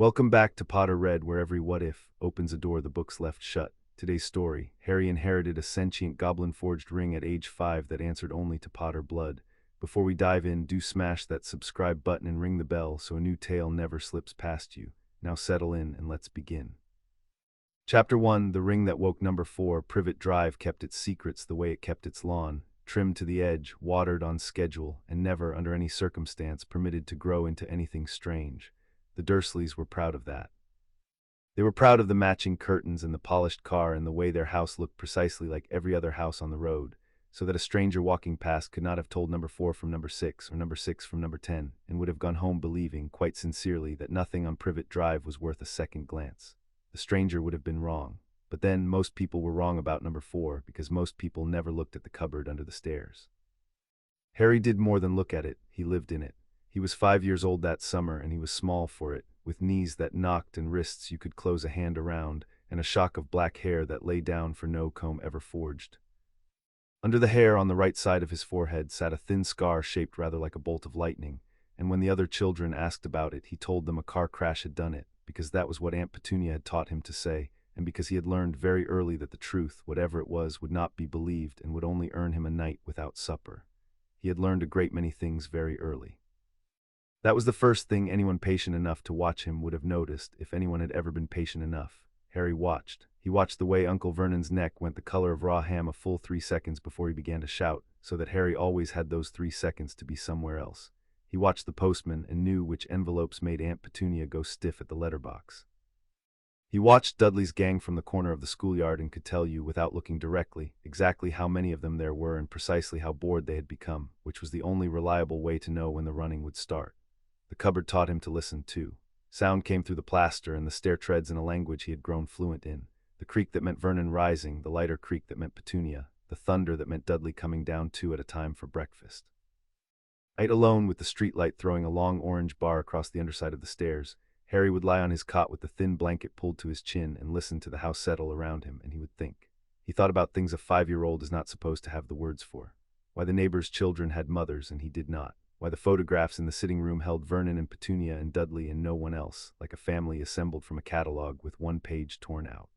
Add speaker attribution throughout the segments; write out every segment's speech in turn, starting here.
Speaker 1: Welcome back to Potter Read, where every what if opens a door the books left shut. Today's story: Harry inherited a sentient goblin-forged ring at age 5 that answered only to Potter blood. Before we dive in, do smash that subscribe button and ring the bell so a new tale never slips past you. Now settle in and let's begin. Chapter 1: The Ring That Woke. Number 4. Privet Drive kept its secrets the way it kept its lawn, trimmed to the edge, watered on schedule, and never, under any circumstance, permitted to grow into anything strange. The Dursleys were proud of that. They were proud of the matching curtains and the polished car and the way their house looked precisely like every other house on the road, so that a stranger walking past could not have told number 4 from number 6 or number 6 from number 10, and would have gone home believing, quite sincerely, that nothing on Privet Drive was worth a second glance. The stranger would have been wrong. But then, most people were wrong about number 4, because most people never looked at the cupboard under the stairs. Harry did more than look at it, he lived in it. He was 5 years old that summer, and he was small for it, with knees that knocked and wrists you could close a hand around, and a shock of black hair that lay down for no comb ever forged. Under the hair on the right side of his forehead sat a thin scar shaped rather like a bolt of lightning, and when the other children asked about it, he told them a car crash had done it, because that was what Aunt Petunia had taught him to say, and because he had learned very early that the truth, whatever it was, would not be believed and would only earn him a night without supper. He had learned a great many things very early. That was the first thing anyone patient enough to watch him would have noticed, if anyone had ever been patient enough. Harry watched. He watched the way Uncle Vernon's neck went the color of raw ham a full 3 seconds before he began to shout, so that Harry always had those 3 seconds to be somewhere else. He watched the postman and knew which envelopes made Aunt Petunia go stiff at the letterbox. He watched Dudley's gang from the corner of the schoolyard and could tell you, without looking directly, exactly how many of them there were and precisely how bored they had become, which was the only reliable way to know when the running would start. The cupboard taught him to listen, too. Sound came through the plaster and the stair treads in a language he had grown fluent in. The creak that meant Vernon rising, the lighter creak that meant Petunia, the thunder that meant Dudley coming down 2 at a time for breakfast. Night alone, with the streetlight throwing a long orange bar across the underside of the stairs, Harry would lie on his cot with the thin blanket pulled to his chin and listen to the house settle around him, and he would think. He thought about things a 5-year-old is not supposed to have the words for. Why the neighbors' children had mothers and he did not. Why the photographs in the sitting room held Vernon and Petunia and Dudley and no one else, like a family assembled from a catalogue with one page torn out.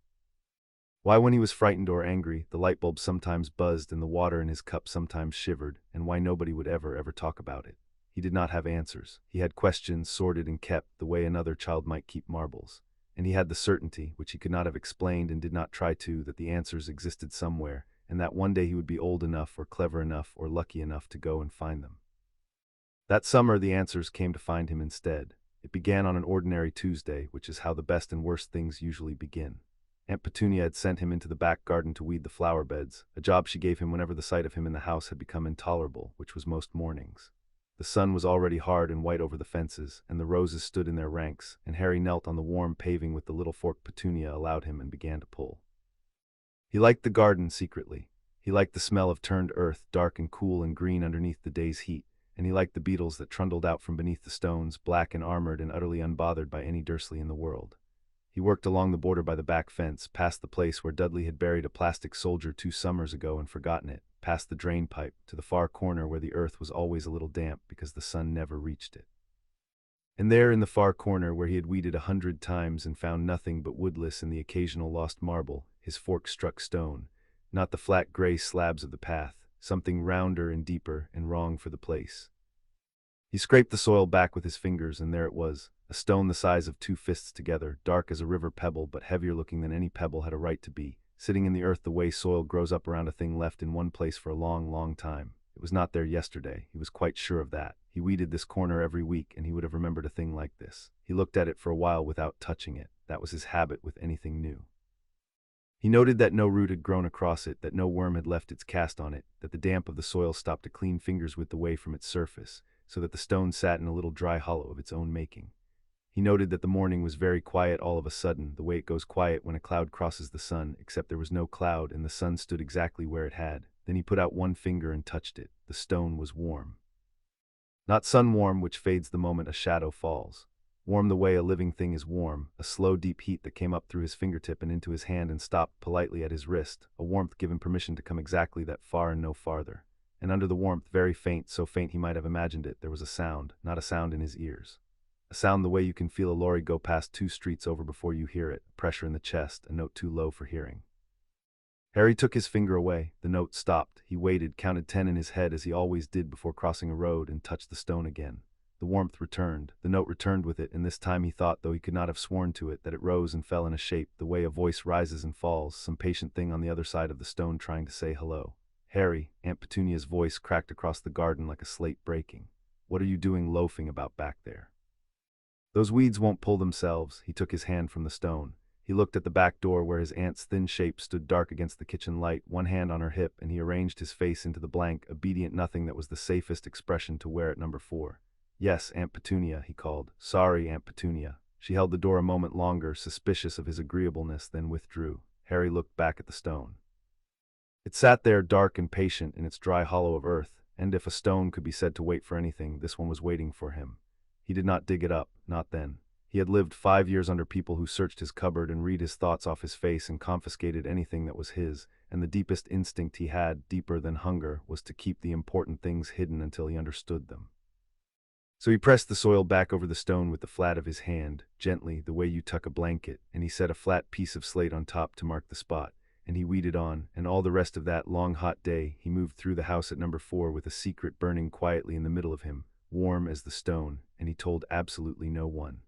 Speaker 1: Why, when he was frightened or angry, the light bulb sometimes buzzed and the water in his cup sometimes shivered, and why nobody would ever talk about it. He did not have answers. He had questions sorted and kept the way another child might keep marbles. And he had the certainty, which he could not have explained and did not try to, that the answers existed somewhere, and that one day he would be old enough or clever enough or lucky enough to go and find them. That summer the answers came to find him instead. It began on an ordinary Tuesday, which is how the best and worst things usually begin. Aunt Petunia had sent him into the back garden to weed the flower beds, a job she gave him whenever the sight of him in the house had become intolerable, which was most mornings. The sun was already hard and white over the fences, and the roses stood in their ranks, and Harry knelt on the warm paving with the little fork Petunia allowed him and began to pull. He liked the garden secretly. He liked the smell of turned earth, dark and cool and green underneath the day's heat, and he liked the beetles that trundled out from beneath the stones, black and armored and utterly unbothered by any Dursley in the world. He worked along the border by the back fence, past the place where Dudley had buried a plastic soldier 2 summers ago and forgotten it, past the drain pipe, to the far corner where the earth was always a little damp because the sun never reached it. And there in the far corner where he had weeded 100 times and found nothing but woodless and the occasional lost marble, his fork struck stone, not the flat gray slabs of the path, something rounder and deeper and wrong for the place. He scraped the soil back with his fingers, and there it was, a stone the size of 2 fists together, dark as a river pebble but heavier looking than any pebble had a right to be, sitting in the earth the way soil grows up around a thing left in one place for a long, long time. It was not there yesterday, he was quite sure of that. He weeded this corner every week, and he would have remembered a thing like this. He looked at it for a while without touching it. That was his habit with anything new. He noted that no root had grown across it, that no worm had left its cast on it, that the damp of the soil stopped to clean fingers width away from its surface, so that the stone sat in a little dry hollow of its own making. He noted that the morning was very quiet all of a sudden, the way it goes quiet when a cloud crosses the sun, except there was no cloud and the sun stood exactly where it had. Then he put out one finger and touched it. The stone was warm. Not sun warm, which fades the moment a shadow falls. Warm the way a living thing is warm, a slow deep heat that came up through his fingertip and into his hand and stopped politely at his wrist, a warmth given permission to come exactly that far and no farther. And under the warmth, very faint, so faint he might have imagined it, there was a sound, not a sound in his ears. A sound the way you can feel a lorry go past 2 streets over before you hear it, pressure in the chest, a note too low for hearing. Harry took his finger away. The note stopped. He waited, counted 10 in his head as he always did before crossing a road, and touched the stone again. The warmth returned. The note returned with it, and this time he thought, though he could not have sworn to it, that it rose and fell in a shape, the way a voice rises and falls, some patient thing on the other side of the stone trying to say hello. Harry, Aunt Petunia's voice cracked across the garden like a slate breaking. What are you doing loafing about back there? Those weeds won't pull themselves. He took his hand from the stone. He looked at the back door where his aunt's thin shape stood dark against the kitchen light, one hand on her hip, and he arranged his face into the blank, obedient nothing that was the safest expression to wear at number 4. Yes, Aunt Petunia, he called. Sorry, Aunt Petunia. She held the door a moment longer, suspicious of his agreeableness, then withdrew. Harry looked back at the stone. It sat there dark and patient in its dry hollow of earth, and if a stone could be said to wait for anything, this one was waiting for him. He did not dig it up, not then. He had lived 5 years under people who searched his cupboard and read his thoughts off his face and confiscated anything that was his, and the deepest instinct he had, deeper than hunger, was to keep the important things hidden until he understood them. So he pressed the soil back over the stone with the flat of his hand, gently, the way you tuck a blanket, and he set a flat piece of slate on top to mark the spot, and he weeded on, and all the rest of that long hot day he moved through the house at number 4 with a secret burning quietly in the middle of him, warm as the stone, and he told absolutely no one.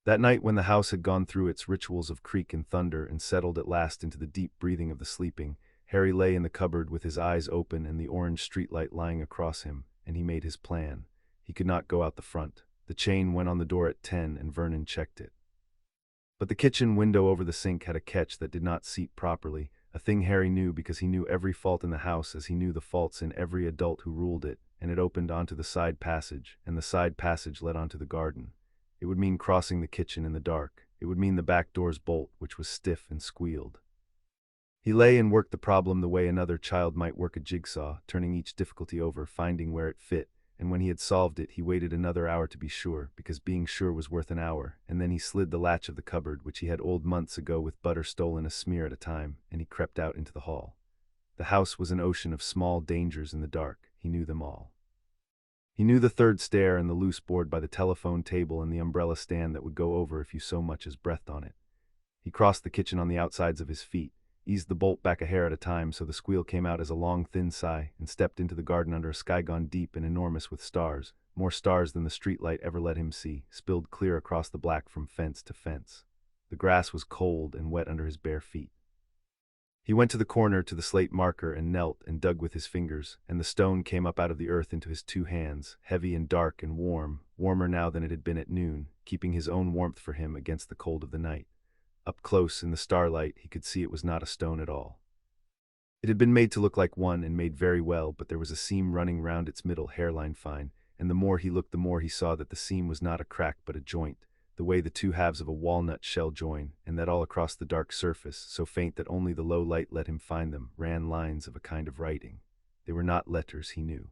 Speaker 1: That night, when the house had gone through its rituals of creak and thunder and settled at last into the deep breathing of the sleeping, Harry lay in the cupboard with his eyes open and the orange streetlight lying across him, and he made his plan. He could not go out the front. The chain went on the door at 10 and Vernon checked it. But the kitchen window over the sink had a catch that did not seat properly, a thing Harry knew because he knew every fault in the house as he knew the faults in every adult who ruled it, and it opened onto the side passage, and the side passage led onto the garden. It would mean crossing the kitchen in the dark. It would mean the back door's bolt, which was stiff and squealed. He lay and worked the problem the way another child might work a jigsaw, turning each difficulty over, finding where it fit, and when he had solved it, he waited another hour to be sure, because being sure was worth an hour, and then he slid the latch of the cupboard, which he had oiled months ago with butter stolen a smear at a time, and he crept out into the hall. The house was an ocean of small dangers in the dark. He knew them all. He knew the third stair and the loose board by the telephone table and the umbrella stand that would go over if you so much as breathed on it. He crossed the kitchen on the outsides of his feet, eased the bolt back a hair at a time so the squeal came out as a long, thin sigh, and stepped into the garden under a sky gone deep and enormous with stars, more stars than the streetlight ever let him see, spilled clear across the black from fence to fence. The grass was cold and wet under his bare feet. He went to the corner to the slate marker and knelt and dug with his fingers, and the stone came up out of the earth into his 2 hands, heavy and dark and warm, warmer now than it had been at noon, keeping his own warmth for him against the cold of the night. Up close in the starlight, he could see it was not a stone at all. It had been made to look like one and made very well, but there was a seam running round its middle, hairline fine, and the more he looked the more he saw that the seam was not a crack but a joint, the way the 2 halves of a walnut shell join, and that all across the dark surface, so faint that only the low light let him find them, ran lines of a kind of writing. They were not letters, he knew.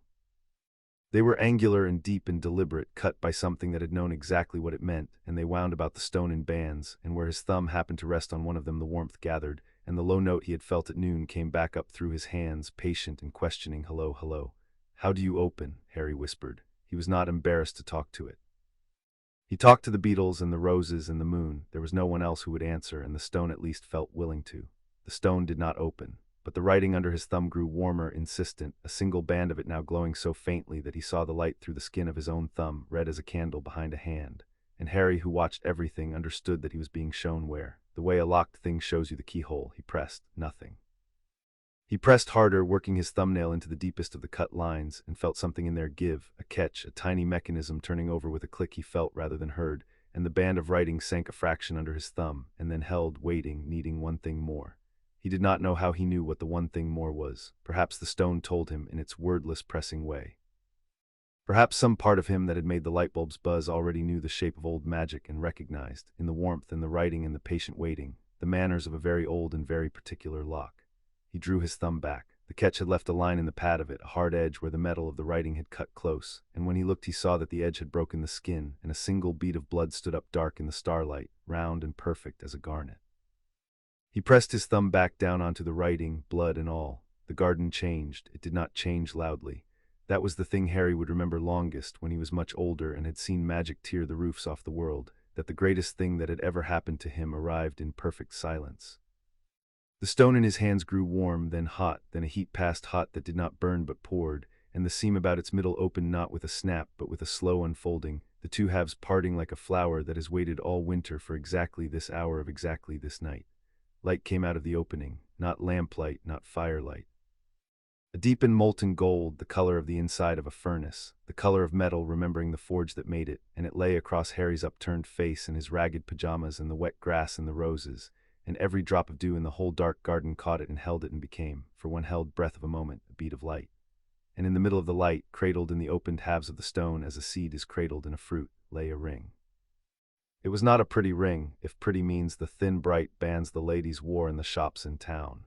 Speaker 1: They were angular and deep and deliberate, cut by something that had known exactly what it meant, and they wound about the stone in bands, and where his thumb happened to rest on one of them the warmth gathered, and the low note he had felt at noon came back up through his hands, patient and questioning. Hello, hello. How do you open? Harry whispered. He was not embarrassed to talk to it. He talked to the beetles and the roses and the moon. There was no one else who would answer, and the stone at least felt willing to. The stone did not open, but the writing under his thumb grew warmer, insistent, a single band of it now glowing so faintly that he saw the light through the skin of his own thumb, red as a candle behind a hand. And Harry, who watched everything, understood that he was being shown where. The way a locked thing shows you the keyhole. He pressed. Nothing. He pressed harder, working his thumbnail into the deepest of the cut lines, and felt something in there give, a catch, a tiny mechanism turning over with a click he felt rather than heard, and the band of writing sank a fraction under his thumb, and then held, waiting, needing one thing more. He did not know how he knew what the one thing more was. Perhaps the stone told him in its wordless, pressing way. Perhaps some part of him that had made the light bulbs buzz already knew the shape of old magic and recognized, in the warmth and the writing and the patient waiting, the manners of a very old and very particular lock. He drew his thumb back. The catch had left a line in the pad of it, a hard edge where the metal of the writing had cut close, and when he looked he saw that the edge had broken the skin, and a single bead of blood stood up dark in the starlight, round and perfect as a garnet. He pressed his thumb back down onto the writing, blood and all. The garden changed. It did not change loudly. That was the thing Harry would remember longest when he was much older and had seen magic tear the roofs off the world, that the greatest thing that had ever happened to him arrived in perfect silence. The stone in his hands grew warm, then hot, then a heat past hot that did not burn but poured, and the seam about its middle opened not with a snap but with a slow unfolding, the two halves parting like a flower that has waited all winter for exactly this hour of exactly this night. Light came out of the opening, not lamplight, not firelight. A deep and molten gold, the color of the inside of a furnace, the color of metal remembering the forge that made it, and it lay across Harry's upturned face and his ragged pajamas and the wet grass and the roses, and every drop of dew in the whole dark garden caught it and held it and became, for one held breath of a moment, a bead of light. And in the middle of the light, cradled in the opened halves of the stone as a seed is cradled in a fruit, lay a ring. It was not a pretty ring, if pretty means the thin bright bands the ladies wore in the shops in town.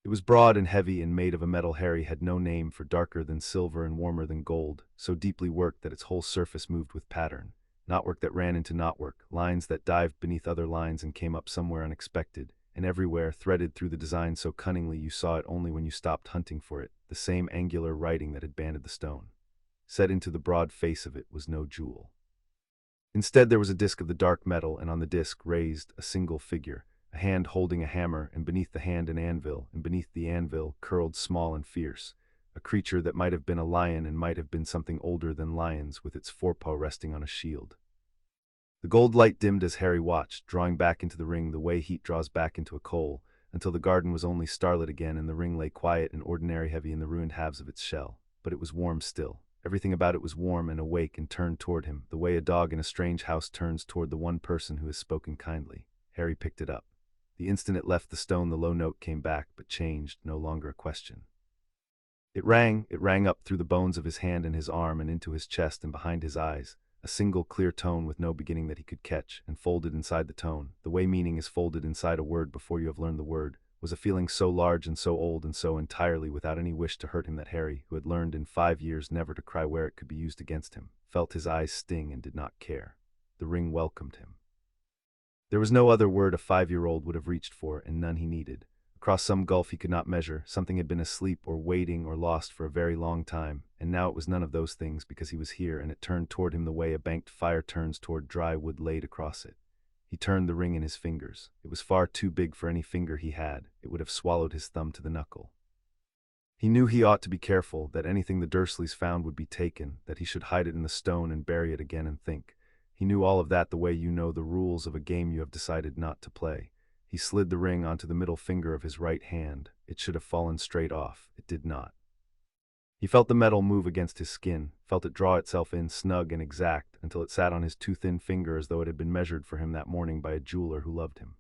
Speaker 1: It was broad and heavy and made of a metal Harry had no name for, darker than silver and warmer than gold, so deeply worked that its whole surface moved with pattern, knotwork that ran into knotwork, lines that dived beneath other lines and came up somewhere unexpected, and everywhere threaded through the design so cunningly you saw it only when you stopped hunting for it, the same angular writing that had banded the stone. Set into the broad face of it was no jewel. Instead there was a disk of the dark metal, and on the disk, raised, a single figure, a hand holding a hammer, and beneath the hand an anvil, and beneath the anvil, curled small and fierce, a creature that might have been a lion and might have been something older than lions, with its forepaw resting on a shield. The gold light dimmed as Harry watched, drawing back into the ring the way heat draws back into a coal, until the garden was only starlit again and the ring lay quiet and ordinary, heavy in the ruined halves of its shell. But it was warm still. Everything about it was warm and awake and turned toward him, the way a dog in a strange house turns toward the one person who has spoken kindly. Harry picked it up. The instant it left the stone the low note came back, but changed, no longer a question. It rang up through the bones of his hand and his arm and into his chest and behind his eyes, a single clear tone with no beginning that he could catch, and folded inside the tone, the way meaning is folded inside a word before you have learned the word, was a feeling so large and so old and so entirely without any wish to hurt him that Harry, who had learned in 5 years never to cry where it could be used against him, felt his eyes sting and did not care. The ring welcomed him. There was no other word a 5-year-old would have reached for, and none he needed. Across some gulf he could not measure, something had been asleep or waiting or lost for a very long time, and now it was none of those things because he was here, and it turned toward him the way a banked fire turns toward dry wood laid across it. He turned the ring in his fingers. It was far too big for any finger he had. It would have swallowed his thumb to the knuckle. He knew he ought to be careful, that anything the Dursleys found would be taken, that he should hide it in the stone and bury it again and think. He knew all of that the way you know the rules of a game you have decided not to play. He slid the ring onto the middle finger of his right hand. It should have fallen straight off. It did not. He felt the metal move against his skin, felt it draw itself in snug and exact, until it sat on his too thin finger as though it had been measured for him that morning by a jeweler who loved him.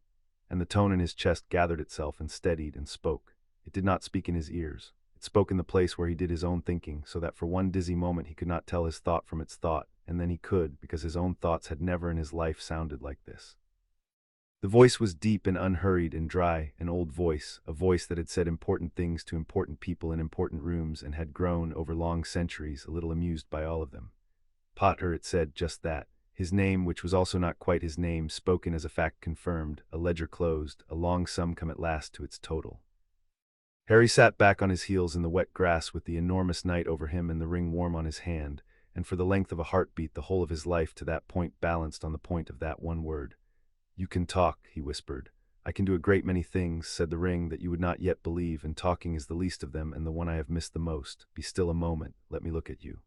Speaker 1: And the tone in his chest gathered itself and steadied and spoke. It did not speak in his ears. It spoke in the place where he did his own thinking, so that for one dizzy moment he could not tell his thought from its thought, and then he could, because his own thoughts had never in his life sounded like this. The voice was deep and unhurried and dry, an old voice, a voice that had said important things to important people in important rooms and had grown, over long centuries, a little amused by all of them. Potter, it said just that. His name, which was also not quite his name, spoken as a fact confirmed, a ledger closed, a long sum come at last to its total. Harry sat back on his heels in the wet grass with the enormous night over him and the ring warm on his hand, and for the length of a heartbeat the whole of his life to that point balanced on the point of that one word. "You can talk," he whispered. "I can do a great many things," said the ring, "that you would not yet believe, and talking is the least of them and the one I have missed the most. Be still a moment, let me look at you.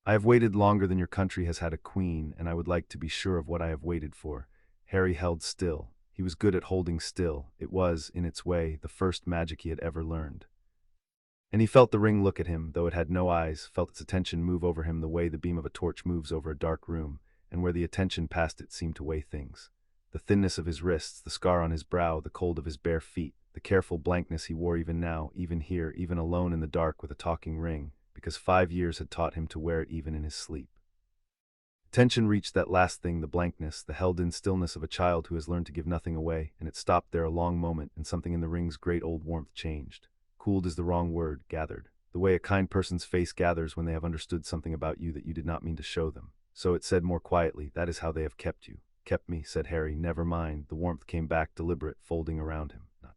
Speaker 1: I have waited longer than your country has had a queen, and I would like to be sure of what I have waited for." Harry held still. He was good at holding still. It was, in its way, the first magic he had ever learned. And he felt the ring look at him, though it had no eyes, felt its attention move over him the way the beam of a torch moves over a dark room, and where the attention passed it seemed to weigh things. The thinness of his wrists, the scar on his brow, the cold of his bare feet, the careful blankness he wore even now, even here, even alone in the dark with a talking ring, because 5 years had taught him to wear it even in his sleep. Attention reached that last thing, the blankness, the held-in stillness of a child who has learned to give nothing away, and it stopped there a long moment, and something in the ring's great old warmth changed. Cooled is the wrong word, gathered. The way a kind person's face gathers when they have understood something about you that you did not mean to show them. So it said more quietly, "That is how they have kept you." "Kept me," said Harry. "Never mind." The warmth came back, deliberate, folding around him. "Not.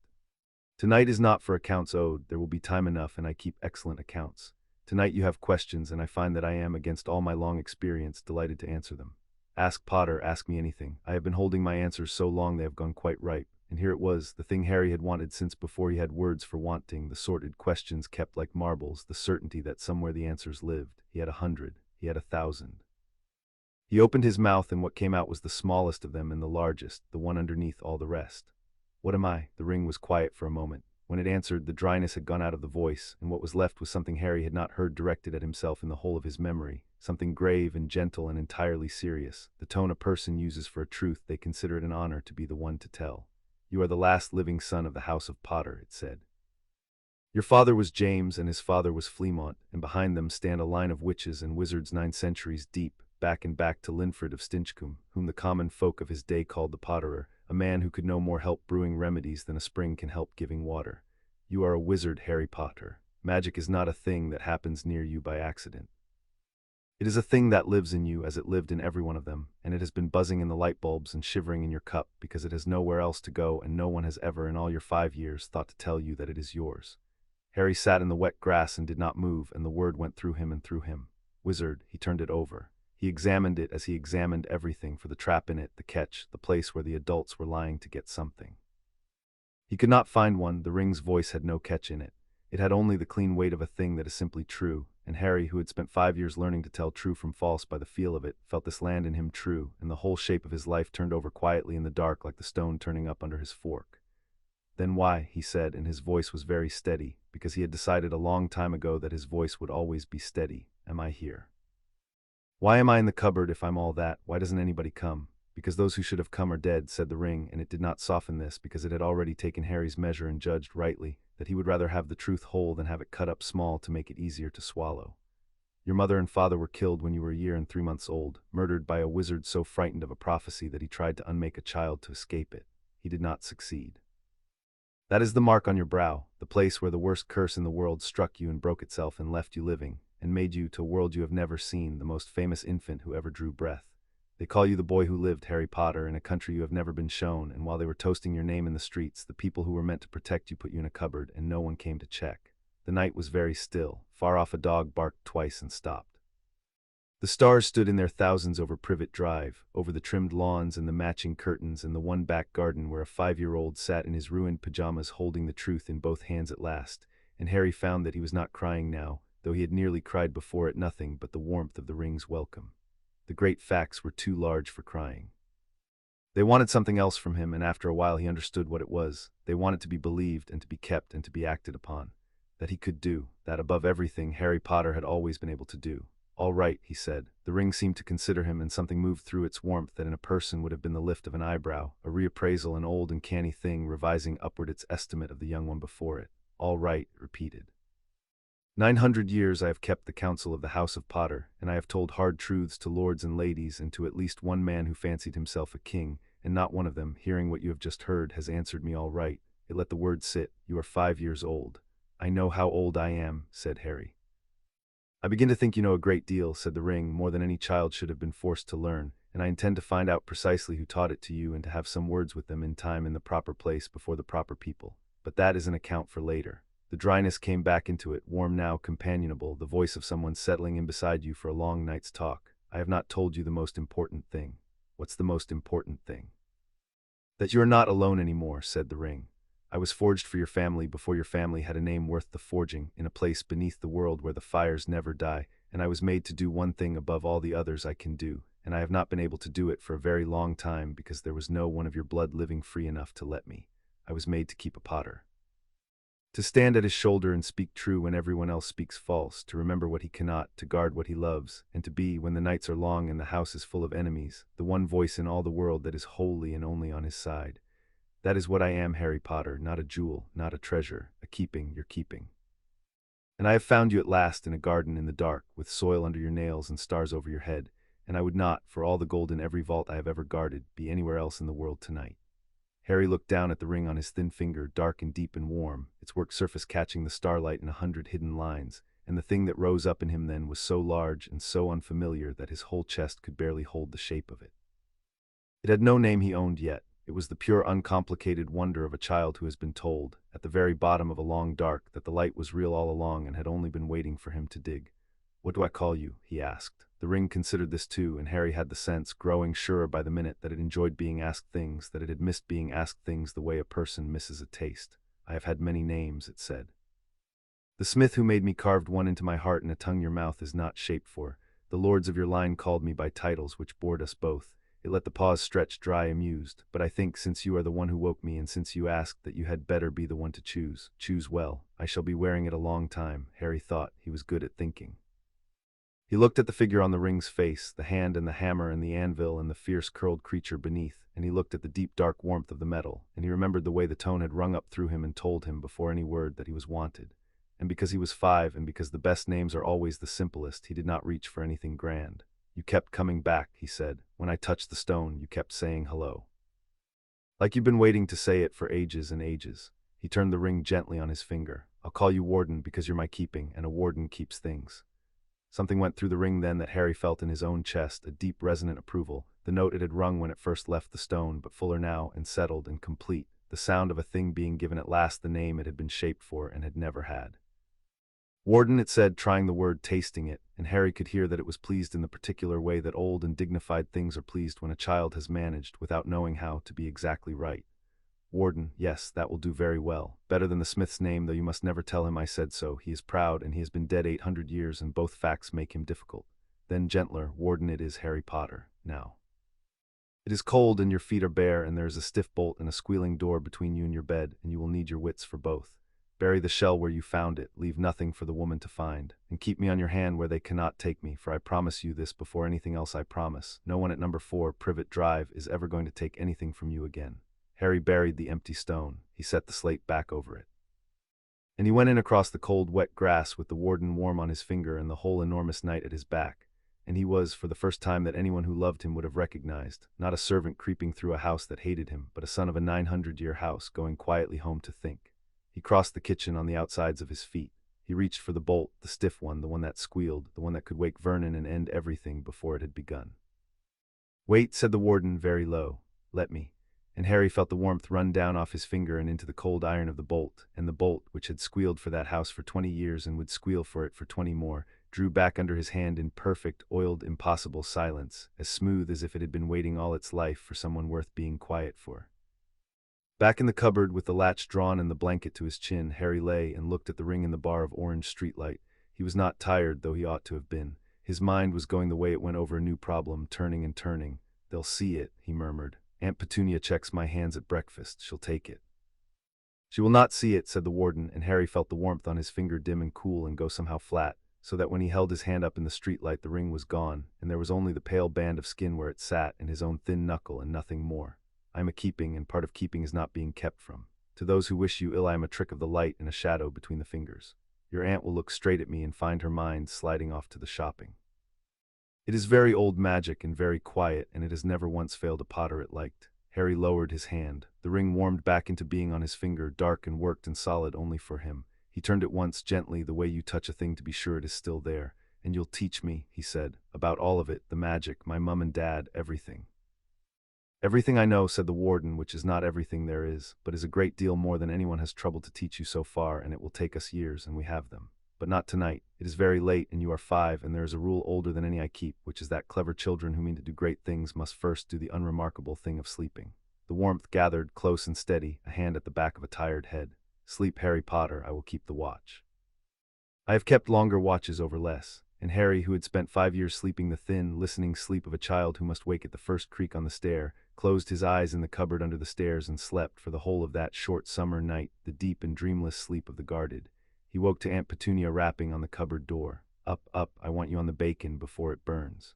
Speaker 1: Tonight is not for accounts owed. There will be time enough, and I keep excellent accounts. Tonight you have questions, and I find that I am, against all my long experience, delighted to answer them. Ask Potter, ask me anything. I have been holding my answers so long they have gone quite ripe. And here it was, the thing Harry had wanted since before he had words for wanting, the sorted questions kept like marbles, the certainty that somewhere the answers lived. He had 100. He had 1,000. He opened his mouth, and what came out was the smallest of them and the largest, the one underneath all the rest. What am I? The ring was quiet for a moment. When it answered, the dryness had gone out of the voice, and what was left was something Harry had not heard directed at himself in the whole of his memory, something grave and gentle and entirely serious, the tone a person uses for a truth they consider it an honor to be the one to tell. You are the last living son of the House of Potter, it said. Your father was James, and his father was Fleamont, and behind them stand a line of witches and wizards 9 centuries deep, back and back to Linfred of Stinchcombe, whom the common folk of his day called the Potterer, a man who could no more help brewing remedies than a spring can help giving water. You are a wizard, Harry Potter. Magic is not a thing that happens near you by accident. It is a thing that lives in you as it lived in every one of them, and it has been buzzing in the light bulbs and shivering in your cup because it has nowhere else to go, and no one has ever in all your 5 years thought to tell you that it is yours. Harry sat in the wet grass and did not move, and the word went through him and through him. Wizard, he turned it over. He examined it as he examined everything, for the trap in it, the catch, the place where the adults were lying to get something. He could not find one. The ring's voice had no catch in it. It had only the clean weight of a thing that is simply true, and Harry, who had spent 5 years learning to tell true from false by the feel of it, felt this land in him true, and the whole shape of his life turned over quietly in the dark like the stone turning up under his fork. Then why, he said, and his voice was very steady, because he had decided a long time ago that his voice would always be steady, am I here? Why am I in the cupboard if I'm all that? Why doesn't anybody come? Because those who should have come are dead, said the ring, and it did not soften this, because it had already taken Harry's measure and judged rightly that he would rather have the truth whole than have it cut up small to make it easier to swallow. Your mother and father were killed when you were a year and 3 months old, murdered by a wizard so frightened of a prophecy that he tried to unmake a child to escape it. He did not succeed. That is the mark on your brow, the place where the worst curse in the world struck you and broke itself and left you living, and made you, to a world you have never seen, the most famous infant who ever drew breath. They call you the boy who lived, Harry Potter, in a country you have never been shown, and while they were toasting your name in the streets, the people who were meant to protect you put you in a cupboard, and no one came to check. The night was very still. Far off a dog barked twice and stopped. The stars stood in their thousands over Privet Drive, over the trimmed lawns and the matching curtains and the one back garden where a 5-year-old sat in his ruined pajamas holding the truth in both hands at last, and Harry found that he was not crying now, though he had nearly cried before at nothing but the warmth of the ring's welcome. The great facts were too large for crying. They wanted something else from him, and after a while he understood what it was. They wanted to be believed and to be kept and to be acted upon. That he could do, that above everything Harry Potter had always been able to do. All right, he said. The ring seemed to consider him, and something moved through its warmth that in a person would have been the lift of an eyebrow, a reappraisal, an old and canny thing revising upward its estimate of the young one before it. All right, it repeated. 900 years I have kept the counsel of the House of Potter, and I have told hard truths to lords and ladies and to at least one man who fancied himself a king, and not one of them, hearing what you have just heard, has answered me all right. It let the word sit. You are 5 years old. I know how old I am, said Harry. I begin to think you know a great deal, said the ring, more than any child should have been forced to learn, and I intend to find out precisely who taught it to you and to have some words with them in time in the proper place before the proper people. But that is an account for later. The dryness came back into it, warm now, companionable, the voice of someone settling in beside you for a long night's talk. I have not told you the most important thing. What's the most important thing? That you are not alone anymore, said the ring. I was forged for your family before your family had a name worth the forging, in a place beneath the world where the fires never die, and I was made to do one thing above all the others I can do, and I have not been able to do it for a very long time because there was no one of your blood living free enough to let me. I was made to keep a Potter. To stand at his shoulder and speak true when everyone else speaks false, to remember what he cannot, to guard what he loves, and to be, when the nights are long and the house is full of enemies, the one voice in all the world that is wholly and only on his side. That is what I am, Harry Potter, not a jewel, not a treasure, a keeping your keeping. And I have found you at last in a garden in the dark, with soil under your nails and stars over your head, and I would not, for all the gold in every vault I have ever guarded, be anywhere else in the world tonight. Harry looked down at the ring on his thin finger, dark and deep and warm, its work surface catching the starlight in 100 hidden lines, and the thing that rose up in him then was so large and so unfamiliar that his whole chest could barely hold the shape of it. It had no name he owned yet. It was the pure uncomplicated wonder of a child who has been told, at the very bottom of a long dark, that the light was real all along and had only been waiting for him to dig. "What do I call you?" he asked. The ring considered this too, and Harry had the sense, growing surer by the minute, that it enjoyed being asked things, that it had missed being asked things the way a person misses a taste. "I have had many names," it said. "The smith who made me carved one into my heart and a tongue your mouth is not shaped for. The lords of your line called me by titles which bored us both." It let the pause stretch dry, amused. "But I think, since you are the one who woke me, and since you asked, that you had better be the one to choose. Choose well. I shall be wearing it a long time." Harry thought. He was good at thinking. He looked at the figure on the ring's face, the hand and the hammer and the anvil and the fierce curled creature beneath, and he looked at the deep dark warmth of the metal, and he remembered the way the tone had rung up through him and told him, before any word, that he was wanted. And because he was 5, and because the best names are always the simplest, he did not reach for anything grand. "You kept coming back," he said. "When I touched the stone, you kept saying hello. Like you've been waiting to say it for ages and ages." He turned the ring gently on his finger. "I'll call you Warden because you're my keeping, and a warden keeps things." Something went through the ring then that Harry felt in his own chest, a deep resonant approval, the note it had rung when it first left the stone, but fuller now, and settled and complete, the sound of a thing being given at last the name it had been shaped for and had never had. "Warden," it said, trying the word, tasting it, and Harry could hear that it was pleased in the particular way that old and dignified things are pleased when a child has managed, without knowing how, to be exactly right. "Warden, yes, that will do very well. Better than the smith's name, though you must never tell him I said so. He is proud, and he has been dead 800 years, and both facts make him difficult." Then gentler, "Warden, it is Harry Potter, now. It is cold, and your feet are bare, and there is a stiff bolt and a squealing door between you and your bed, and you will need your wits for both. Bury the shell where you found it, leave nothing for the woman to find, and keep me on your hand where they cannot take me, for I promise you this before anything else I promise. No one at number 4, Privet Drive, is ever going to take anything from you again." Harry buried the empty stone. He set the slate back over it. And he went in across the cold, wet grass with the warden warm on his finger and the whole enormous night at his back. And he was, for the first time that anyone who loved him would have recognized, not a servant creeping through a house that hated him, but a son of a 900-year house going quietly home to think. He crossed the kitchen on the outsides of his feet. He reached for the bolt, the stiff one, the one that squealed, the one that could wake Vernon and end everything before it had begun. "Wait," said the warden very low. "Let me." And Harry felt the warmth run down off his finger and into the cold iron of the bolt, and the bolt, which had squealed for that house for 20 years and would squeal for it for 20 more, drew back under his hand in perfect, oiled, impossible silence, as smooth as if it had been waiting all its life for someone worth being quiet for. Back in the cupboard, with the latch drawn and the blanket to his chin, Harry lay and looked at the ring in the bar of orange streetlight. He was not tired, though he ought to have been. His mind was going the way it went over a new problem, turning and turning. "They'll see it," he murmured. "Aunt Petunia checks my hands at breakfast. She'll take it." "She will not see it," said the warden, and Harry felt the warmth on his finger dim and cool and go somehow flat, so that when he held his hand up in the streetlight the ring was gone, and there was only the pale band of skin where it sat, and his own thin knuckle, and nothing more. "I am a keeping, and part of keeping is not being kept from. To those who wish you ill I am a trick of the light and a shadow between the fingers. Your aunt will look straight at me and find her mind sliding off to the shopping. It is very old magic and very quiet, and it has never once failed a Potter it liked." Harry lowered his hand. The ring warmed back into being on his finger, dark and worked and solid only for him. He turned it once, gently, the way you touch a thing to be sure it is still there. "And you'll teach me," he said, "about all of it, the magic, my mum and dad, everything." "Everything I know," said the warden, "which is not everything there is, but is a great deal more than anyone has troubled to teach you so far, and it will take us years, and we have them. But not tonight. It is very late, and you are 5, and there is a rule older than any I keep, which is that clever children who mean to do great things must first do the unremarkable thing of sleeping." The warmth gathered, close and steady, a hand at the back of a tired head. "Sleep, Harry Potter, I will keep the watch." "I have kept longer watches over less." And Harry, who had spent 5 years sleeping the thin, listening sleep of a child who must wake at the first creak on the stair, closed his eyes in the cupboard under the stairs and slept for the whole of that short summer night, the deep and dreamless sleep of the guarded. He woke to Aunt Petunia rapping on the cupboard door. "Up, up, I want you on the bacon before it burns."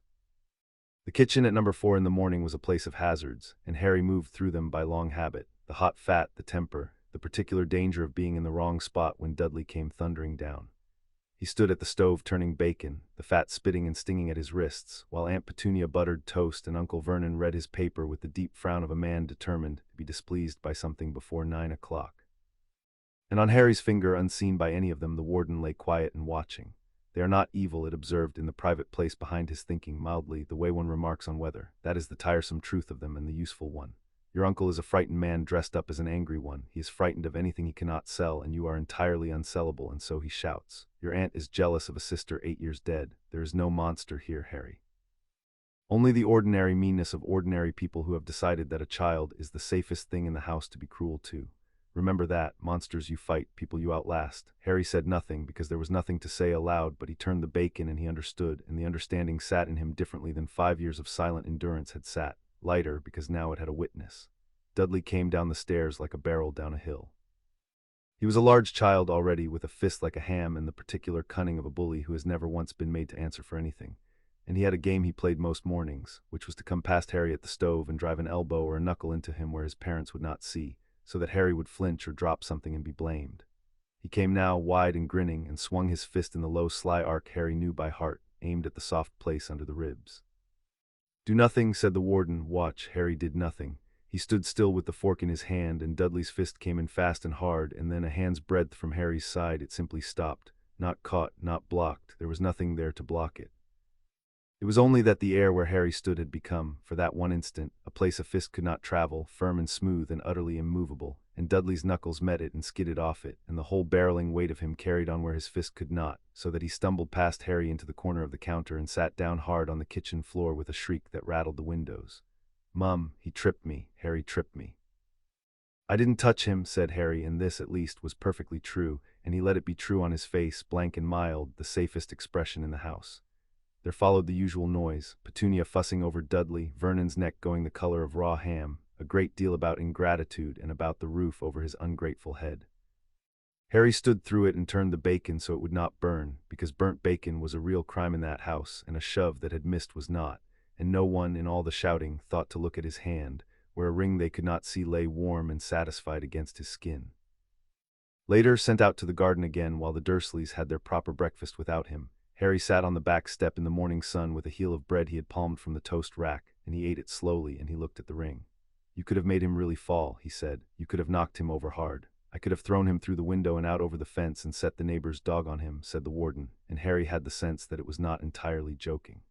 Speaker 1: The kitchen at number 4 in the morning was a place of hazards, and Harry moved through them by long habit. The hot fat, the temper, the particular danger of being in the wrong spot when Dudley came thundering down. He stood at the stove turning bacon, the fat spitting and stinging at his wrists, while Aunt Petunia buttered toast and Uncle Vernon read his paper with the deep frown of a man determined to be displeased by something before 9 o'clock. And on Harry's finger, unseen by any of them, the warden lay quiet and watching. "They are not evil," it observed in the private place behind his thinking, mildly, the way one remarks on weather. "That is the tiresome truth of them and the useful one. Your uncle is a frightened man dressed up as an angry one. He is frightened of anything he cannot sell, and you are entirely unsellable, and so he shouts. Your aunt is jealous of a sister 8 years dead. There is no monster here, Harry. Only the ordinary meanness of ordinary people who have decided that a child is the safest thing in the house to be cruel to. Remember that, monsters you fight, people you outlast. Harry said nothing because there was nothing to say aloud, but he turned the bacon and he understood, and the understanding sat in him differently than 5 years of silent endurance had sat, lighter because now it had a witness. Dudley came down the stairs like a barrel down a hill. He was a large child already, with a fist like a ham and the particular cunning of a bully who has never once been made to answer for anything. And he had a game he played most mornings, which was to come past Harry at the stove and drive an elbow or a knuckle into him where his parents would not see, so that Harry would flinch or drop something and be blamed. He came now, wide and grinning, and swung his fist in the low, sly arc Harry knew by heart, aimed at the soft place under the ribs. "Do nothing," said the warden. Watch. Harry did nothing. He stood still with the fork in his hand, and Dudley's fist came in fast and hard, and then a hand's breadth from Harry's side it simply stopped. Not caught, not blocked. There was nothing there to block it. It was only that the air where Harry stood had become, for that one instant, a place a fist could not travel, firm and smooth and utterly immovable, and Dudley's knuckles met it and skidded off it, and the whole barreling weight of him carried on where his fist could not, so that he stumbled past Harry into the corner of the counter and sat down hard on the kitchen floor with a shriek that rattled the windows. "Mum, he tripped me. Harry tripped me." "I didn't touch him," said Harry, and this, at least, was perfectly true, and he let it be true on his face, blank and mild, the safest expression in the house. There followed the usual noise, Petunia fussing over Dudley, Vernon's neck going the color of raw ham, a great deal about ingratitude and about the roof over his ungrateful head. Harry stood through it and turned the bacon so it would not burn, because burnt bacon was a real crime in that house, and a shove that had missed was not, and no one, in all the shouting, thought to look at his hand, where a ring they could not see lay warm and satisfied against his skin. Later, sent out to the garden again while the Dursleys had their proper breakfast without him, Harry sat on the back step in the morning sun with a heel of bread he had palmed from the toast rack, and he ate it slowly, and he looked at the ring. "You could have made him really fall," he said. "You could have knocked him over hard. I could have thrown him through the window and out over the fence and set the neighbor's dog on him," said the warden, and Harry had the sense that it was not entirely joking.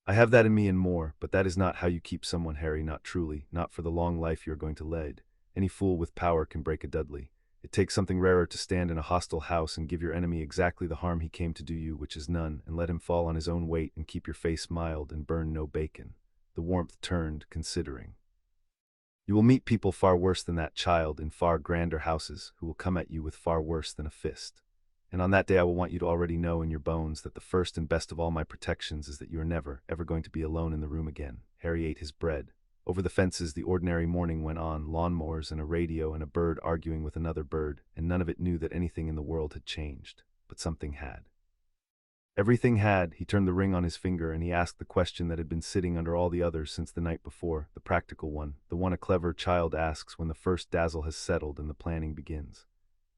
Speaker 1: "I have that in me and more, but that is not how you keep someone, Harry, not truly, not for the long life you are going to lead. Any fool with power can break a Dudley. It takes something rarer to stand in a hostile house and give your enemy exactly the harm he came to do you, which is none, and let him fall on his own weight and keep your face mild and burn no bacon." The warmth turned, considering. "You will meet people far worse than that child in far grander houses, who will come at you with far worse than a fist. And on that day I will want you to already know in your bones that the first and best of all my protections is that you are never, ever going to be alone in the room again." Harry ate his bread. Over the fences the ordinary morning went on, lawnmowers and a radio and a bird arguing with another bird, and none of it knew that anything in the world had changed. But something had. Everything had. He turned the ring on his finger and he asked the question that had been sitting under all the others since the night before, the practical one, the one a clever child asks when the first dazzle has settled and the planning begins.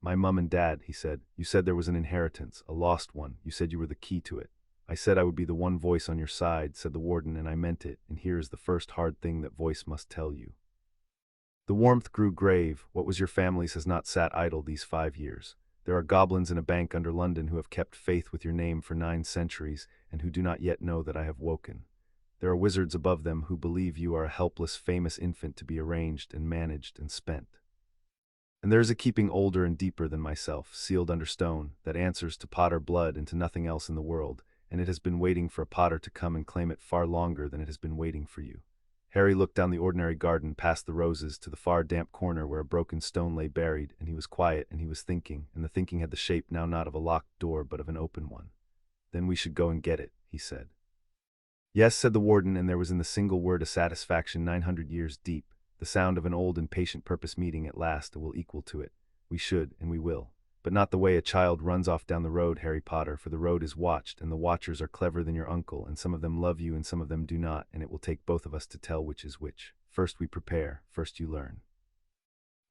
Speaker 1: "My mum and dad," he said. "You said there was an inheritance, a lost one. You said you were the key to it." "I said I would be the one voice on your side," said the warden, "and I meant it, and here is the first hard thing that voice must tell you." The warmth grew grave. "What was your family's has not sat idle these 5 years. There are goblins in a bank under London who have kept faith with your name for 9 centuries, and who do not yet know that I have woken. There are wizards above them who believe you are a helpless, famous infant to be arranged and managed and spent. And there is a keeping older and deeper than myself, sealed under stone, that answers to Potter blood and to nothing else in the world, and it has been waiting for a Potter to come and claim it far longer than it has been waiting for you." Harry looked down the ordinary garden past the roses to the far damp corner where a broken stone lay buried, and he was quiet and he was thinking, and the thinking had the shape now not of a locked door but of an open one. "Then we should go and get it," he said. "Yes," said the warden, and there was in the single word a satisfaction 900 years deep, the sound of an old and patient purpose meeting at last will equal to it. "We should, and we will. But not the way a child runs off down the road, Harry Potter, for the road is watched, and the watchers are cleverer than your uncle, and some of them love you and some of them do not, and it will take both of us to tell which is which. First we prepare, first you learn.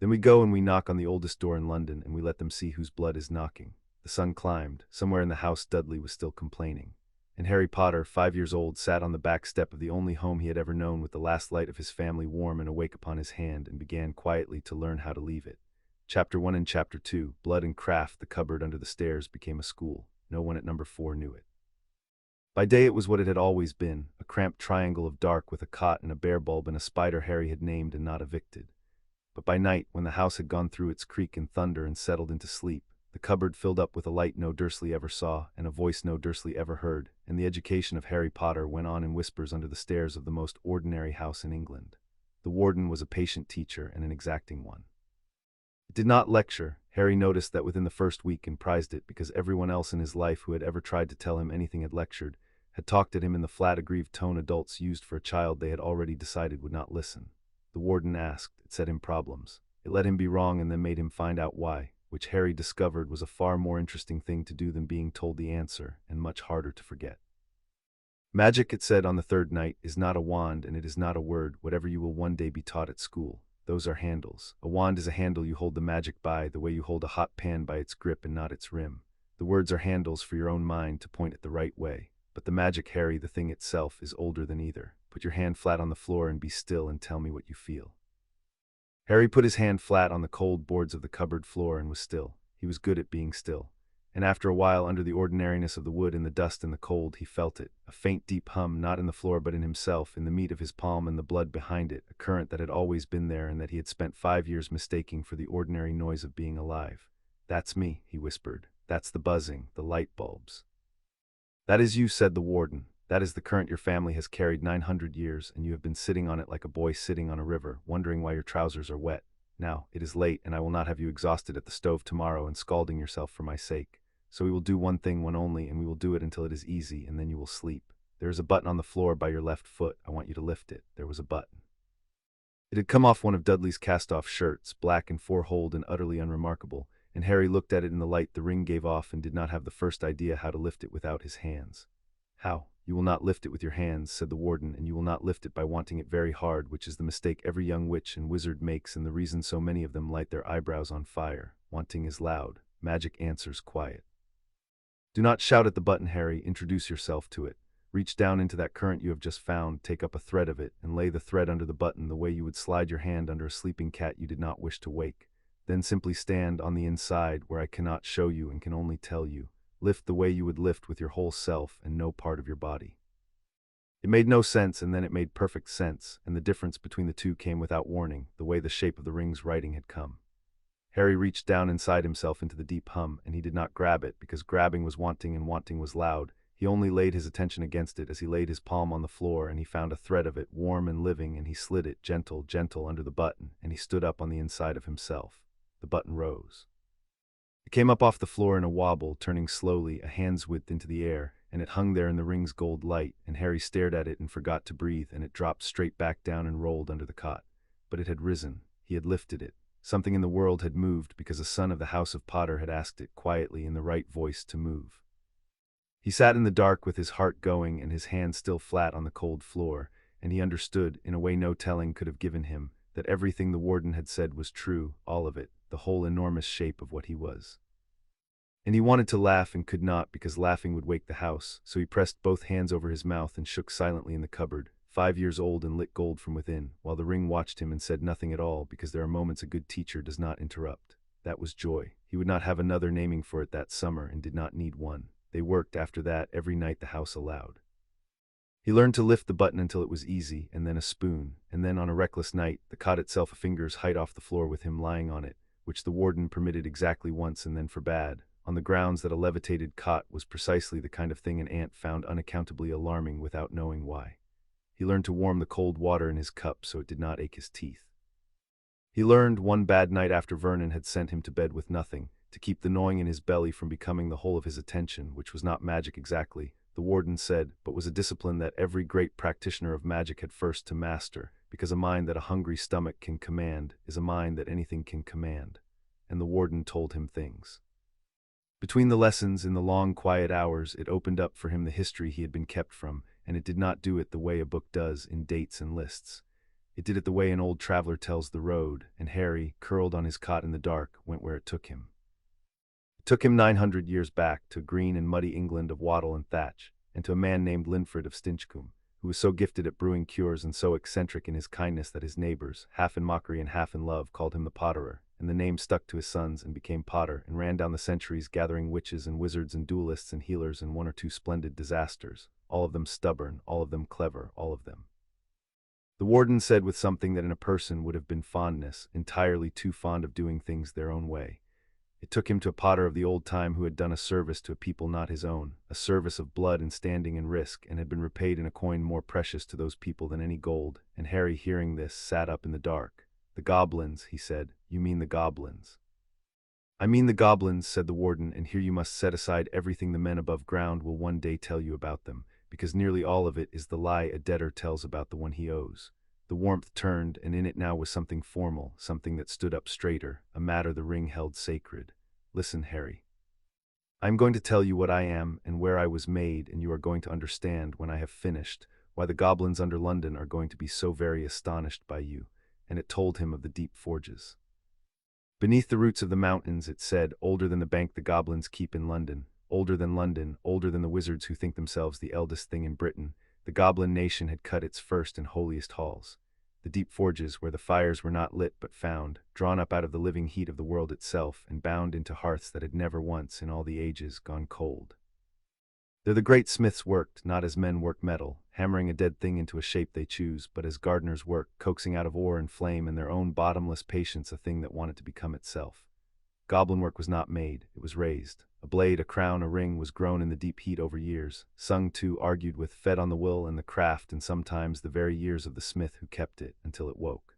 Speaker 1: Then we go and we knock on the oldest door in London, and we let them see whose blood is knocking." The sun climbed. Somewhere in the house Dudley was still complaining. And Harry Potter, 5 years old, sat on the back step of the only home he had ever known with the last light of his family warm and awake upon his hand, and began quietly to learn how to leave it. Chapter 1 and Chapter 2, Blood and Craft. The cupboard under the stairs became a school. No one at number 4 knew it. By day it was what it had always been, a cramped triangle of dark with a cot and a bear bulb and a spider Harry had named and not evicted. But by night, when the house had gone through its creak and thunder and settled into sleep, the cupboard filled up with a light no Dursley ever saw, and a voice no Dursley ever heard, and the education of Harry Potter went on in whispers under the stairs of the most ordinary house in England. The warden was a patient teacher and an exacting one. It did not lecture. Harry noticed that within the first week and prized it because everyone else in his life who had ever tried to tell him anything had lectured, had talked at him in the flat aggrieved tone adults used for a child they had already decided would not listen. The warden asked, it set him problems. It let him be wrong and then made him find out why, which Harry discovered was a far more interesting thing to do than being told the answer, and much harder to forget. Magic, it said on the third night, is not a wand and it is not a word, whatever you will one day be taught at school. Those are handles. A wand is a handle you hold the magic by, the way you hold a hot pan by its grip and not its rim. The words are handles for your own mind to point it the right way. But the magic, Harry, the thing itself, is older than either. Put your hand flat on the floor and be still and tell me what you feel. Harry put his hand flat on the cold boards of the cupboard floor and was still. He was good at being still. And after a while, under the ordinariness of the wood and the dust and the cold, he felt it, a faint deep hum, not in the floor but in himself, in the meat of his palm and the blood behind it, a current that had always been there and that he had spent 5 years mistaking for the ordinary noise of being alive. That's me, he whispered. That's the buzzing, the light bulbs. That is you, said the warden. That is the current your family has carried 900 years, and you have been sitting on it like a boy sitting on a river, wondering why your trousers are wet. Now, it is late, and I will not have you exhausted at the stove tomorrow and scalding yourself for my sake. So we will do one thing, one only, and we will do it until it is easy, and then you will sleep. There is a button on the floor by your left foot. I want you to lift it. There was a button. It had come off one of Dudley's cast-off shirts, black and four-holed and utterly unremarkable, and Harry looked at it in the light the ring gave off and did not have the first idea how to lift it without his hands. How? You will not lift it with your hands, said the warden, and you will not lift it by wanting it very hard, which is the mistake every young witch and wizard makes and the reason so many of them light their eyebrows on fire. Wanting is loud. Magic answers quiet. Do not shout at the button, Harry. Introduce yourself to it. Reach down into that current you have just found, take up a thread of it, and lay the thread under the button the way you would slide your hand under a sleeping cat you did not wish to wake. Then simply stand on the inside where I cannot show you and can only tell you. Lift the way you would lift with your whole self and no part of your body. It made no sense, and then it made perfect sense, and the difference between the two came without warning, the way the shape of the ring's writing had come. Harry reached down inside himself into the deep hum, and he did not grab it, because grabbing was wanting and wanting was loud. He only laid his attention against it as he laid his palm on the floor, and he found a thread of it, warm and living, and he slid it, gentle, gentle, under the button, and he stood up on the inside of himself. The button rose. It came up off the floor in a wobble, turning slowly, a hand's width into the air, and it hung there in the ring's gold light, and Harry stared at it and forgot to breathe, and it dropped straight back down and rolled under the cot. But it had risen. He had lifted it. Something in the world had moved because a son of the House of Potter had asked it quietly in the right voice to move. He sat in the dark with his heart going and his hand still flat on the cold floor, and he understood, in a way no telling could have given him, that everything the warden had said was true, all of it, the whole enormous shape of what he was. And he wanted to laugh and could not because laughing would wake the house, so he pressed both hands over his mouth and shook silently in the cupboard, 5 years old and lit gold from within, while the ring watched him and said nothing at all because there are moments a good teacher does not interrupt. That was joy. He would not have another naming for it that summer and did not need one. They worked after that every night the house allowed. He learned to lift the button until it was easy, and then a spoon, and then on a reckless night, the cot itself a finger's height off the floor with him lying on it, which the warden permitted exactly once and then forbade, on the grounds that a levitated cot was precisely the kind of thing an ant found unaccountably alarming without knowing why. He learned to warm the cold water in his cup so it did not ache his teeth. He learned, one bad night after Vernon had sent him to bed with nothing, to keep the gnawing in his belly from becoming the whole of his attention, which was not magic exactly, the warden said, but was a discipline that every great practitioner of magic had first to master, because a mind that a hungry stomach can command is a mind that anything can command. And the warden told him things. Between the lessons, in the long, quiet hours, it opened up for him the history he had been kept from, and it did not do it the way a book does, in dates and lists. It did it the way an old traveler tells the road, and Harry, curled on his cot in the dark, went where it took him. It took him 900 years back, to green and muddy England of wattle and thatch, and to a man named Linford of Stinchcombe, who was so gifted at brewing cures and so eccentric in his kindness that his neighbors, half in mockery and half in love, called him the Potterer. and the name stuck to his sons and became Potter and ran down the centuries gathering witches and wizards and duelists and healers and one or two splendid disasters, all of them stubborn, all of them clever, all of them. The warden said with something that in a person would have been fondness, entirely too fond of doing things their own way. It took him to a Potter of the old time who had done a service to a people not his own, a service of blood and standing and risk, and had been repaid in a coin more precious to those people than any gold, and Harry, hearing this, sat up in the dark. "The goblins," he said. "You mean the goblins." "I mean the goblins," said the warden, "and here you must set aside everything the men above ground will one day tell you about them, because nearly all of it is the lie a debtor tells about the one he owes." The warmth turned, and in it now was something formal, something that stood up straighter, a matter the ring held sacred. "Listen, Harry. I am going to tell you what I am and where I was made, and you are going to understand, when I have finished, why the goblins under London are going to be so very astonished by you." And it told him of the deep forges. "Beneath the roots of the mountains," it said, "older than the bank the goblins keep in London, older than London, older than the wizards who think themselves the eldest thing in Britain, the goblin nation had cut its first and holiest halls. The deep forges where the fires were not lit but found, drawn up out of the living heat of the world itself, and bound into hearths that had never once, in all the ages, gone cold. There the great smiths worked, not as men work metal, hammering a dead thing into a shape they choose, but as gardeners work, coaxing out of ore and flame and their own bottomless patience a thing that wanted to become itself. Goblin work was not made, it was raised. A blade, a crown, a ring was grown in the deep heat over years, sung to, argued with, fed on the will and the craft and sometimes the very years of the smith who kept it, until it woke.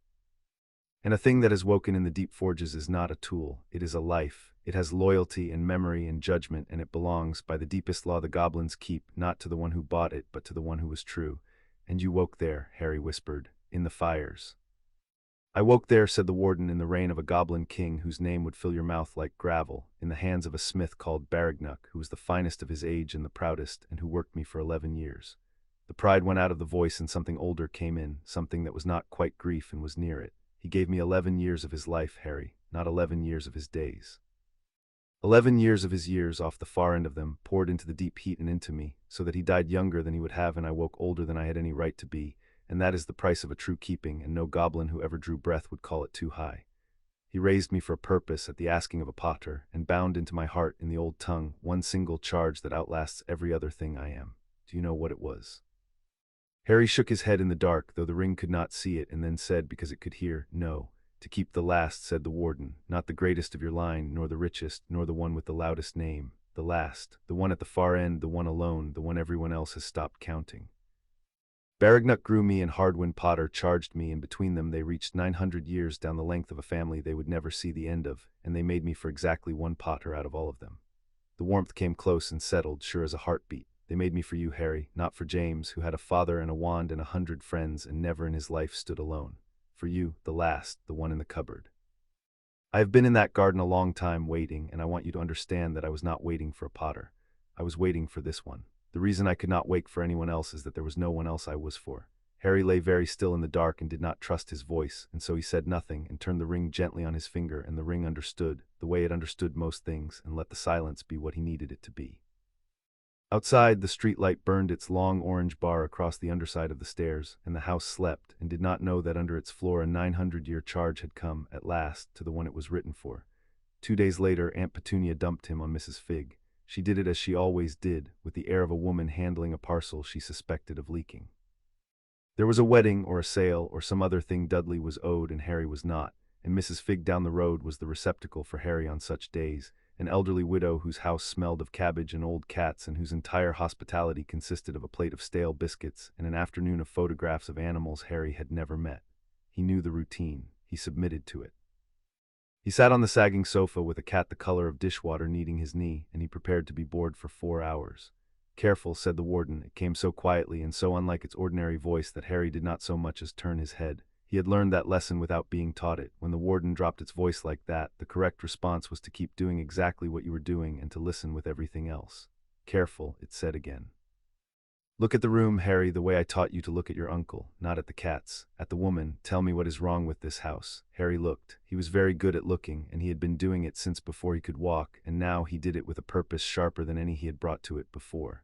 Speaker 1: And a thing that is woken in the deep forges is not a tool, it is a life. It has loyalty and memory and judgment, and it belongs, by the deepest law the goblins keep, not to the one who bought it, but to the one who was true. And you woke there," Harry whispered, "in the fires." "I woke there," said the warden, "in the reign of a goblin king whose name would fill your mouth like gravel, in the hands of a smith called Baragnuk, who was the finest of his age and the proudest, and who worked me for 11 years. The pride went out of the voice and something older came in, something that was not quite grief and was near it. He gave me 11 years of his life, Harry, not 11 years of his days. 11 years of his years, off the far end of them, poured into the deep heat and into me, so that he died younger than he would have and I woke older than I had any right to be, and that is the price of a true keeping, and no goblin who ever drew breath would call it too high. He raised me for a purpose at the asking of a Potter, and bound into my heart in the old tongue one single charge that outlasts every other thing I am. Do you know what it was?" Harry shook his head in the dark, though the ring could not see it, and then said, because it could hear, "No. To keep the last," said the warden, "not the greatest of your line, nor the richest, nor the one with the loudest name. The last, the one at the far end, the one alone, the one everyone else has stopped counting. Baragnuk grew me and Hardwin Potter charged me, and between them they reached 900 years down the length of a family they would never see the end of, and they made me for exactly one Potter out of all of them. The warmth came close and settled, sure as a heartbeat. They made me for you, Harry, not for James, who had a father and a wand and 100 friends and never in his life stood alone. For you, the last, the one in the cupboard. I have been in that garden a long time waiting, and I want you to understand that I was not waiting for a Potter. I was waiting for this one. The reason I could not wait for anyone else is that there was no one else I was for." Harry lay very still in the dark and did not trust his voice, and so he said nothing and turned the ring gently on his finger, and the ring understood, the way it understood most things, and let the silence be what he needed it to be. Outside, the streetlight burned its long orange bar across the underside of the stairs, and the house slept and did not know that under its floor a 900-year charge had come, at last, to the one it was written for. 2 days later, Aunt Petunia dumped him on Mrs. Figg. She did it as she always did, with the air of a woman handling a parcel she suspected of leaking. There was a wedding or a sale or some other thing Dudley was owed and Harry was not, and Mrs. Figg down the road was the receptacle for Harry on such days, an elderly widow whose house smelled of cabbage and old cats and whose entire hospitality consisted of a plate of stale biscuits and an afternoon of photographs of animals Harry had never met. He knew the routine. He submitted to it. He sat on the sagging sofa with a cat the color of dishwater kneading his knee, and he prepared to be bored for 4 hours. "Careful," said the warden. It came so quietly and so unlike its ordinary voice that Harry did not so much as turn his head. He had learned that lesson without being taught it. When the warden dropped its voice like that, the correct response was to keep doing exactly what you were doing and to listen with everything else. "Careful," it said again. "Look at the room, Harry, the way I taught you to look at your uncle, not at the cats, at the woman. Tell me what is wrong with this house." Harry looked. He was very good at looking, and he had been doing it since before he could walk, and now he did it with a purpose sharper than any he had brought to it before.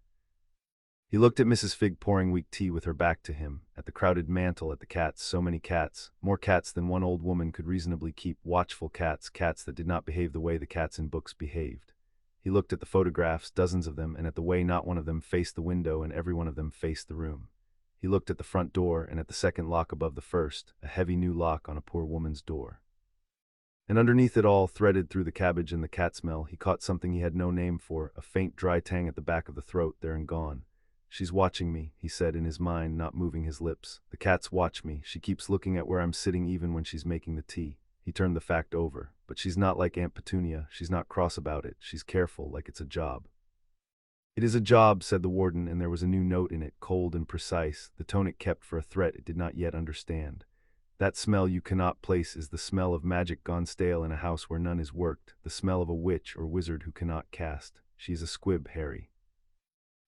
Speaker 1: He looked at Mrs. Fig pouring weak tea with her back to him, at the crowded mantel, at the cats, so many cats, more cats than one old woman could reasonably keep, watchful cats, cats that did not behave the way the cats in books behaved. He looked at the photographs, dozens of them, and at the way not one of them faced the window and every one of them faced the room. He looked at the front door and at the second lock above the first, a heavy new lock on a poor woman's door. And underneath it all, threaded through the cabbage and the cat smell, he caught something he had no name for, a faint dry tang at the back of the throat, there and gone. "She's watching me," he said in his mind, not moving his lips. "The cats watch me. She keeps looking at where I'm sitting even when she's making the tea." He turned the fact over. "But she's not like Aunt Petunia. She's not cross about it. She's careful, like it's a job." "It is a job," said the warden, and there was a new note in it, cold and precise, the tone it kept for a threat it did not yet understand. "That smell you cannot place is the smell of magic gone stale in a house where none is worked, the smell of a witch or wizard who cannot cast. She is a squib, Harry.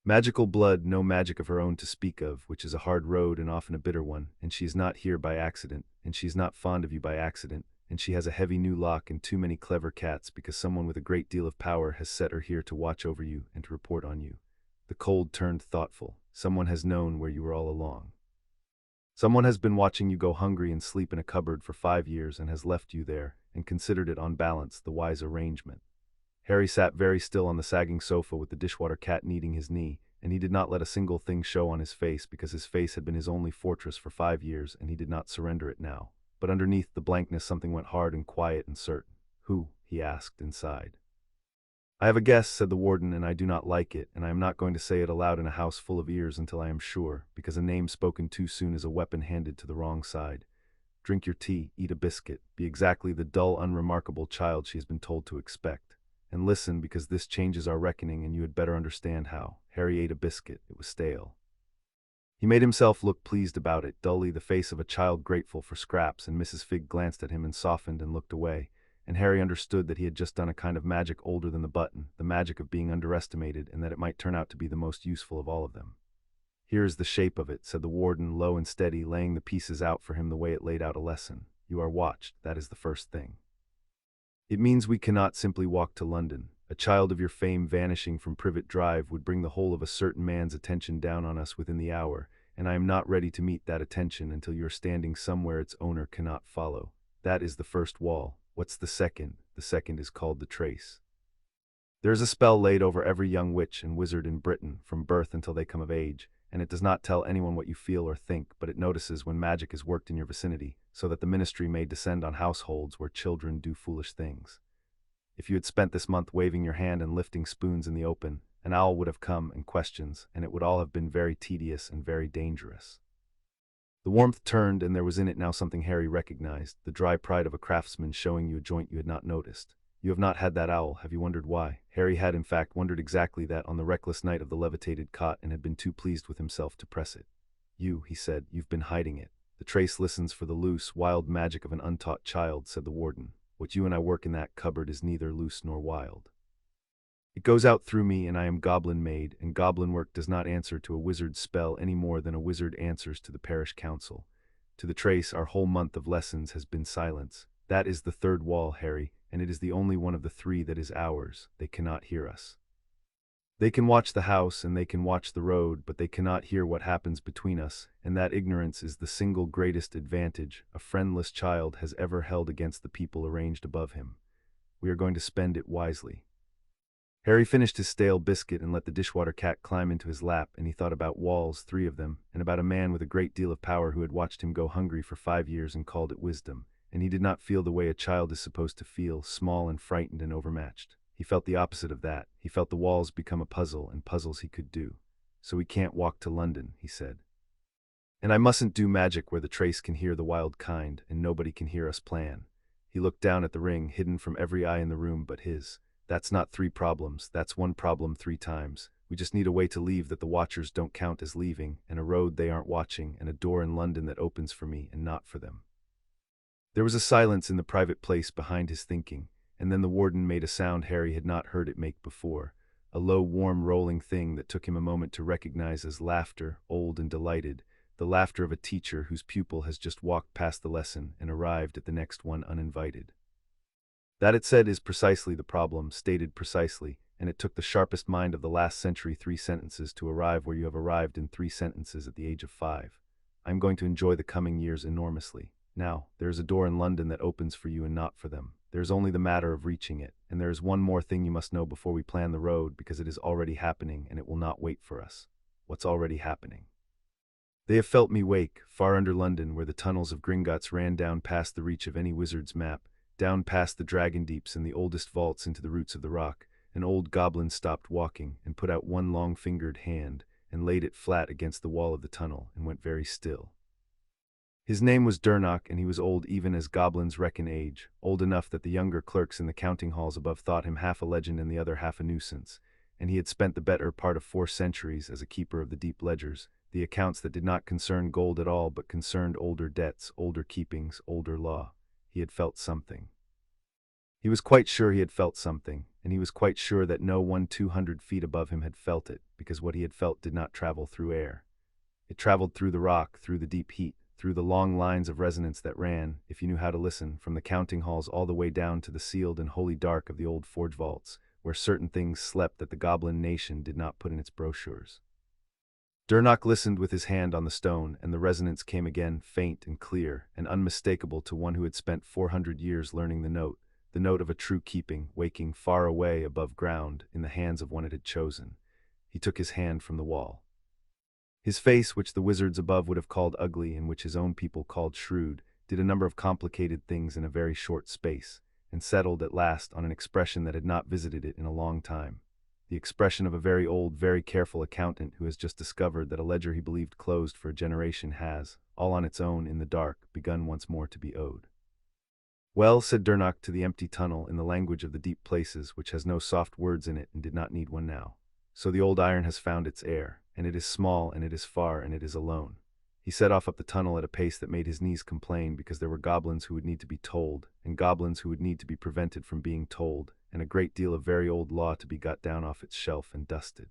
Speaker 1: Magical blood, no magic of her own to speak of, which is a hard road and often a bitter one, and she is not here by accident, and she is not fond of you by accident, and she has a heavy new lock and too many clever cats because someone with a great deal of power has set her here to watch over you and to report on you." The cold turned thoughtful. "Someone has known where you were all along. Someone has been watching you go hungry and sleep in a cupboard for 5 years and has left you there, and considered it on balance the wise arrangement." Harry sat very still on the sagging sofa with the dishwater cat kneading his knee, and he did not let a single thing show on his face because his face had been his only fortress for 5 years and he did not surrender it now. But underneath the blankness something went hard and quiet and certain. "Who?" he asked inside. "I have a guess," said the warden, "and I do not like it, and I am not going to say it aloud in a house full of ears until I am sure, because a name spoken too soon is a weapon handed to the wrong side. Drink your tea, eat a biscuit, be exactly the dull, unremarkable child she has been told to expect. And listen, because this changes our reckoning and you had better understand how." Harry ate a biscuit. It was stale. He made himself look pleased about it, dully, the face of a child grateful for scraps, and Mrs. Fig glanced at him and softened and looked away, and Harry understood that he had just done a kind of magic older than the button, the magic of being underestimated, and that it might turn out to be the most useful of all of them. "Here is the shape of it," said the warden, low and steady, laying the pieces out for him the way it laid out a lesson. "You are watched, that is the first thing. It means we cannot simply walk to London. A child of your fame vanishing from Privet Drive would bring the whole of a certain man's attention down on us within the hour, and I am not ready to meet that attention until you are standing somewhere its owner cannot follow. That is the first wall. What's the second? The second is called the trace. There is a spell laid over every young witch and wizard in Britain, from birth until they come of age, and it does not tell anyone what you feel or think, but it notices when magic is worked in your vicinity, so that the ministry may descend on households where children do foolish things. If you had spent this month waving your hand and lifting spoons in the open, an owl would have come and questions, and it would all have been very tedious and very dangerous." The warmth turned, and there was in it now something Harry recognized, the dry pride of a craftsman showing you a joint you had not noticed. "You have not had that owl, have you wondered why?" Harry had in fact wondered exactly that on the reckless night of the levitated cot and had been too pleased with himself to press it. He said, "You've been hiding it. The trace listens for the loose, wild magic of an untaught child," said the warden. "What you and I work in that cupboard is neither loose nor wild. It goes out through me, and I am goblin made, and goblin work does not answer to a wizard's spell any more than a wizard answers to the parish council. To the trace, our whole month of lessons has been silence. That is the third wall, Harry, and it is the only one of the three that is ours. They cannot hear us. They can watch the house and they can watch the road, but they cannot hear what happens between us, and that ignorance is the single greatest advantage a friendless child has ever held against the people arranged above him. We are going to spend it wisely." Harry finished his stale biscuit and let the dishwater cat climb into his lap, and he thought about walls, 3 of them, and about a man with a great deal of power who had watched him go hungry for 5 years and called it wisdom, and he did not feel the way a child is supposed to feel, small and frightened and overmatched. He felt the opposite of that. He felt the walls become a puzzle, and puzzles he could do. "So we can't walk to London," he said. "And I mustn't do magic where the trace can hear the wild kind, and nobody can hear us plan." He looked down at the ring, hidden from every eye in the room but his. "That's not 3 problems, that's 1 problem 3 times. We just need a way to leave that the watchers don't count as leaving, and a road they aren't watching, and a door in London that opens for me and not for them." There was a silence in the private place behind his thinking, and then the warden made a sound Harry had not heard it make before, a low, warm, rolling thing that took him a moment to recognize as laughter, old and delighted, the laughter of a teacher whose pupil has just walked past the lesson and arrived at the next one uninvited. "That," it said, "is precisely the problem, stated precisely, and it took the sharpest mind of the last century 3 sentences to arrive where you have arrived in 3 sentences at the age of 5. I am going to enjoy the coming years enormously. Now, there is a door in London that opens for you and not for them. There is only the matter of reaching it, and there is one more thing you must know before we plan the road, because it is already happening and it will not wait for us. What's already happening? They have felt me wake, far under London, where the tunnels of Gringotts ran down past the reach of any wizard's map, down past the dragon deeps and the oldest vaults into the roots of the rock. An old goblin stopped walking and put out one long-fingered hand and laid it flat against the wall of the tunnel and went very still. His name was Durnock, and he was old even as goblins reckon age, old enough that the younger clerks in the counting halls above thought him half a legend and the other half a nuisance, and he had spent the better part of 4 centuries as a keeper of the deep ledgers, the accounts that did not concern gold at all but concerned older debts, older keepings, older law. He had felt something. He was quite sure he had felt something, and he was quite sure that no one 200 feet above him had felt it, because what he had felt did not travel through air. It traveled through the rock, through the deep heat, through the long lines of resonance that ran, if you knew how to listen, from the counting halls all the way down to the sealed and holy dark of the old forge vaults, where certain things slept that the goblin nation did not put in its brochures. Durnock listened with his hand on the stone, and the resonance came again, faint and clear and unmistakable to one who had spent 400 years learning the note of a true keeping, waking far away above ground in the hands of one it had chosen. He took his hand from the wall. His face, which the wizards above would have called ugly and which his own people called shrewd, did a number of complicated things in a very short space, and settled at last on an expression that had not visited it in a long time. The expression of a very old, very careful accountant who has just discovered that a ledger he believed closed for a generation has, all on its own in the dark, begun once more to be owed. "Well," said Durnock to the empty tunnel in the language of the deep places, which has no soft words in it and did not need one now. "So the old iron has found its heir, and it is small, and it is far, and it is alone." He set off up the tunnel at a pace that made his knees complain, because there were goblins who would need to be told, and goblins who would need to be prevented from being told, and a great deal of very old law to be got down off its shelf and dusted.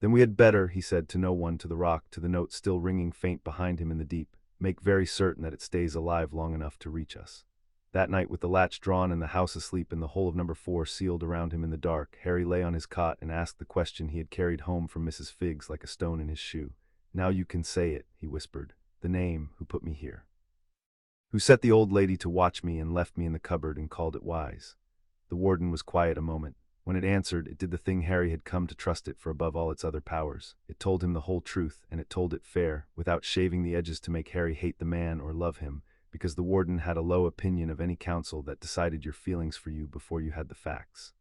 Speaker 1: "Then we had better," he said to no one, to the rock, to the note still ringing faint behind him in the deep, "make very certain that it stays alive long enough to reach us." That night, with the latch drawn and the house asleep and the whole of number 4 sealed around him in the dark, Harry lay on his cot and asked the question he had carried home from Mrs. Figgs like a stone in his shoe. "Now you can say it," he whispered. "The name who put me here. Who set the old lady to watch me and left me in the cupboard and called it wise." The warden was quiet a moment. When it answered, it did the thing Harry had come to trust it for above all its other powers. It told him the whole truth, and it told it fair, without shaving the edges to make Harry hate the man or love him, because the warden had a low opinion of any counsel that decided your feelings for you before you had the facts.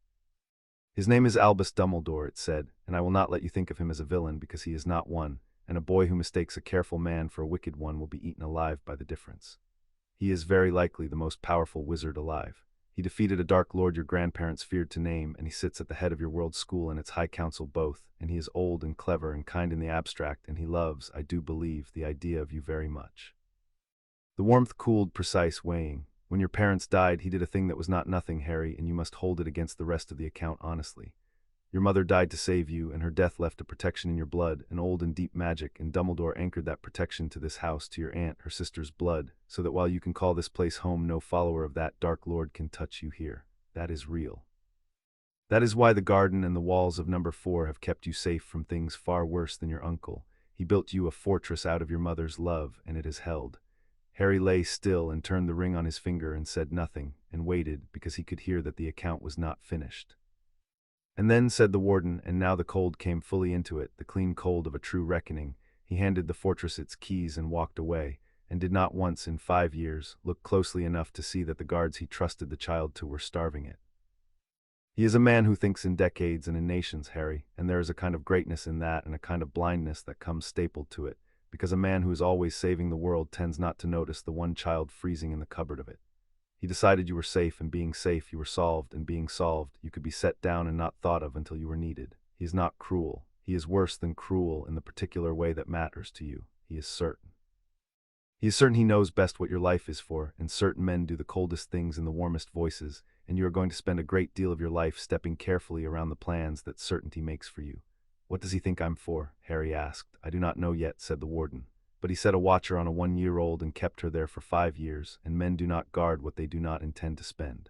Speaker 1: "His name is Albus Dumbledore," it said, "and I will not let you think of him as a villain, because he is not one, and a boy who mistakes a careful man for a wicked one will be eaten alive by the difference. He is very likely the most powerful wizard alive. He defeated a dark lord your grandparents feared to name, and he sits at the head of your world school and its high council both, and he is old and clever and kind in the abstract, and he loves, I do believe, the idea of you very much." The warmth cooled, precise, weighing. "When your parents died, he did a thing that was not nothing, Harry, and you must hold it against the rest of the account honestly. Your mother died to save you, and her death left a protection in your blood, an old and deep magic, and Dumbledore anchored that protection to this house, to your aunt, her sister's blood, so that while you can call this place home, no follower of that dark lord can touch you here. That is real. That is why the garden and the walls of number 4 have kept you safe from things far worse than your uncle. He built you a fortress out of your mother's love, and it has held." Harry lay still and turned the ring on his finger and said nothing, and waited, because he could hear that the account was not finished. "And then," said the warden, and now the cold came fully into it, the clean cold of a true reckoning, he handed the fortress its keys and walked away, and did not once in 5 years look closely enough to see that the guards he trusted the child to were starving it. "He is a man who thinks in decades and in nations, Harry, and there is a kind of greatness in that and a kind of blindness that comes stapled to it, because a man who is always saving the world tends not to notice the one child freezing in the cupboard of it. He decided you were safe, and being safe you were solved, and being solved you could be set down and not thought of until you were needed. He is not cruel. He is worse than cruel in the particular way that matters to you. He is certain. He is certain he knows best what your life is for, and certain men do the coldest things in the warmest voices, and you are going to spend a great deal of your life stepping carefully around the plans that certainty makes for you." "What does he think I'm for?" Harry asked. "I do not know yet," said the warden. "But he set a watcher on a 1-year-old and kept her there for 5 years, and men do not guard what they do not intend to spend."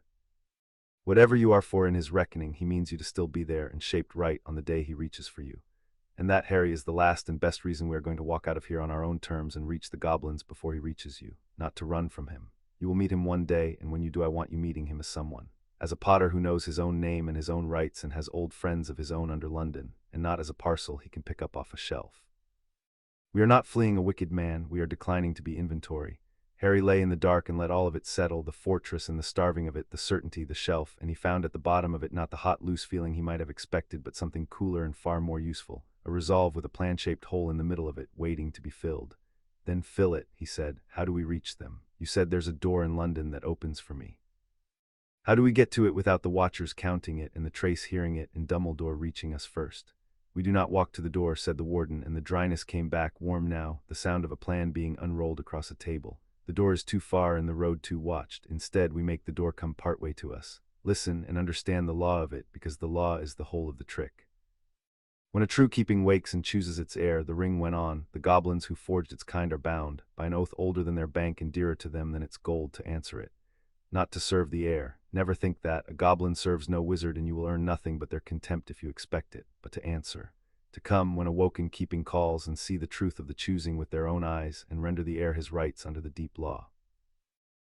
Speaker 1: Whatever you are for in his reckoning, he means you to still be there and shaped right on the day he reaches for you. And that, Harry, is the last and best reason we are going to walk out of here on our own terms and reach the goblins before he reaches you, not to run from him. You will meet him one day, and when you do, I want you meeting him as someone. As a potter who knows his own name and his own rights and has old friends of his own under London, and not as a parcel he can pick up off a shelf. We are not fleeing a wicked man, we are declining to be inventory. Harry lay in the dark and let all of it settle, the fortress and the starving of it, the certainty, the shelf, and he found at the bottom of it not the hot, loose feeling he might have expected, but something cooler and far more useful, a resolve with a plan-shaped hole in the middle of it, waiting to be filled. Then fill it, he said. How do we reach them? You said there's a door in London that opens for me. How do we get to it without the watchers counting it and the trace hearing it and Dumbledore reaching us first? We do not walk to the door, said the warden, and the dryness came back, warm now, the sound of a plan being unrolled across a table. The door is too far and the road too watched. Instead, we make the door come partway to us. Listen and understand the law of it, because the law is the whole of the trick. When a true keeping wakes and chooses its heir, the ring went on, the goblins who forged its kind are bound, by an oath older than their bank and dearer to them than its gold, to answer it. Not to serve the heir. Never think that. A goblin serves no wizard and you will earn nothing but their contempt if you expect it, but to answer. To come when awoken keeping calls and see the truth of the choosing with their own eyes and render the heir his rights under the deep law.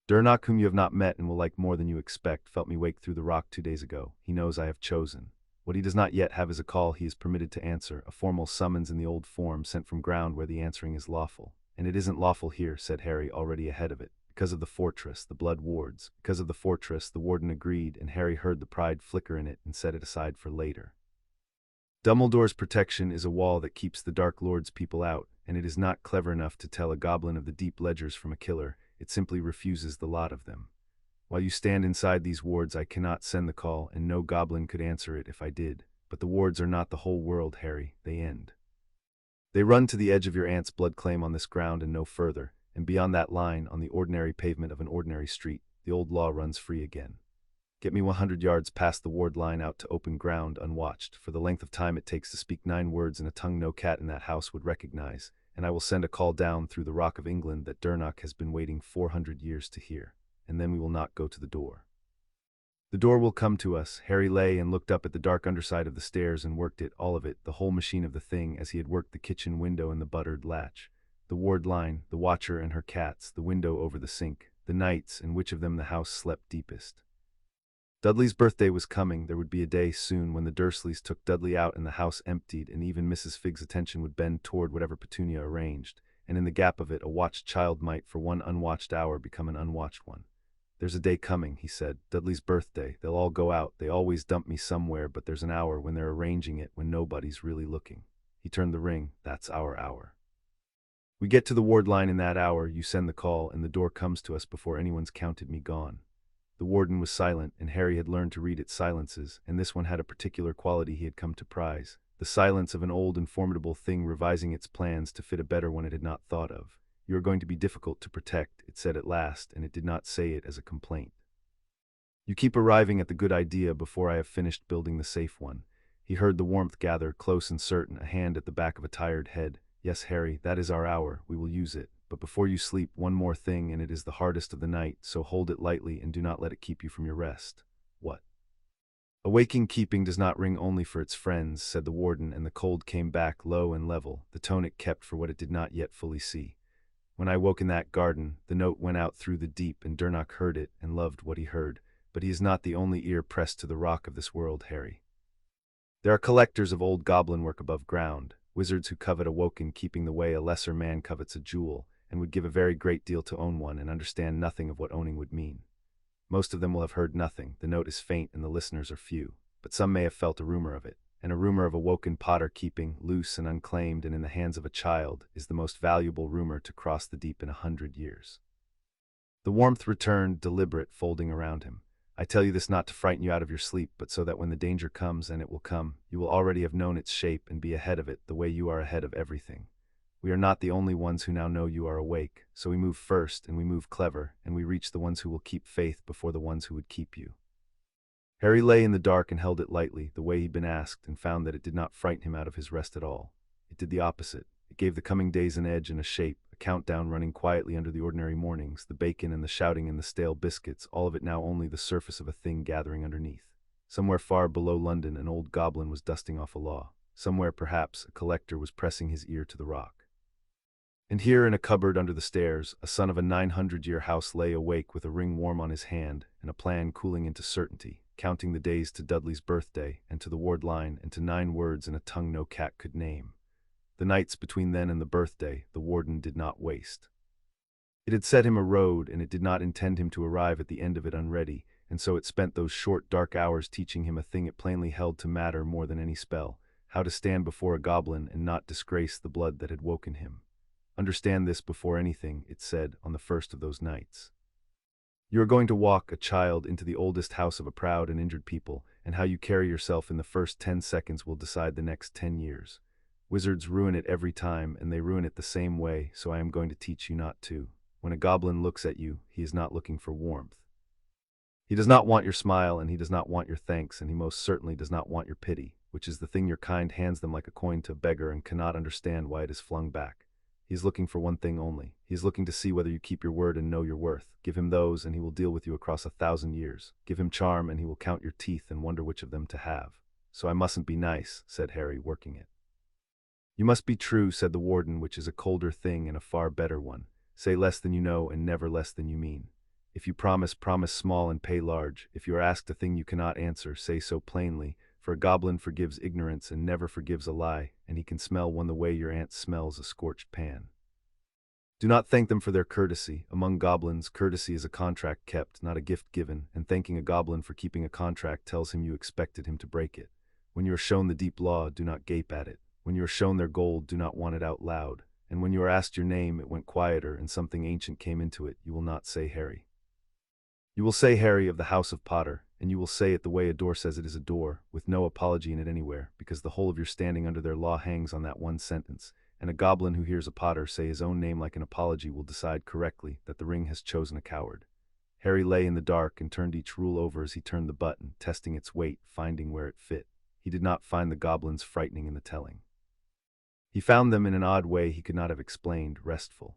Speaker 1: Durnock, whom you have not met and will like more than you expect, felt me wake through the rock 2 days ago. He knows I have chosen. What he does not yet have is a call he is permitted to answer, a formal summons in the old form sent from ground where the answering is lawful. And it isn't lawful here, said Harry, already ahead of it. Because of the fortress, the blood wards. Because of the fortress, the warden agreed, and Harry heard the pride flicker in it and set it aside for later. Dumbledore's protection is a wall that keeps the Dark Lord's people out, and it is not clever enough to tell a goblin of the deep ledgers from a killer. It simply refuses the lot of them. While you stand inside these wards, I cannot send the call, and no goblin could answer it if I did. But the wards are not the whole world, Harry. They end. They run to the edge of your aunt's blood claim on this ground and no further, and beyond that line, on the ordinary pavement of an ordinary street, the old law runs free again. Get me 100 yards past the ward line out to open ground unwatched, for the length of time it takes to speak 9 words in a tongue no cat in that house would recognize, and I will send a call down through the Rock of England that Durnock has been waiting 400 years to hear, and then we will not go to the door. The door will come to us. Harry lay and looked up at the dark underside of the stairs and worked it, all of it, the whole machine of the thing, as he had worked the kitchen window and the buttered latch. The ward line, the watcher and her cats, the window over the sink, the nights in which of them the house slept deepest. Dudley's birthday was coming. There would be a day soon when the Dursleys took Dudley out and the house emptied, and even Mrs. Figg's attention would bend toward whatever Petunia arranged, and in the gap of it a watched child might, for one unwatched hour, become an unwatched one. There's a day coming, he said, Dudley's birthday. They'll all go out. They always dump me somewhere, but there's an hour when they're arranging it, when nobody's really looking. He turned the ring. That's our hour. We get to the ward line in that hour, you send the call, and the door comes to us before anyone's counted me gone. The warden was silent, and Harry had learned to read its silences, and this one had a particular quality he had come to prize, the silence of an old and formidable thing revising its plans to fit a better one it had not thought of. You are going to be difficult to protect, it said at last, and it did not say it as a complaint. You keep arriving at the good idea before I have finished building the safe one. He heard the warmth gather, close and certain, a hand at the back of a tired head. Yes, Harry, that is our hour. We will use it. But before you sleep, one more thing, and it is the hardest of the night, so hold it lightly and do not let it keep you from your rest. What? Awaking keeping does not ring only for its friends, said the warden, and the cold came back low and level, the tone it kept for what it did not yet fully see. When I woke in that garden, the note went out through the deep, and Durnock heard it and loved what he heard, but he is not the only ear pressed to the rock of this world, Harry. There are collectors of old goblin work above ground, wizards who covet awoken keeping the way a lesser man covets a jewel, and would give a very great deal to own one and understand nothing of what owning would mean. Most of them will have heard nothing. The note is faint and the listeners are few, but some may have felt a rumor of it, and a rumor of awoken potter keeping, loose and unclaimed and in the hands of a child, is the most valuable rumor to cross the deep in 100 years. The warmth returned, deliberate, folding around him. I tell you this not to frighten you out of your sleep, but so that when the danger comes, and it will come, you will already have known its shape and be ahead of it, the way you are ahead of everything. We are not the only ones who now know you are awake, so we move first, and we move clever, and we reach the ones who will keep faith before the ones who would keep you. Harry lay in the dark and held it lightly, the way he'd been asked, and found that it did not frighten him out of his rest at all. It did the opposite. It gave the coming days an edge and a shape, a countdown running quietly under the ordinary mornings, the bacon and the shouting and the stale biscuits, all of it now only the surface of a thing gathering underneath. Somewhere far below London, an old goblin was dusting off a law. Somewhere, perhaps, a collector was pressing his ear to the rock. And here, in a cupboard under the stairs, a son of a 900-year house lay awake with a ring warm on his hand and a plan cooling into certainty, counting the days to Dudley's birthday and to the ward line and to 9 words in a tongue no cat could name. The nights between then and the birthday the warden did not waste. It had set him a road, and it did not intend him to arrive at the end of it unready, and so it spent those short, dark hours teaching him a thing it plainly held to matter more than any spell: how to stand before a goblin and not disgrace the blood that had woken him. Understand this before anything, it said on the first of those nights. You are going to walk, a child, into the oldest house of a proud and injured people, and how you carry yourself in the first 10 seconds will decide the next 10 years. Wizards ruin it every time, and they ruin it the same way, so I am going to teach you not to. When a goblin looks at you, he is not looking for warmth. He does not want your smile, and he does not want your thanks, and he most certainly does not want your pity, which is the thing your kind hands them like a coin to a beggar and cannot understand why it is flung back. He is looking for one thing only. He is looking to see whether you keep your word and know your worth. Give him those, and he will deal with you across 1,000 years. Give him charm, and he will count your teeth and wonder which of them to have. So I mustn't be nice, said Harry, working it. You must be true, said the warden, which is a colder thing and a far better one. Say less than you know and never less than you mean. If you promise, promise small and pay large. If you are asked a thing you cannot answer, say so plainly. For a goblin forgives ignorance and never forgives a lie, and he can smell one the way your aunt smells a scorched pan. Do not thank them for their courtesy. Among goblins, courtesy is a contract kept, not a gift given, and thanking a goblin for keeping a contract tells him you expected him to break it. When you are shown the deep law, do not gape at it. When you are shown their gold, do not want it out loud. And when you are asked your name, it went quieter, and something ancient came into it, you will not say Harry. You will say Harry of the House of Potter, and you will say it the way a door says it is a door, with no apology in it anywhere, because the whole of your standing under their law hangs on that one sentence, and a goblin who hears a Potter say his own name like an apology will decide correctly that the ring has chosen a coward. Harry lay in the dark and turned each rule over as he turned the button, testing its weight, finding where it fit. He did not find the goblins frightening in the telling. He found them in an odd way he could not have explained, restful.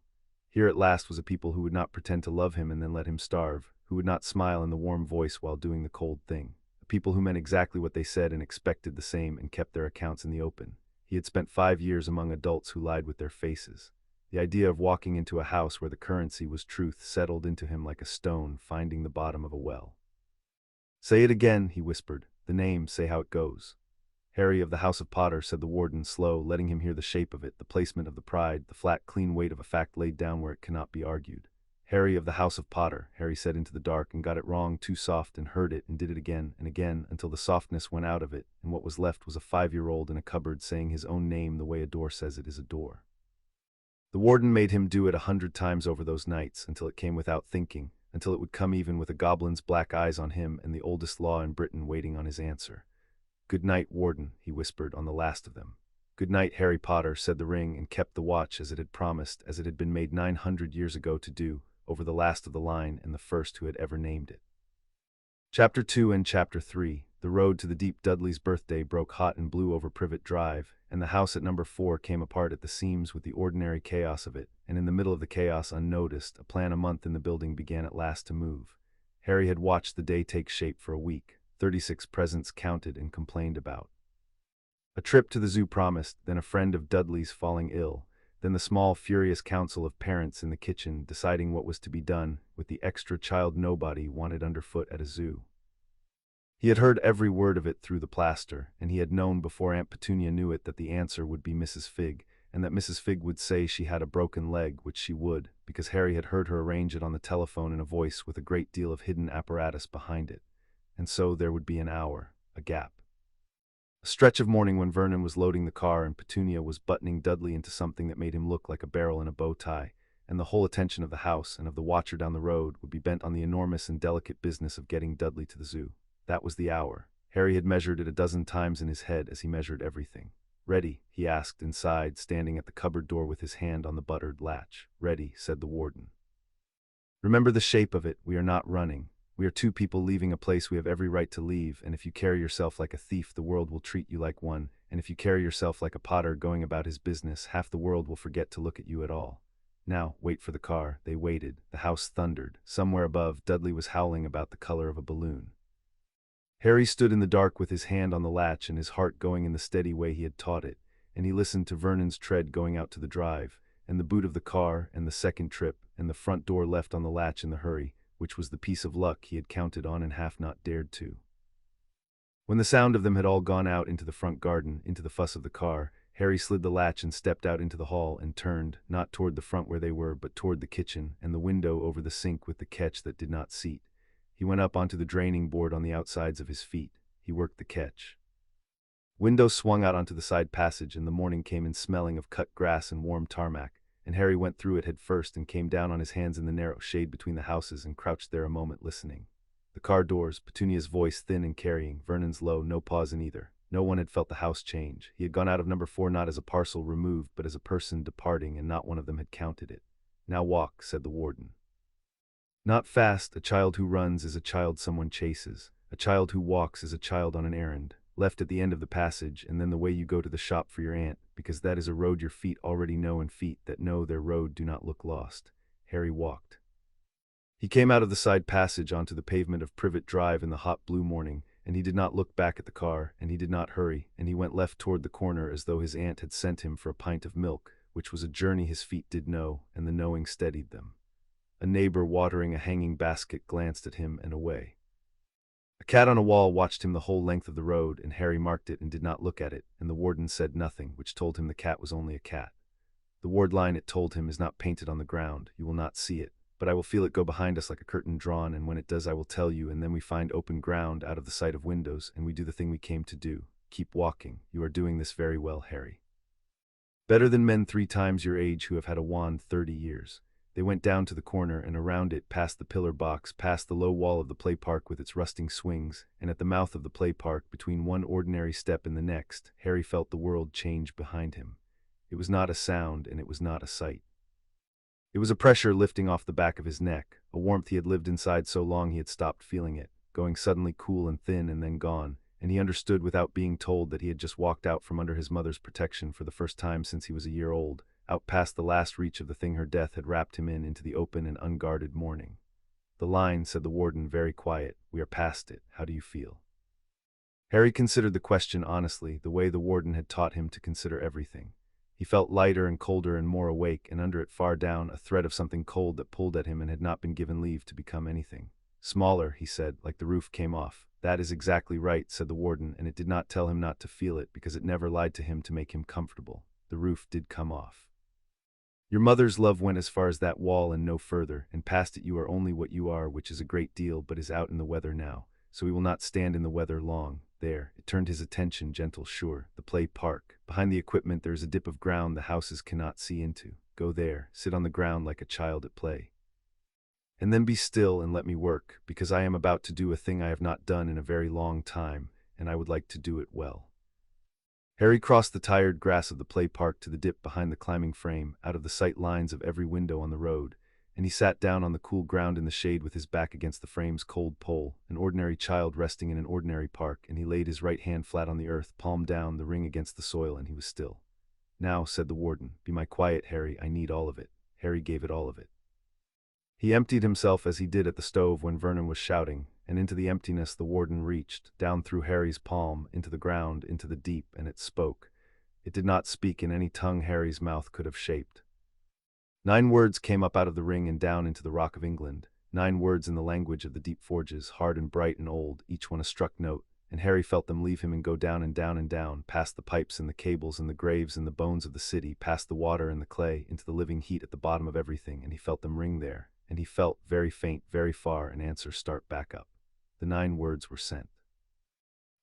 Speaker 1: Here at last was a people who would not pretend to love him and then let him starve, who would not smile in the warm voice while doing the cold thing. A people who meant exactly what they said and expected the same and kept their accounts in the open. He had spent 5 years among adults who lied with their faces. The idea of walking into a house where the currency was truth settled into him like a stone finding the bottom of a well. Say it again, he whispered. The name, say how it goes. Harry of the House of Potter, said the warden, slow, letting him hear the shape of it, the placement of the pride, the flat, clean weight of a fact laid down where it cannot be argued. Harry of the House of Potter, Harry said into the dark and got it wrong, too soft, and heard it and did it again and again until the softness went out of it, and what was left was a 5-year-old in a cupboard saying his own name the way a door says it is a door. The warden made him do it 100 times over those nights, until it came without thinking, until it would come even with a goblin's black eyes on him and the oldest law in Britain waiting on his answer. Good night, warden, he whispered on the last of them. Good night, Harry Potter, said the ring, and kept the watch as it had promised, as it had been made 900 years ago to do, over the last of the line and the first who had ever named it. Chapter 2 and Chapter 3. The road to the deep Dudley's birthday broke hot and blue over Privet Drive, and the house at number 4 came apart at the seams with the ordinary chaos of it, and in the middle of the chaos, unnoticed, a plan a month in the building began at last to move. Harry had watched the day take shape for a week, 36 presents counted and complained about. A trip to the zoo promised, then a friend of Dudley's falling ill, then the small, furious council of parents in the kitchen deciding what was to be done with the extra child nobody wanted underfoot at a zoo. He had heard every word of it through the plaster, and he had known before Aunt Petunia knew it that the answer would be Mrs. Fig, and that Mrs. Fig would say she had a broken leg, which she would, because Harry had heard her arrange it on the telephone in a voice with a great deal of hidden apparatus behind it. And so there would be an hour, a gap. A stretch of morning when Vernon was loading the car and Petunia was buttoning Dudley into something that made him look like a barrel in a bow tie, and the whole attention of the house and of the watcher down the road would be bent on the enormous and delicate business of getting Dudley to the zoo. That was the hour. Harry had measured it a dozen times in his head as he measured everything. Ready? He asked inside, standing at the cupboard door with his hand on the buttered latch. Ready, said the warden. Remember the shape of it. We are not running. We are 2 people leaving a place we have every right to leave, and if you carry yourself like a thief, the world will treat you like one, and if you carry yourself like a potter going about his business, half the world will forget to look at you at all. Now, wait for the car. They waited. The house thundered. Somewhere above, Dudley was howling about the color of a balloon. Harry stood in the dark with his hand on the latch and his heart going in the steady way he had taught it, and he listened to Vernon's tread going out to the drive, and the boot of the car, and the second trip, and the front door left on the latch in the hurry, which was the piece of luck he had counted on and half not dared to. When the sound of them had all gone out into the front garden, into the fuss of the car, Harry slid the latch and stepped out into the hall and turned, not toward the front where they were, but toward the kitchen, and the window over the sink with the catch that did not seat. He went up onto the draining board on the outsides of his feet. He worked the catch. Windows swung out onto the side passage, and the morning came in smelling of cut grass and warm tarmac, and Harry went through it head first and came down on his hands in the narrow shade between the houses and crouched there a moment listening. The car doors, Petunia's voice thin and carrying, Vernon's low, no pause in either. No one had felt the house change. He had gone out of number 4 not as a parcel removed, but as a person departing, and not one of them had counted it. "Now walk," said the warden. "Not fast. A child who runs is a child someone chases. A child who walks is a child on an errand, left at the end of the passage, and then the way you go to the shop for your aunt, because that is a road your feet already know, and feet that know their road do not look lost." Harry walked. He came out of the side passage onto the pavement of Privet Drive in the hot blue morning, and he did not look back at the car, and he did not hurry, and he went left toward the corner as though his aunt had sent him for a pint of milk, which was a journey his feet did know, and the knowing steadied them. A neighbor watering a hanging basket glanced at him and away. A cat on a wall watched him the whole length of the road, and Harry marked it and did not look at it, and the warden said nothing, which told him the cat was only a cat. The ward line, it told him, is not painted on the ground. You will not see it, but I will feel it go behind us like a curtain drawn, and when it does I will tell you, and then we find open ground out of the sight of windows, and we do the thing we came to do. Keep walking. You are doing this very well, Harry. Better than men 3 times your age who have had a wand 30 years. They went down to the corner and around it, past the pillar box, past the low wall of the play park with its rusting swings, and at the mouth of the play park, between one ordinary step and the next, Harry felt the world change behind him. It was not a sound, and it was not a sight. It was a pressure lifting off the back of his neck, a warmth he had lived inside so long he had stopped feeling it, going suddenly cool and thin and then gone, and he understood without being told that he had just walked out from under his mother's protection for the first time since he was a year old, out past the last reach of the thing her death had wrapped him in, into the open and unguarded morning. "The line," said the warden, very quiet. "We are past it. How do you feel?" Harry considered the question honestly, the way the warden had taught him to consider everything. He felt lighter and colder and more awake, and under it far down, a thread of something cold that pulled at him and had not been given leave to become anything. "Smaller," he said, "like the roof came off." "That is exactly right," said the warden, and it did not tell him not to feel it, because it never lied to him to make him comfortable. The roof did come off. Your mother's love went as far as that wall and no further, and past it you are only what you are, which is a great deal, but is out in the weather now, so we will not stand in the weather long. There, it turned his attention, gentle, sure, the play park. Behind the equipment there is a dip of ground the houses cannot see into. Go there, sit on the ground like a child at play. And then be still and let me work, because I am about to do a thing I have not done in a very long time, and I would like to do it well. Harry crossed the tired grass of the play park to the dip behind the climbing frame, out of the sight lines of every window on the road, and he sat down on the cool ground in the shade with his back against the frame's cold pole, an ordinary child resting in an ordinary park, and he laid his right hand flat on the earth, palm down, the ring against the soil, and he was still. "Now," said the warden, "be my quiet, Harry. I need all of it." Harry gave it all of it. He emptied himself as he did at the stove when Vernon was shouting, and into the emptiness the warden reached, down through Harry's palm, into the ground, into the deep, and it spoke. It did not speak in any tongue Harry's mouth could have shaped. 9 words came up out of the ring and down into the rock of England, 9 words in the language of the deep forges, hard and bright and old, each one a struck note, and Harry felt them leave him and go down and down and down, past the pipes and the cables and the graves and the bones of the city, past the water and the clay, into the living heat at the bottom of everything, and he felt them ring there, and he felt, very faint, very far, an answer start back up. The 9 words were sent.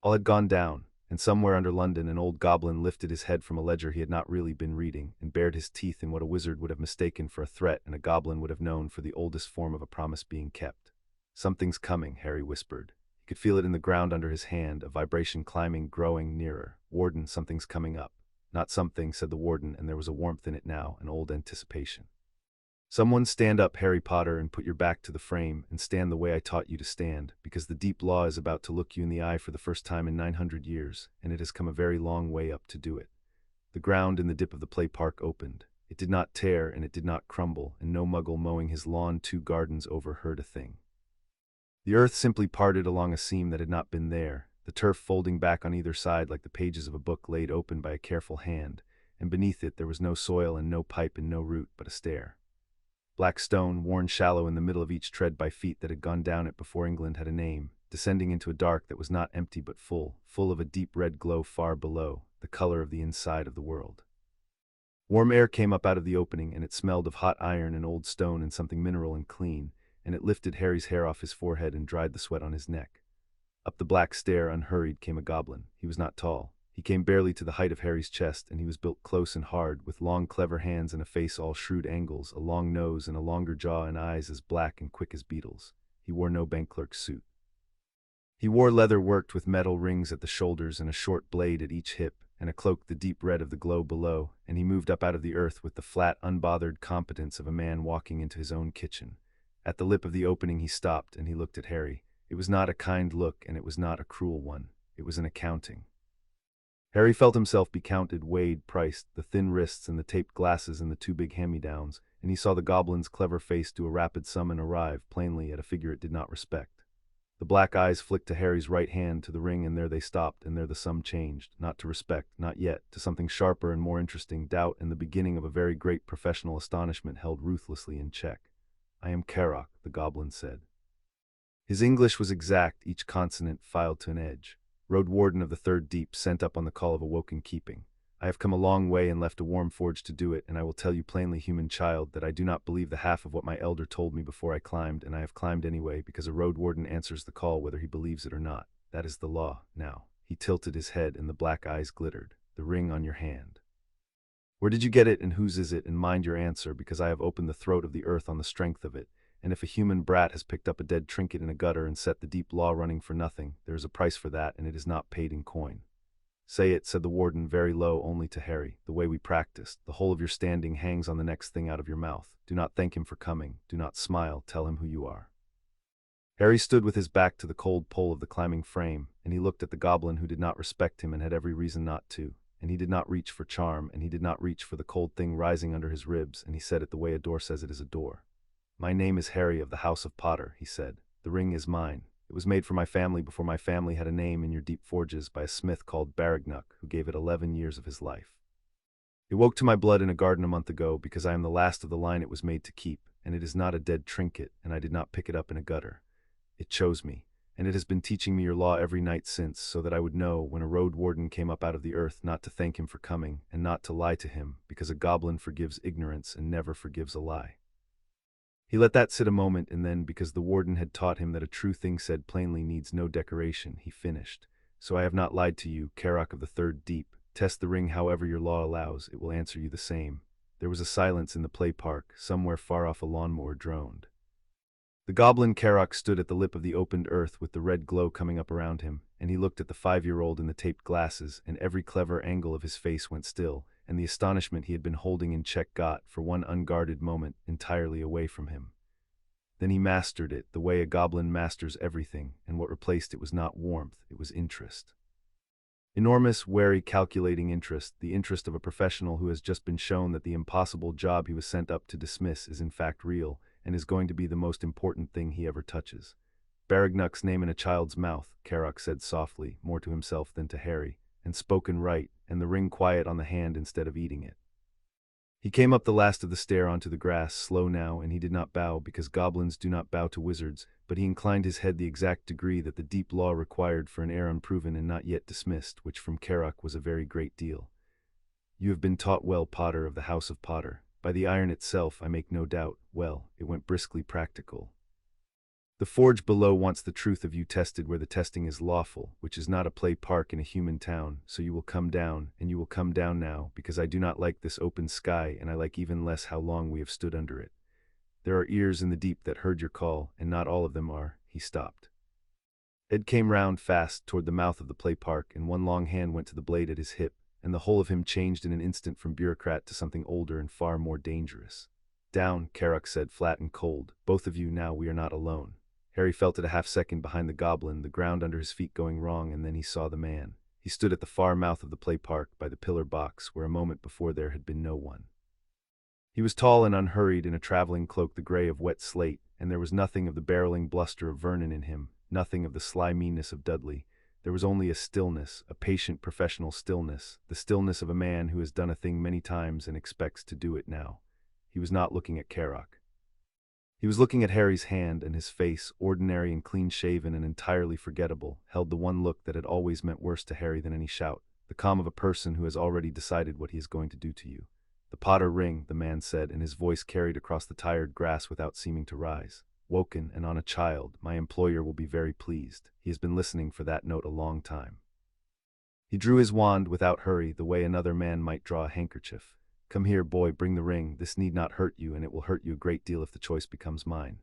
Speaker 1: All had gone down, and somewhere under London an old goblin lifted his head from a ledger he had not really been reading, and bared his teeth in what a wizard would have mistaken for a threat and a goblin would have known for the oldest form of a promise being kept. "Something's coming," Harry whispered. He could feel it in the ground under his hand, a vibration climbing, growing, nearer. "Warden, something's coming up." "Not something," said the warden, and there was a warmth in it now, an old anticipation. Someone stand up, Harry Potter, and put your back to the frame, and stand the way I taught you to stand, because the deep law is about to look you in the eye for the first time in 900 years, and it has come a very long way up to do it. The ground in the dip of the play park opened. It did not tear, and it did not crumble, and no muggle mowing his lawn 2 gardens over heard a thing. The earth simply parted along a seam that had not been there, the turf folding back on either side like the pages of a book laid open by a careful hand, and beneath it there was no soil and no pipe and no root but a stair. Black stone, worn shallow in the middle of each tread by feet that had gone down it before England had a name, descending into a dark that was not empty but full of a deep red glow far below, the color of the inside of the world. Warm air came up out of the opening, and it smelled of hot iron and old stone and something mineral and clean, and it lifted Harry's hair off his forehead and dried the sweat on his neck. Up the black stair, unhurried, came a goblin. He was not tall. He came barely to the height of Harry's chest, and he was built close and hard, with long, clever hands and a face all shrewd angles, a long nose and a longer jaw and eyes as black and quick as beetles. He wore no bank clerk's suit. He wore leather worked with metal rings at the shoulders and a short blade at each hip, and a cloak the deep red of the glow below, and he moved up out of the earth with the flat, unbothered competence of a man walking into his own kitchen. At the lip of the opening he stopped, and he looked at Harry. It was not a kind look, and it was not a cruel one. It was an accounting. Harry felt himself be counted, weighed, priced, the thin wrists and the taped glasses and the 2 big hand-me-downs, and he saw the goblin's clever face do a rapid sum and arrive, plainly, at a figure it did not respect. The black eyes flicked to Harry's right hand, to the ring, and there they stopped, and there the sum changed, not to respect, not yet, to something sharper and more interesting, doubt, and the beginning of a very great professional astonishment held ruthlessly in check. "I am Carrock," the goblin said. His English was exact, each consonant filed to an edge. "Road warden of the Third Deep, sent up on the call of awoken keeping. I have come a long way and left a warm forge to do it, and I will tell you plainly, human child, that I do not believe the half of what my elder told me before I climbed, and I have climbed anyway, because a road warden answers the call whether he believes it or not. That is the law. Now." He tilted his head, and the black eyes glittered. "The ring on your hand. Where did you get it, and whose is it? And mind your answer, because I have opened the throat of the earth on the strength of it. And if a human brat has picked up a dead trinket in a gutter and set the deep law running for nothing, there is a price for that, and it is not paid in coin." "Say it," said the warden, very low, only to Harry. "The way we practiced. The whole of your standing hangs on the next thing out of your mouth. Do not thank him for coming. Do not smile. Tell him who you are." Harry stood with his back to the cold pole of the climbing frame, and he looked at the goblin, who did not respect him and had every reason not to. And he did not reach for charm, and he did not reach for the cold thing rising under his ribs, and he said it the way a door says it is a door. "My name is Harry of the House of Potter," he said. "The ring is mine. It was made for my family before my family had a name in your deep forges by a smith called Baragnuk, who gave it 11 years of his life. It woke to my blood in a garden a month ago, because I am the last of the line it was made to keep, and it is not a dead trinket, and I did not pick it up in a gutter. It chose me, and it has been teaching me your law every night since, so that I would know, when a road warden came up out of the earth, not to thank him for coming, and not to lie to him, because a goblin forgives ignorance and never forgives a lie." He let that sit a moment, and then, because the warden had taught him that a true thing said plainly needs no decoration, he finished. "So I have not lied to you, Carrock of the Third Deep. Test the ring however your law allows, it will answer you the same." There was a silence in the play park. Somewhere far off a lawnmower droned. The goblin Carrock stood at the lip of the opened earth with the red glow coming up around him, and he looked at the 5-year-old in the taped glasses, and every clever angle of his face went still, and the astonishment he had been holding in check got, for one unguarded moment, entirely away from him. Then he mastered it, the way a goblin masters everything, and what replaced it was not warmth, it was interest. Enormous, wary, calculating interest, the interest of a professional who has just been shown that the impossible job he was sent up to dismiss is in fact real, and is going to be the most important thing he ever touches. "Baragnuk's name in a child's mouth," Carrock said softly, more to himself than to Harry, "and spoken right, and the ring quiet on the hand instead of eating it." He came up the last of the stair onto the grass, slow now, and he did not bow, because goblins do not bow to wizards, but he inclined his head the exact degree that the deep law required for an heir unproven and not yet dismissed, which from Carrock was a very great deal. "You have been taught well, Potter of the House of Potter. By the iron itself, I make no doubt. Well," it went briskly practical. "The forge below wants the truth of you tested where the testing is lawful, which is not a play park in a human town, so you will come down, and you will come down now, because I do not like this open sky, and I like even less how long we have stood under it. There are ears in the deep that heard your call, and not all of them are." He stopped. Ed came round fast toward the mouth of the play park, and one long hand went to the blade at his hip, and the whole of him changed in an instant from bureaucrat to something older and far more dangerous. Down, Karak said, flat and cold. Both of you now, we are not alone. Harry felt it a half-second behind the goblin, the ground under his feet going wrong, and then he saw the man. He stood at the far mouth of the play park, by the pillar box, where a moment before there had been no one. He was tall and unhurried in a traveling cloak the gray of wet slate, and there was nothing of the barreling bluster of Vernon in him, nothing of the sly meanness of Dudley. There was only a stillness, a patient professional stillness, the stillness of a man who has done a thing many times and expects to do it now. He was not looking at Karak. He was looking at Harry's hand, and his face, ordinary and clean-shaven and entirely forgettable, held the one look that had always meant worse to Harry than any shout, the calm of a person who has already decided what he is going to do to you. "The Potter ring," the man said, and his voice carried across the tired grass without seeming to rise. "Woken, and on a child. My employer will be very pleased. He has been listening for that note a long time." He drew his wand without hurry, the way another man might draw a handkerchief. "Come here, boy, bring the ring. This need not hurt you, and it will hurt you a great deal if the choice becomes mine."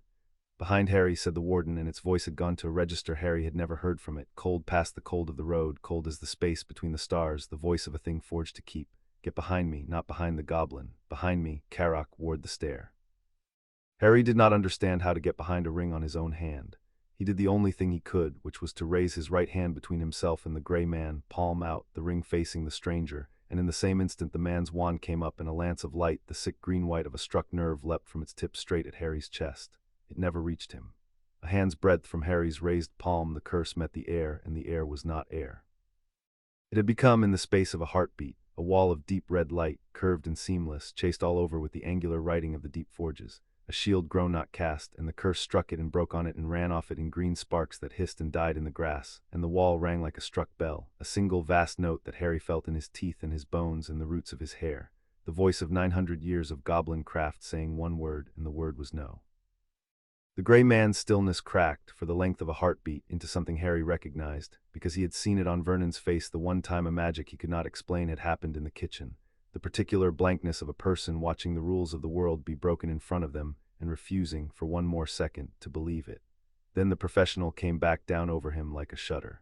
Speaker 1: "Behind Harry," said the warden, and its voice had gone to a register Harry had never heard from it, cold past the cold of the road, cold as the space between the stars, the voice of a thing forged to keep. "Get behind me, not behind the goblin. Behind me." Karak ward the stair. Harry did not understand how to get behind a ring on his own hand. He did the only thing he could, which was to raise his right hand between himself and the gray man, palm out, the ring facing the stranger, and in the same instant the man's wand came up in a lance of light. The sick green-white of a struck nerve leapt from its tip straight at Harry's chest. It never reached him. A hand's breadth from Harry's raised palm the curse met the air, and the air was not air. It had become, in the space of a heartbeat, a wall of deep red light, curved and seamless, chased all over with the angular writing of the deep forges. A shield grown not cast, and the curse struck it and broke on it and ran off it in green sparks that hissed and died in the grass, and the wall rang like a struck bell, a single vast note that Harry felt in his teeth and his bones and the roots of his hair, the voice of 900 years of goblin craft saying one word, and the word was no. The gray man's stillness cracked, for the length of a heartbeat, into something Harry recognized, because he had seen it on Vernon's face the one time a magic he could not explain had happened in the kitchen. The particular blankness of a person watching the rules of the world be broken in front of them, and refusing, for one more second, to believe it. Then the professional came back down over him like a shudder.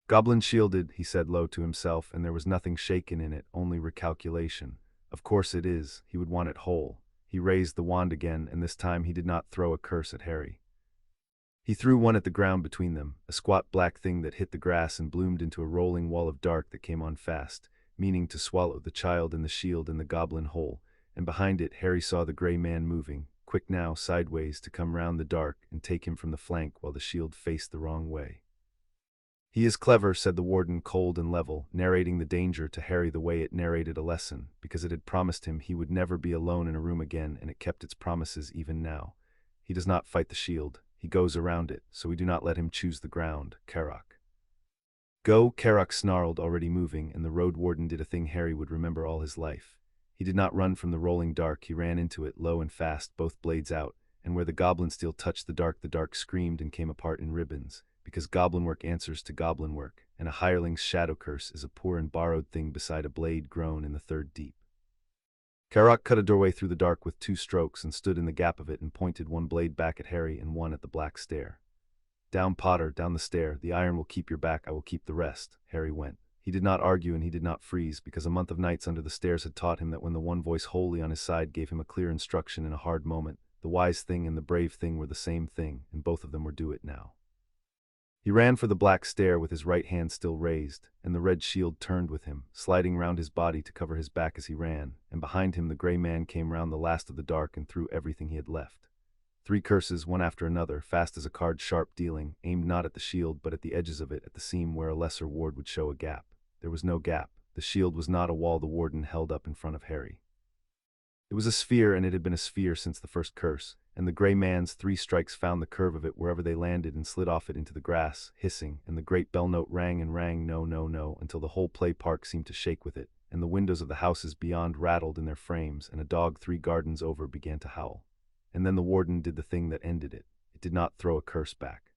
Speaker 1: "Goblin shielded," he said low to himself, and there was nothing shaken in it, only recalculation. "Of course it is. He would want it whole." He raised the wand again, and this time he did not throw a curse at Harry. He threw one at the ground between them, a squat black thing that hit the grass and bloomed into a rolling wall of dark that came on fast, meaning to swallow the child and the shield and the goblin whole, and behind it Harry saw the gray man moving, quick now, sideways, to come round the dark and take him from the flank while the shield faced the wrong way. "He is clever," said the warden, cold and level, narrating the danger to Harry the way it narrated a lesson, because it had promised him he would never be alone in a room again, and it kept its promises even now. "He does not fight the shield. He goes around it, so we do not let him choose the ground. Karak." "Go," Karak snarled, already moving, and the road warden did a thing Harry would remember all his life. He did not run from the rolling dark, he ran into it, low and fast, both blades out, and where the goblin steel touched the dark screamed and came apart in ribbons, because goblin work answers to goblin work, and a hireling's shadow curse is a poor and borrowed thing beside a blade grown in the third deep. Karak cut a doorway through the dark with 2 strokes and stood in the gap of it and pointed one blade back at Harry and one at the black stair. "Down, Potter, down the stair. The iron will keep your back, I will keep the rest." Harry went. He did not argue and he did not freeze, because a month of nights under the stairs had taught him that when the one voice wholly on his side gave him a clear instruction in a hard moment, the wise thing and the brave thing were the same thing, and both of them were do it now. He ran for the black stair with his right hand still raised, and the red shield turned with him, sliding round his body to cover his back as he ran, and behind him the gray man came round the last of the dark and threw everything he had left. 3 curses, one after another, fast as a card sharp dealing, aimed not at the shield but at the edges of it, at the seam where a lesser ward would show a gap. There was no gap. The shield was not a wall the warden held up in front of Harry. It was a sphere, and it had been a sphere since the first curse, and the gray man's 3 strikes found the curve of it wherever they landed and slid off it into the grass, hissing, and the great bell note rang and rang, no, no, no, until the whole play park seemed to shake with it, and the windows of the houses beyond rattled in their frames, and a dog 3 gardens over began to howl. And then the warden did the thing that ended it. It did not throw a curse back.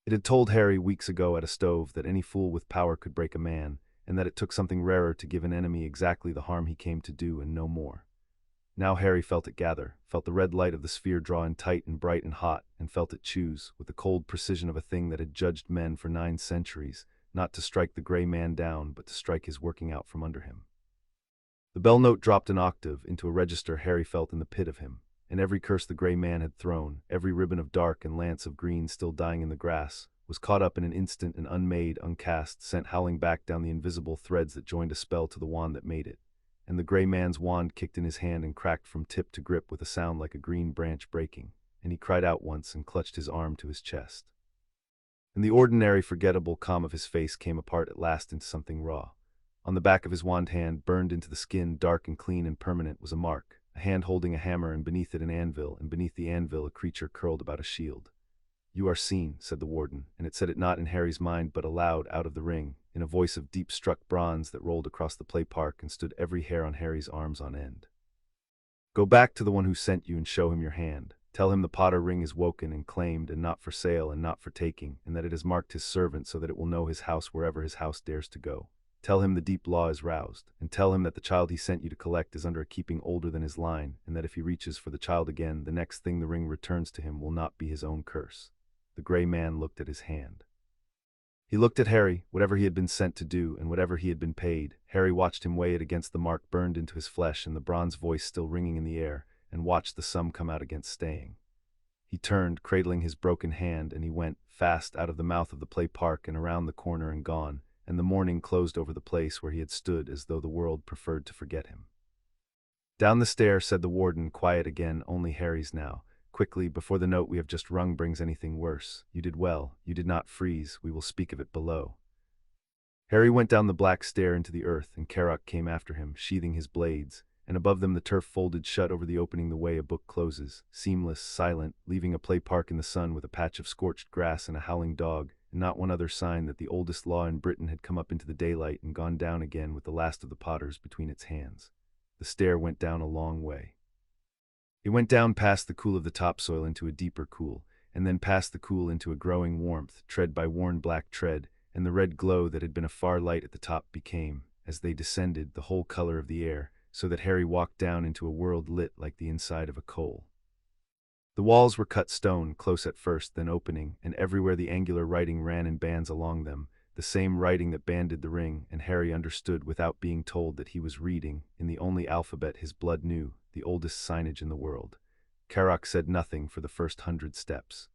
Speaker 1: It had told Harry weeks ago at a stove that any fool with power could break a man, and that it took something rarer to give an enemy exactly the harm he came to do and no more. Now Harry felt it gather, felt the red light of the sphere draw in tight and bright and hot, and felt it choose, with the cold precision of a thing that had judged men for 9 centuries, not to strike the gray man down but to strike his working out from under him. The bell note dropped an octave into a register Harry felt in the pit of him, and every curse the gray man had thrown, every ribbon of dark and lance of green still dying in the grass, was caught up in an instant and unmade, uncast, sent howling back down the invisible threads that joined a spell to the wand that made it. And the gray man's wand kicked in his hand and cracked from tip to grip with a sound like a green branch breaking, and he cried out once and clutched his arm to his chest. And the ordinary, forgettable calm of his face came apart at last into something raw. On the back of his wand hand, burned into the skin, dark and clean and permanent, was a mark, a hand holding a hammer, and beneath it an anvil, and beneath the anvil a creature curled about a shield. "You are seen," said the warden, and it said it not in Harry's mind but aloud out of the ring, in a voice of deep-struck bronze that rolled across the play park and stood every hair on Harry's arms on end. "Go back to the one who sent you and show him your hand. Tell him the Potter ring is woken and claimed and not for sale and not for taking, and that it has marked his servant so that it will know his house wherever his house dares to go. Tell him the deep law is roused, and tell him that the child he sent you to collect is under a keeping older than his line, and that if he reaches for the child again, the next thing the ring returns to him will not be his own curse." The gray man looked at his hand. He looked at Harry, whatever he had been sent to do and whatever he had been paid. Harry watched him weigh it against the mark burned into his flesh and the bronze voice still ringing in the air, and watched the sum come out against staying. He turned, cradling his broken hand, and he went, fast, out of the mouth of the play park and around the corner and gone, and the morning closed over the place where he had stood as though the world preferred to forget him. "Down the stair," said the warden, quiet again, only Harry's now. "Quickly, before the note we have just rung brings anything worse. You did well, you did not freeze, we will speak of it below." Harry went down the black stair into the earth, and Carrock came after him, sheathing his blades, and above them the turf folded shut over the opening the way a book closes, seamless, silent, leaving a play park in the sun with a patch of scorched grass and a howling dog, and not one other sign that the oldest law in Britain had come up into the daylight and gone down again with the last of the Potters between its hands. The stair went down a long way. It went down past the cool of the topsoil into a deeper cool, and then past the cool into a growing warmth, tread by worn black tread, and the red glow that had been a far light at the top became, as they descended, the whole color of the air, so that Harry walked down into a world lit like the inside of a coal. The walls were cut stone, close at first, then opening, and everywhere the angular writing ran in bands along them, the same writing that banded the ring, and Harry understood without being told that he was reading, in the only alphabet his blood knew, the oldest signage in the world. Carrock said nothing for the first 100 steps.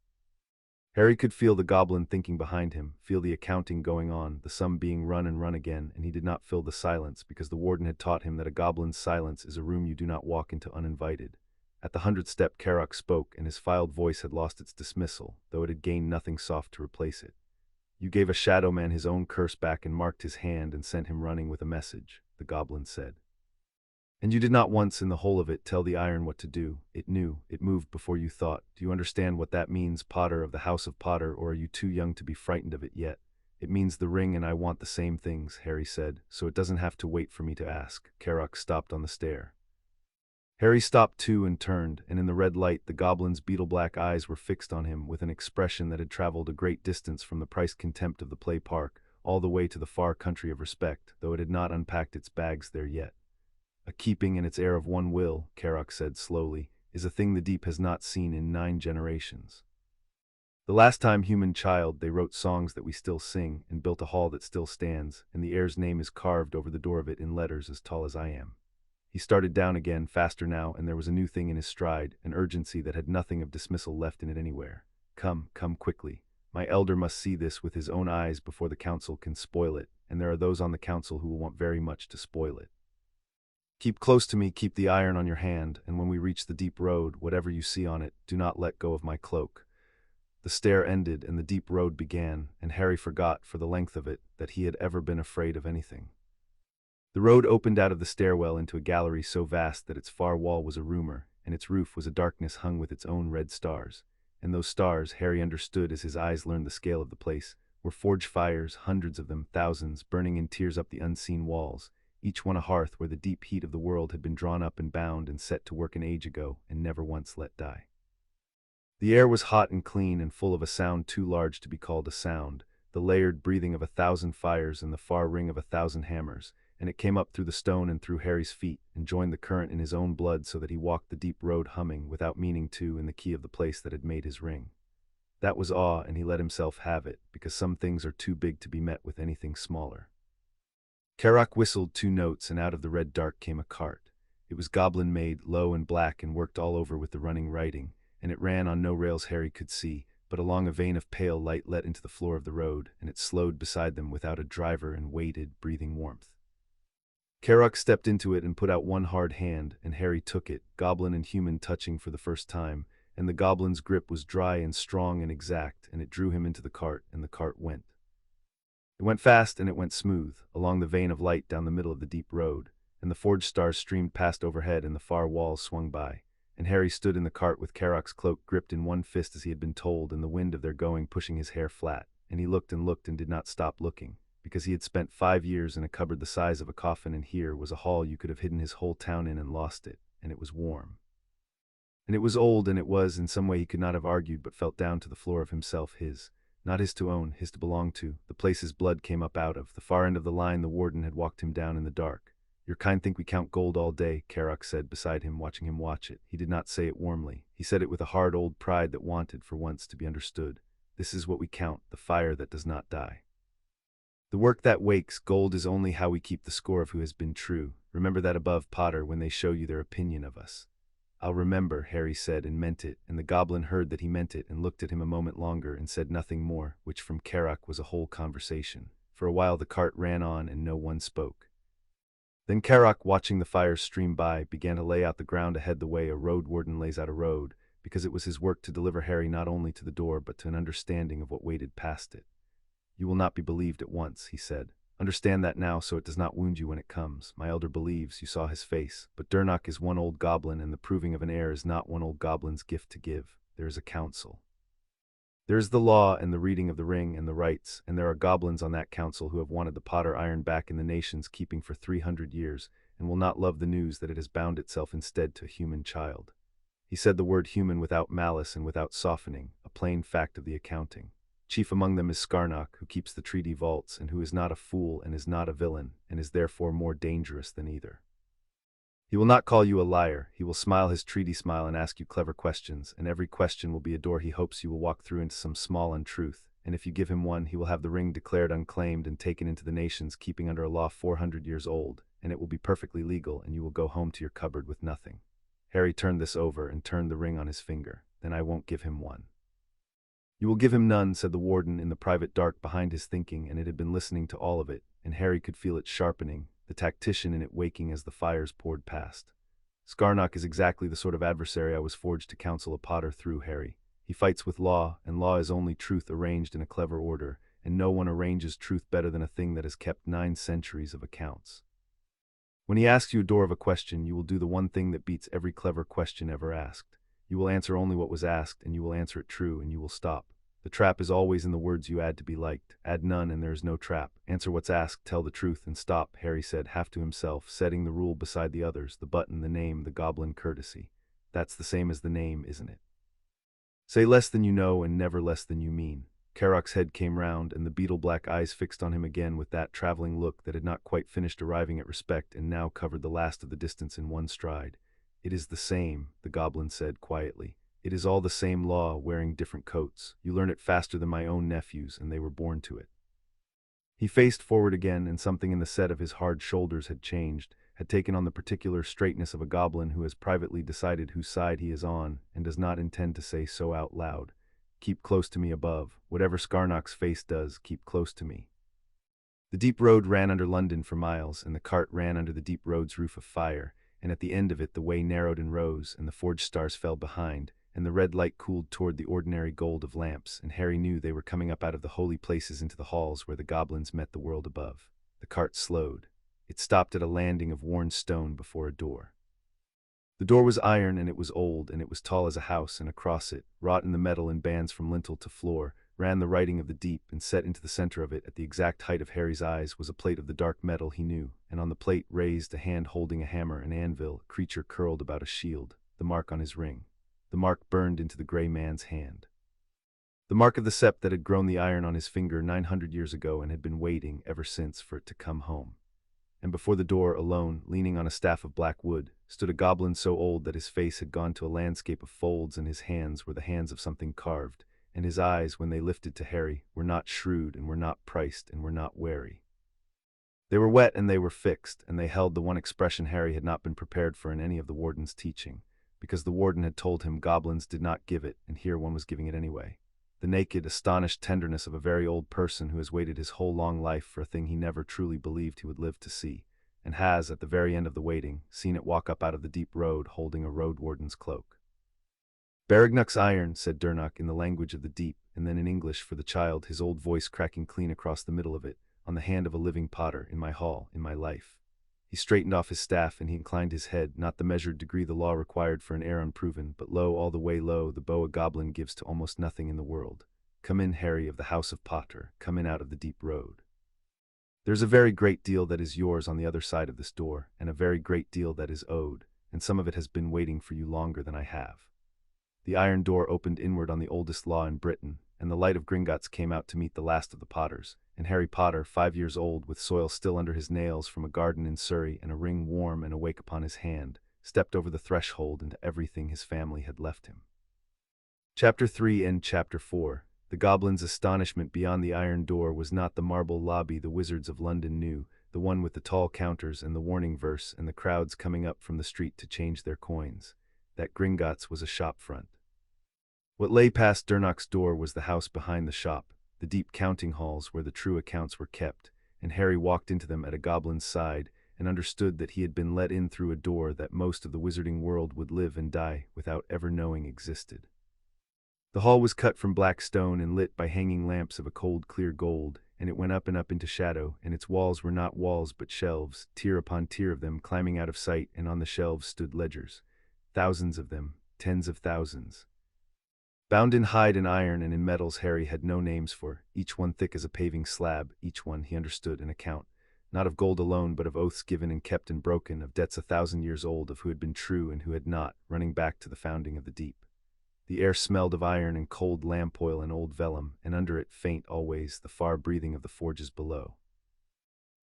Speaker 1: Harry could feel the goblin thinking behind him, feel the accounting going on, the sum being run and run again, and he did not fill the silence, because the warden had taught him that a goblin's silence is a room you do not walk into uninvited. At the 100th step Carrock spoke, and his filed voice had lost its dismissal, though it had gained nothing soft to replace it. "You gave a shadow man his own curse back and marked his hand and sent him running with a message," the goblin said. "And you did not once in the whole of it tell the iron what to do. It knew, it moved before you thought. Do you understand what that means, Potter of the House of Potter, or are you too young to be frightened of it yet?" "It means the ring and I want the same things," Harry said, "so it doesn't have to wait for me to ask." Carrock stopped on the stair. Harry stopped too and turned, and in the red light the goblin's beetle-black eyes were fixed on him with an expression that had traveled a great distance from the price contempt of the play park, all the way to the far country of respect, though it had not unpacked its bags there yet. "A keeping and its air of one will," Carrock said slowly, "is a thing the deep has not seen in 9 generations. The last time human child they wrote songs that we still sing, and built a hall that still stands, and the heir's name is carved over the door of it in letters as tall as I am." He started down again, faster now, and there was a new thing in his stride, an urgency that had nothing of dismissal left in it anywhere. "Come, come quickly. My elder must see this with his own eyes before the council can spoil it, and there are those on the council who will want very much to spoil it. Keep close to me, keep the iron on your hand, and when we reach the deep road, whatever you see on it, do not let go of my cloak." The stair ended, and the deep road began, and Harry forgot, for the length of it, that he had ever been afraid of anything. The road opened out of the stairwell into a gallery so vast that its far wall was a rumor, and its roof was a darkness hung with its own red stars. And those stars, Harry understood as his eyes learned the scale of the place, were forge fires, hundreds of them, thousands, burning in tears up the unseen walls, each one a hearth where the deep heat of the world had been drawn up and bound and set to work an age ago, and never once let die. The air was hot and clean and full of a sound too large to be called a sound, the layered breathing of 1,000 fires and the far ring of 1,000 hammers, and it came up through the stone and through Harry's feet, and joined the current in his own blood so that he walked the deep road humming, without meaning to, in the key of the place that had made his ring. That was awe, and he let himself have it, because some things are too big to be met with anything smaller. Karak whistled 2 notes, and out of the red dark came a cart. It was goblin-made, low and black, and worked all over with the running writing, and it ran on no rails Harry could see, but along a vein of pale light let into the floor of the road, and it slowed beside them without a driver and waited, breathing warmth. Karak stepped into it and put out one hard hand, and Harry took it, goblin and human touching for the first time, and the goblin's grip was dry and strong and exact, and it drew him into the cart, and the cart went. It went fast and it went smooth, along the vein of light down the middle of the deep road, and the forged stars streamed past overhead and the far walls swung by, and Harry stood in the cart with Karak's cloak gripped in one fist as he had been told, and the wind of their going pushing his hair flat, and he looked and did not stop looking, because he had spent 5 years in a cupboard the size of a coffin, and here was a hall you could have hidden his whole town in and lost it, and it was warm. And it was old, and it was, in some way he could not have argued but felt down to the floor of himself, his. Not his to own, his to belong to, the place his blood came up out of. The far end of the line the warden had walked him down in the dark. Your kind think we count gold all day, Karak said beside him, watching him watch it. He did not say it warmly. He said it with a hard old pride that wanted, for once, to be understood. This is what we count, the fire that does not die. The work that wakes, gold is only how we keep the score of who has been true. Remember that above, Potter, when they show you their opinion of us. I'll remember, Harry said, and meant it, and the goblin heard that he meant it and looked at him a moment longer and said nothing more, which from Karak was a whole conversation. For a while the cart ran on and no one spoke. Then Karak, watching the fires stream by, began to lay out the ground ahead the way a road warden lays out a road, because it was his work to deliver Harry not only to the door but to an understanding of what waited past it. You will not be believed at once, he said. Understand that now so it does not wound you when it comes. My elder believes you saw his face, but Durnock is one old goblin, and the proving of an heir is not one old goblin's gift to give. There is a council. There is the law and the reading of the ring and the rites, and there are goblins on that council who have wanted the Potter iron back in the nation's keeping for 300 years, and will not love the news that it has bound itself instead to a human child. He said the word human without malice and without softening, a plain fact of the accounting. Chief among them is Skarnock, who keeps the treaty vaults, and who is not a fool and is not a villain, and is therefore more dangerous than either. He will not call you a liar. He will smile his treaty smile and ask you clever questions, and every question will be a door he hopes you will walk through into some small untruth, and if you give him one, he will have the ring declared unclaimed and taken into the nation's keeping under a law 400 years old, and it will be perfectly legal, and you will go home to your cupboard with nothing. Harry turned this over and turned the ring on his finger. Then I won't give him one. You will give him none, said the warden in the private dark behind his thinking, and it had been listening to all of it, and Harry could feel it sharpening, the tactician in it waking as the fires poured past. Skarnock is exactly the sort of adversary I was forged to counsel a Potter through, Harry. He fights with law, and law is only truth arranged in a clever order, and no one arranges truth better than a thing that has kept 9 centuries of accounts. When he asks you a door of a question, you will do the one thing that beats every clever question ever asked. You will answer only what was asked, and you will answer it true, and you will stop. The trap is always in the words you add to be liked. Add none, and there is no trap. Answer what's asked, tell the truth, and stop, Harry said, half to himself, setting the rule beside the others, the button, the name, the goblin courtesy. That's the same as the name, isn't it? Say less than you know, and never less than you mean. Karak's head came round, and the beetle-black eyes fixed on him again with that traveling look that had not quite finished arriving at respect and now covered the last of the distance in one stride. It is the same, the goblin said quietly. It is all the same law, wearing different coats. You learn it faster than my own nephews, and they were born to it. He faced forward again, and something in the set of his hard shoulders had changed, had taken on the particular straightness of a goblin who has privately decided whose side he is on, and does not intend to say so out loud. Keep close to me above. Whatever Skarnock's face does, keep close to me. The deep road ran under London for miles, and the cart ran under the deep road's roof of fire, and at the end of it the way narrowed and rose, and the forged stars fell behind, and the red light cooled toward the ordinary gold of lamps, and Harry knew they were coming up out of the holy places into the halls where the goblins met the world above. The cart slowed. It stopped at a landing of worn stone before a door. The door was iron, and it was old, and it was tall as a house, and across it, wrought in the metal in bands from lintel to floor, ran the writing of the deep, and set into the center of it, at the exact height of Harry's eyes, was a plate of the dark metal he knew, and on the plate, raised, a hand holding a hammer and anvil, a creature curled about a shield, the mark on his ring. The mark burned into the gray man's hand. The mark of the sept that had grown the iron on his finger 900 years ago and had been waiting, ever since, for it to come home. And before the door, alone, leaning on a staff of black wood, stood a goblin so old that his face had gone to a landscape of folds, and his hands were the hands of something carved, and his eyes, when they lifted to Harry, were not shrewd and were not priced and were not wary. They were wet and they were fixed, and they held the one expression Harry had not been prepared for in any of the warden's teaching, because the warden had told him goblins did not give it, and here one was giving it anyway. The naked, astonished tenderness of a very old person who has waited his whole long life for a thing he never truly believed he would live to see, and has, at the very end of the waiting, seen it walk up out of the deep road holding a road warden's cloak. "Baragnuk's iron," said Durnok in the language of the deep, and then in English for the child, his old voice cracking clean across the middle of it, "on the hand of a living potter, in my hall, in my life." He straightened off his staff and he inclined his head, not the measured degree the law required for an heir unproven, but low, all the way low, the bow a goblin gives to almost nothing in the world. "Come in, Harry of the House of Potter, come in out of the deep road. There's a very great deal that is yours on the other side of this door, and a very great deal that is owed, and some of it has been waiting for you longer than I have." The iron door opened inward on the oldest law in Britain, and the light of Gringotts came out to meet the last of the Potters, and Harry Potter, 5 years old, with soil still under his nails from a garden in Surrey and a ring warm and awake upon his hand, stepped over the threshold into everything his family had left him. Chapter 3 and Chapter 4. The goblin's astonishment beyond the iron door was not the marble lobby the wizards of London knew, the one with the tall counters and the warning verse and the crowds coming up from the street to change their coins. That Gringotts was a shop front. What lay past Durnok's door was the house behind the shop, the deep counting halls where the true accounts were kept, and Harry walked into them at a goblin's side and understood that he had been let in through a door that most of the wizarding world would live and die without ever knowing existed. The hall was cut from black stone and lit by hanging lamps of a cold, clear gold, and it went up and up into shadow, and its walls were not walls but shelves, tier upon tier of them climbing out of sight, and on the shelves stood ledgers. Thousands of them, tens of thousands. Bound in hide and iron and in metals Harry had no names for, each one thick as a paving slab, each one, he understood, an account, not of gold alone but of oaths given and kept and broken, of debts 1,000 years old, of who had been true and who had not, running back to the founding of the deep. The air smelled of iron and cold lamp oil and old vellum, and under it, faint always, the far breathing of the forges below.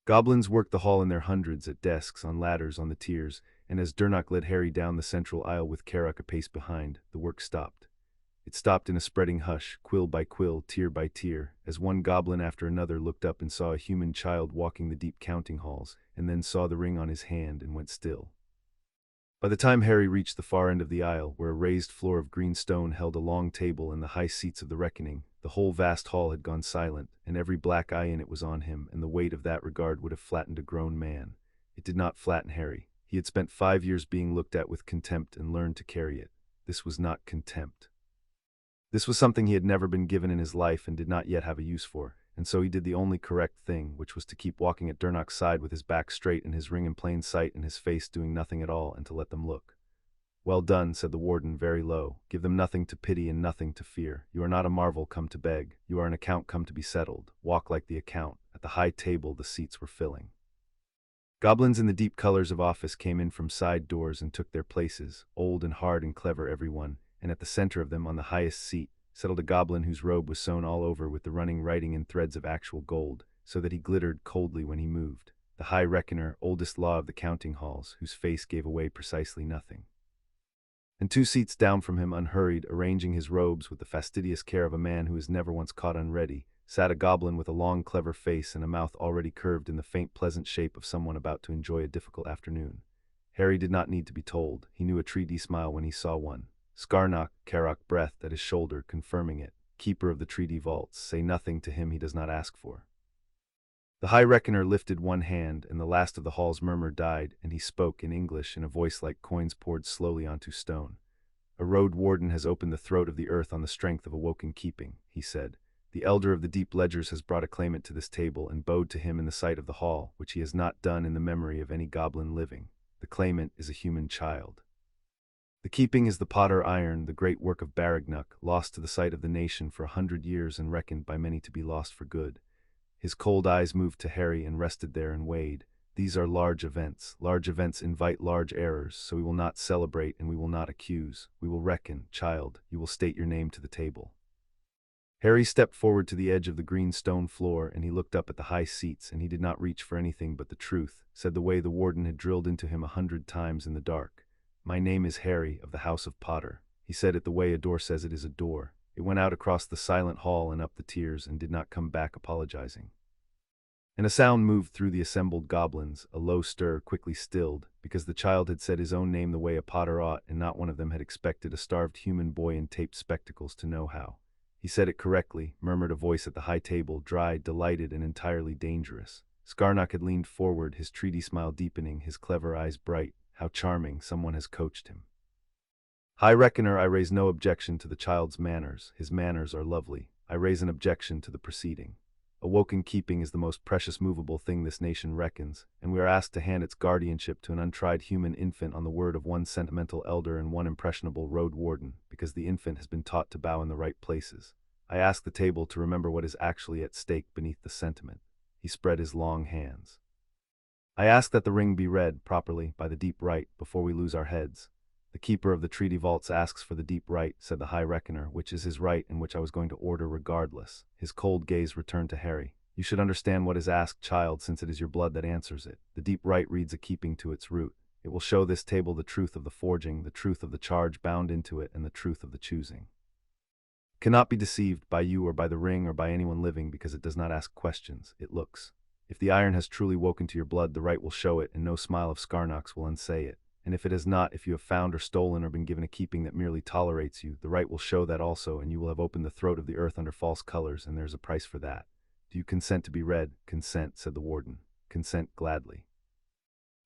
Speaker 1: Goblins worked the hall in their hundreds, at desks, on ladders, on the tiers, and as Durnok led Harry down the central aisle with Carrock a pace behind, the work stopped. It stopped in a spreading hush, quill by quill, tier by tier, as one goblin after another looked up and saw a human child walking the deep counting halls, and then saw the ring on his hand and went still. By the time Harry reached the far end of the aisle, where a raised floor of green stone held a long table and the high seats of the reckoning, the whole vast hall had gone silent, and every black eye in it was on him, and the weight of that regard would have flattened a grown man. It did not flatten Harry. He had spent 5 years being looked at with contempt and learned to carry it. This was not contempt. This was something he had never been given in his life and did not yet have a use for, and so he did the only correct thing, which was to keep walking at Durnok's side with his back straight and his ring in plain sight and his face doing nothing at all, and to let them look. "Well done," said the warden very low. "Give them nothing to pity and nothing to fear. You are not a marvel come to beg. You are an account come to be settled. Walk like the account." At the high table the seats were filling. Goblins in the deep colors of office came in from side doors and took their places, old and hard and clever every one, and at the center of them, on the highest seat, settled a goblin whose robe was sewn all over with the running writing in threads of actual gold, so that he glittered coldly when he moved. The high reckoner, oldest law of the counting halls, whose face gave away precisely nothing. And 2 seats down from him, unhurried, arranging his robes with the fastidious care of a man who is never once caught unready, sat a goblin with a long, clever face and a mouth already curved in the faint, pleasant shape of someone about to enjoy a difficult afternoon. Harry did not need to be told. He knew a treaty smile when he saw one. Scarnock, Carrock breathed at his shoulder, confirming it. Keeper of the treaty vaults, say nothing to him he does not ask for. The high reckoner lifted one hand, and the last of the hall's murmur died, and he spoke in English in a voice like coins poured slowly onto stone. "A road warden has opened the throat of the earth on the strength of awoken keeping," he said. "The elder of the deep ledgers has brought a claimant to this table and bowed to him in the sight of the hall, which he has not done in the memory of any goblin living. The claimant is a human child. The keeping is the Potter iron, the great work of Baragnuk, lost to the sight of the nation for 100 years and reckoned by many to be lost for good." His cold eyes moved to Harry and rested there and weighed. "These are large events. Large events invite large errors, so we will not celebrate and we will not accuse. We will reckon, child, you will state your name to the table." Harry stepped forward to the edge of the green stone floor, and he looked up at the high seats, and he did not reach for anything but the truth, said the way the warden had drilled into him 100 times in the dark. "My name is Harry of the House of Potter." He said it the way a door says it is a door. It went out across the silent hall and up the tiers and did not come back apologizing. And a sound moved through the assembled goblins, a low stir quickly stilled, because the child had said his own name the way a Potter ought, and not one of them had expected a starved human boy in taped spectacles to know how. He said it correctly, murmured a voice at the high table, dry, delighted, and entirely dangerous. Skarnak had leaned forward, his treaty smile deepening, his clever eyes bright. How charming, someone has coached him. High Reckoner, I raise no objection to the child's manners. His manners are lovely. I raise an objection to the proceeding. Awoken keeping is the most precious movable thing this nation reckons, and we are asked to hand its guardianship to an untried human infant on the word of one sentimental elder and one impressionable road warden, because the infant has been taught to bow in the right places. I ask the table to remember what is actually at stake beneath the sentiment. He spread his long hands. I ask that the ring be read, properly, by the deep right, before we lose our heads. The keeper of the treaty vaults asks for the deep right, said the High Reckoner, which is his right and which I was going to order regardless. His cold gaze returned to Harry. You should understand what is asked, child, since it is your blood that answers it. The deep right reads a keeping to its root. It will show this table the truth of the forging, the truth of the charge bound into it, and the truth of the choosing. Cannot be deceived by you or by the ring or by anyone living, because it does not ask questions, it looks. If the iron has truly woken to your blood, the right will show it, and no smile of Skarnak's will unsay it. And if it has not, if you have found or stolen or been given a keeping that merely tolerates you, the right will show that also, and you will have opened the throat of the earth under false colors, and there is a price for that. Do you consent to be read? Consent, said the warden. Consent gladly.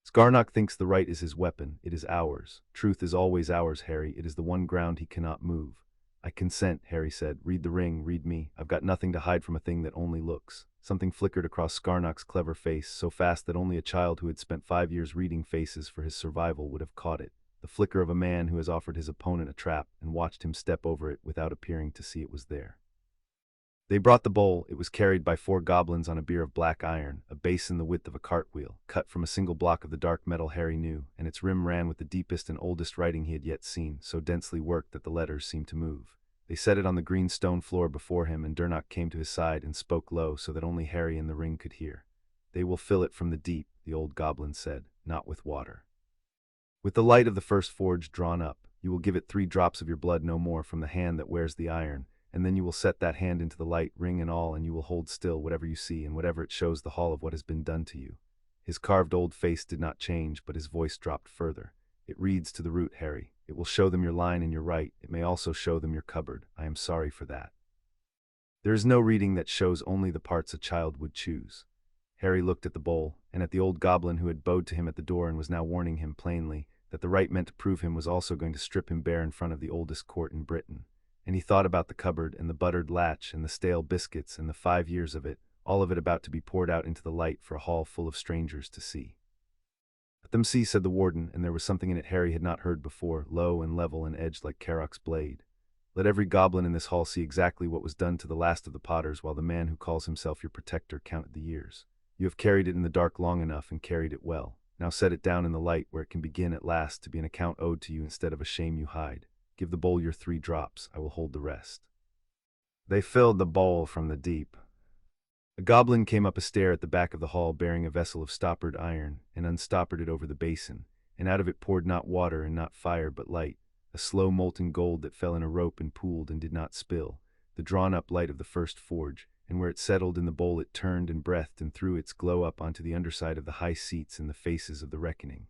Speaker 1: Skarnak thinks the right is his weapon. It is ours. Truth is always ours, Harry. It is the one ground he cannot move. I consent, Harry said. Read the ring, read me. I've got nothing to hide from a thing that only looks. Something flickered across Skarnak's clever face, so fast that only a child who had spent 5 years reading faces for his survival would have caught it. The flicker of a man who has offered his opponent a trap and watched him step over it without appearing to see it was there. They brought the bowl. It was carried by 4 goblins on a bier of black iron, a basin the width of a cartwheel, cut from a single block of the dark metal Harry knew, and its rim ran with the deepest and oldest writing he had yet seen, so densely worked that the letters seemed to move. They set it on the green stone floor before him, and Durnock came to his side and spoke low so that only Harry and the ring could hear. They will fill it from the deep, the old goblin said, not with water. With the light of the first forge drawn up, you will give it 3 drops of your blood, no more, from the hand that wears the iron, and then you will set that hand into the light, ring and all, and you will hold still whatever you see and whatever it shows the hall of what has been done to you. His carved old face did not change, but his voice dropped further. It reads to the root, Harry. It will show them your line and your right. It may also show them your cupboard. I am sorry for that. There is no reading that shows only the parts a child would choose. Harry looked at the bowl, and at the old goblin who had bowed to him at the door and was now warning him plainly that the right meant to prove him was also going to strip him bare in front of the oldest court in Britain. And he thought about the cupboard and the buttered latch and the stale biscuits and the 5 years of it, all of it about to be poured out into the light for a hall full of strangers to see. Let them see, said the warden, and there was something in it Harry had not heard before, low and level and edged like Carrock's blade. Let every goblin in this hall see exactly what was done to the last of the Potters while the man who calls himself your protector counted the years. You have carried it in the dark long enough and carried it well. Now set it down in the light where it can begin at last to be an account owed to you instead of a shame you hide. Give the bowl your 3 drops. I will hold the rest. They filled the bowl from the deep. A goblin came up a stair at the back of the hall bearing a vessel of stoppered iron, and unstoppered it over the basin, and out of it poured not water and not fire but light, a slow molten gold that fell in a rope and pooled and did not spill, the drawn-up light of the first forge, and where it settled in the bowl it turned and breathed and threw its glow up onto the underside of the high seats in the faces of the reckoning.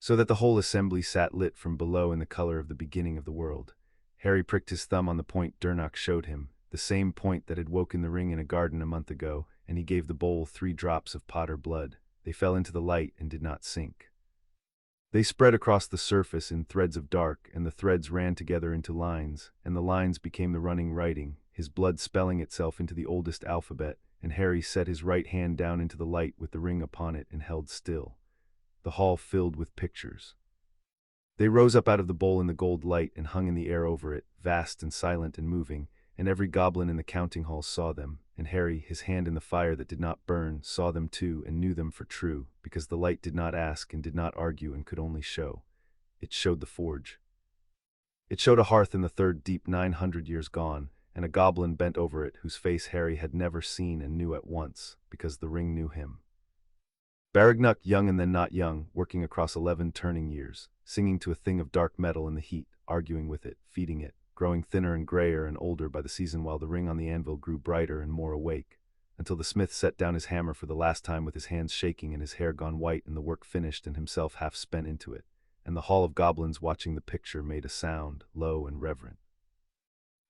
Speaker 1: So that the whole assembly sat lit from below in the color of the beginning of the world. Harry pricked his thumb on the point Durnock showed him, the same point that had woken the ring in a garden a month ago, and he gave the bowl 3 drops of Potter blood. They fell into the light and did not sink. They spread across the surface in threads of dark, and the threads ran together into lines, and the lines became the running writing, his blood spelling itself into the oldest alphabet, and Harry set his right hand down into the light with the ring upon it and held still. The hall filled with pictures. They rose up out of the bowl in the gold light and hung in the air over it, vast and silent and moving, and every goblin in the counting hall saw them, and Harry, his hand in the fire that did not burn, saw them too and knew them for true, because the light did not ask and did not argue and could only show. It showed the forge. It showed a hearth in the third deep 900 years gone, and a goblin bent over it whose face Harry had never seen and knew at once, because the ring knew him. Baragnuk, young and then not young, working across 11 turning years, singing to a thing of dark metal in the heat, arguing with it, feeding it, growing thinner and grayer and older by the season while the ring on the anvil grew brighter and more awake. until the smith set down his hammer for the last time with his hands shaking and his hair gone white and the work finished and himself half spent into it, and the hall of goblins watching the picture made a sound, low and reverent.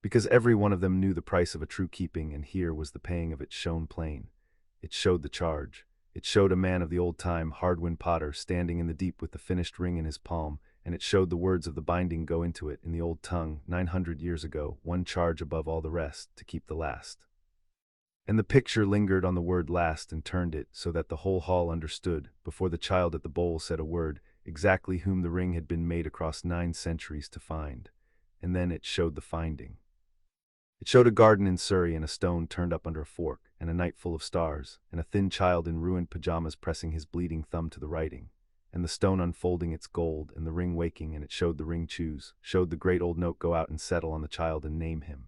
Speaker 1: Because every one of them knew the price of a true keeping, and here was the paying of it shown plain. It showed the charge. It showed a man of the old-time Hardwin Potter standing in the deep with the finished ring in his palm, and it showed the words of the binding go into it in the old tongue 900 years ago, one charge above all the rest, to keep the last. And the picture lingered on the word last and turned it so that the whole hall understood, before the child at the bowl said a word, exactly whom the ring had been made across 9 centuries to find. And then it showed the finding. It showed a garden in Surrey and a stone turned up under a fork, and a night full of stars, and a thin child in ruined pajamas pressing his bleeding thumb to the writing, and the stone unfolding its gold, and the ring waking, and it showed the ring choose, showed the great old note go out and settle on the child and name him.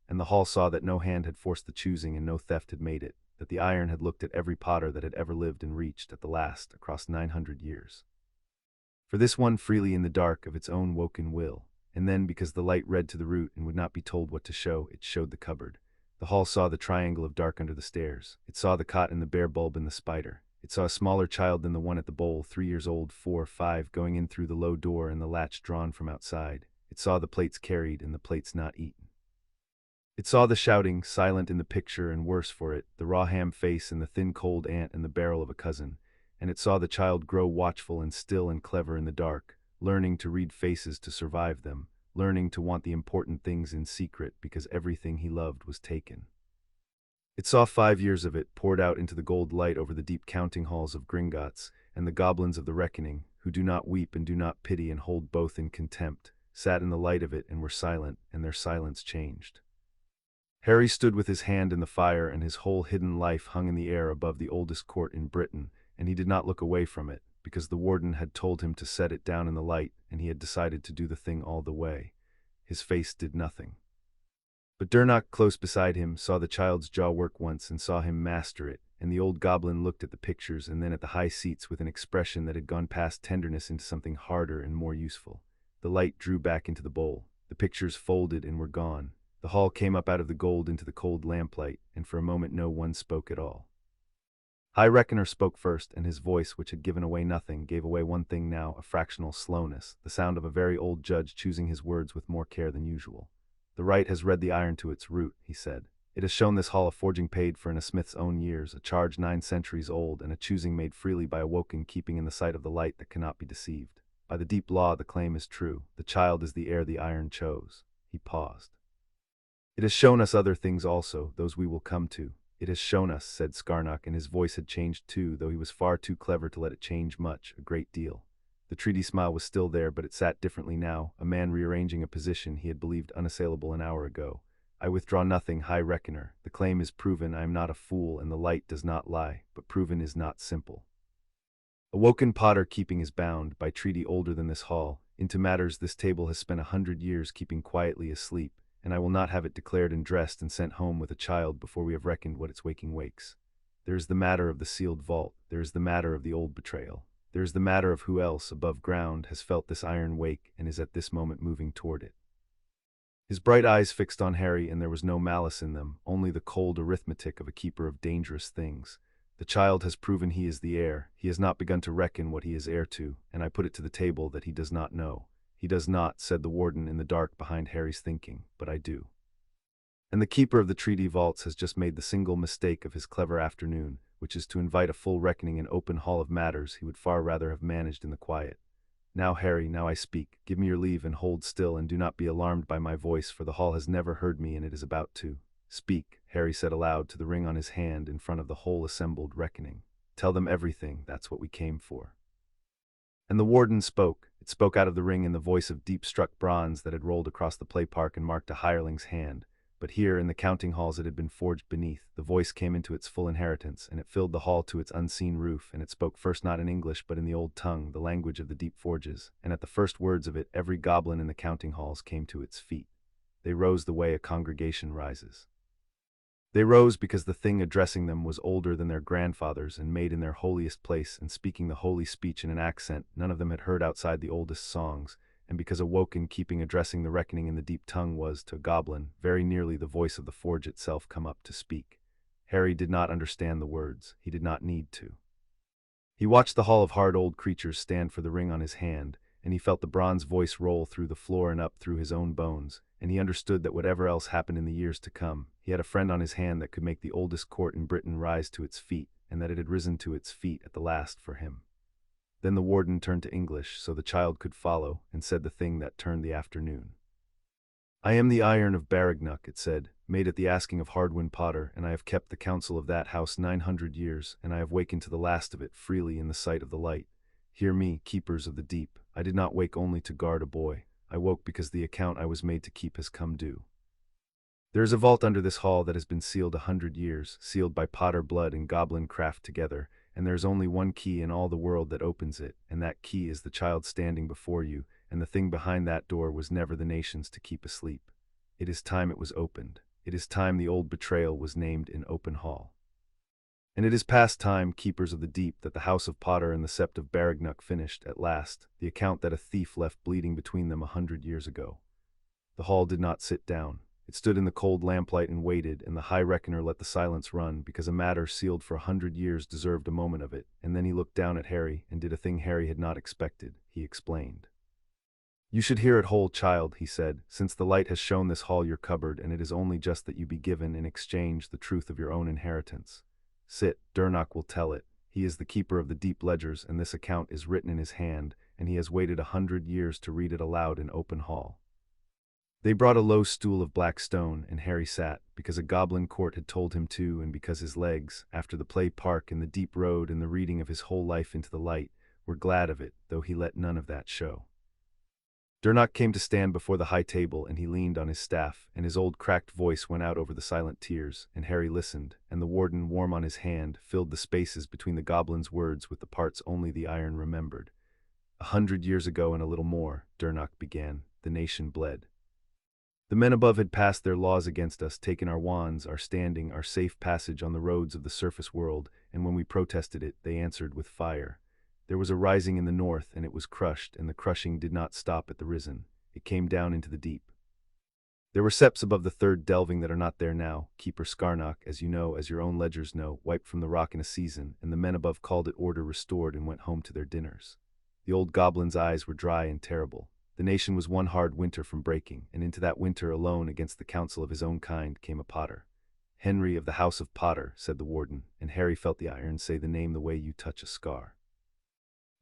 Speaker 1: And the hall saw that no hand had forced the choosing and no theft had made it, that the iron had looked at every potter that had ever lived and reached, at the last, across 900 years. For this one freely in the dark of its own woken will. And then, because the light read to the root and would not be told what to show, it showed the cupboard. The hall saw the triangle of dark under the stairs. It saw the cot and the bare bulb and the spider. It saw a smaller child than the one at the bowl, 3 years old, 4, 5, going in through the low door and the latch drawn from outside. It saw the plates carried and the plates not eaten. It saw the shouting, silent in the picture and worse for it, the raw ham face and the thin cold aunt and the barrel of a cousin. And it saw the child grow watchful and still and clever in the dark, learning to read faces to survive them, learning to want the important things in secret because everything he loved was taken. It saw 5 years of it poured out into the gold light over the deep counting halls of Gringotts, and the goblins of the reckoning, who do not weep and do not pity and hold both in contempt, sat in the light of it and were silent, and their silence changed. Harry stood with his hand in the fire, and his whole hidden life hung in the air above the oldest court in Britain, and he did not look away from it, because the warden had told him to set it down in the light, and he had decided to do the thing all the way. His face did nothing. But Durnock, close beside him, saw the child's jaw work once and saw him master it, and the old goblin looked at the pictures and then at the high seats with an expression that had gone past tenderness into something harder and more useful. The light drew back into the bowl. The pictures folded and were gone. The hall came up out of the gold into the cold lamplight, and for a moment no one spoke at all. High Reckoner spoke first, and his voice, which had given away nothing, gave away one thing now, a fractional slowness, the sound of a very old judge choosing his words with more care than usual. The right has read the iron to its root, he said. It has shown this hall of forging paid for in a smith's own years, a charge 9 centuries old, and a choosing made freely by a woken keeping in the sight of the light that cannot be deceived. By the deep law the claim is true. The child is the heir the iron chose. He paused. It has shown us other things also, those we will come to. It has shown us, said Scarnock, and his voice had changed too, though he was far too clever to let it change much, a great deal. The treaty smile was still there, but it sat differently now, a man rearranging a position he had believed unassailable an hour ago. I withdraw nothing, High Reckoner. The claim is proven, I am not a fool, and the light does not lie, but proven is not simple. A woken potter keeping is bound, by treaty older than this hall, into matters this table has spent 100 years keeping quietly asleep, and I will not have it declared and dressed and sent home with a child before we have reckoned what its waking wakes. There is the matter of the sealed vault, there is the matter of the old betrayal, there is the matter of who else, above ground, has felt this iron wake and is at this moment moving toward it. His bright eyes fixed on Harry, and there was no malice in them, only the cold arithmetic of a keeper of dangerous things. The child has proven he is the heir, he has not begun to reckon what he is heir to, and I put it to the table that he does not know. He does not, said the warden in the dark behind Harry's thinking, but I do. And the keeper of the treaty vaults has just made the single mistake of his clever afternoon, which is to invite a full reckoning in open hall of matters he would far rather have managed in the quiet. Now, Harry, now I speak. Give me your leave and hold still, and do not be alarmed by my voice, for the hall has never heard me and it is about to. Speak, Harry said aloud to the ring on his hand in front of the whole assembled reckoning. Tell them everything, that's what we came for. And the warden spoke. It spoke out of the ring in the voice of deep-struck bronze that had rolled across the play park and marked a hireling's hand. But here, in the counting halls it had been forged beneath, the voice came into its full inheritance, and it filled the hall to its unseen roof, and it spoke first not in English but in the old tongue, the language of the deep forges, and at the first words of it every goblin in the counting halls came to its feet. They rose the way a congregation rises. They rose because the thing addressing them was older than their grandfathers and made in their holiest place and speaking the holy speech in an accent none of them had heard outside the oldest songs, and because a woken keeping addressing the reckoning in the deep tongue was, to a goblin, very nearly the voice of the forge itself come up to speak. Harry did not understand the words. He did not need to. He watched the hall of hard old creatures stand for the ring on his hand, and he felt the bronze voice roll through the floor and up through his own bones, and he understood that whatever else happened in the years to come, he had a friend on his hand that could make the oldest court in Britain rise to its feet, and that it had risen to its feet at the last for him. Then the warden turned to English so the child could follow, and said the thing that turned the afternoon. "I am the iron of Baragnuck," it said, "made at the asking of Hardwin Potter, and I have kept the counsel of that house 900 years, and I have wakened to the last of it freely in the sight of the light. Hear me, keepers of the deep. I did not wake only to guard a boy. I woke because the account I was made to keep has come due. There is a vault under this hall that has been sealed 100 years, sealed by Potter blood and goblin craft together, and there is only one key in all the world that opens it, and that key is the child standing before you, and the thing behind that door was never the nations to keep asleep. It is time it was opened. It is time the old betrayal was named in open hall. And it is past time, keepers of the deep, that the house of Potter and the sept of Baragnuck finished, at last, the account that a thief left bleeding between them 100 years ago." The hall did not sit down. It stood in the cold lamplight and waited, and the High Reckoner let the silence run, because a matter sealed for 100 years deserved a moment of it, and then he looked down at Harry, and did a thing Harry had not expected. He explained. "You should hear it whole, child," he said, "since the light has shown this hall your cupboard, and it is only just that you be given, in exchange, the truth of your own inheritance. Sit, Durnock will tell it. He is the keeper of the deep ledgers, and this account is written in his hand, and he has waited 100 years to read it aloud in open hall." They brought a low stool of black stone, and Harry sat, because a goblin court had told him to, and because his legs, after the play park and the deep road and the reading of his whole life into the light, were glad of it, though he let none of that show. Durnock came to stand before the high table, and he leaned on his staff, and his old cracked voice went out over the silent tiers, and Harry listened, and the warden, warm on his hand, filled the spaces between the goblin's words with the parts only the iron remembered. 100 years ago and a little more," Durnock began, "the nation bled. The men above had passed their laws against us, taken our wands, our standing, our safe passage on the roads of the surface world, and when we protested it, they answered with fire. There was a rising in the north, and it was crushed, and the crushing did not stop at the risen. It came down into the deep. There were septs above the third delving that are not there now. Keeper Scarnock, as you know, as your own ledgers know, wiped from the rock in a season, and the men above called it order restored and went home to their dinners. The old goblin's eyes were dry and terrible. The nation was one hard winter from breaking, and into that winter alone against the counsel of his own kind came a Potter. Henry of the house of Potter, said the warden, and Harry felt the iron say the name the way you touch a scar.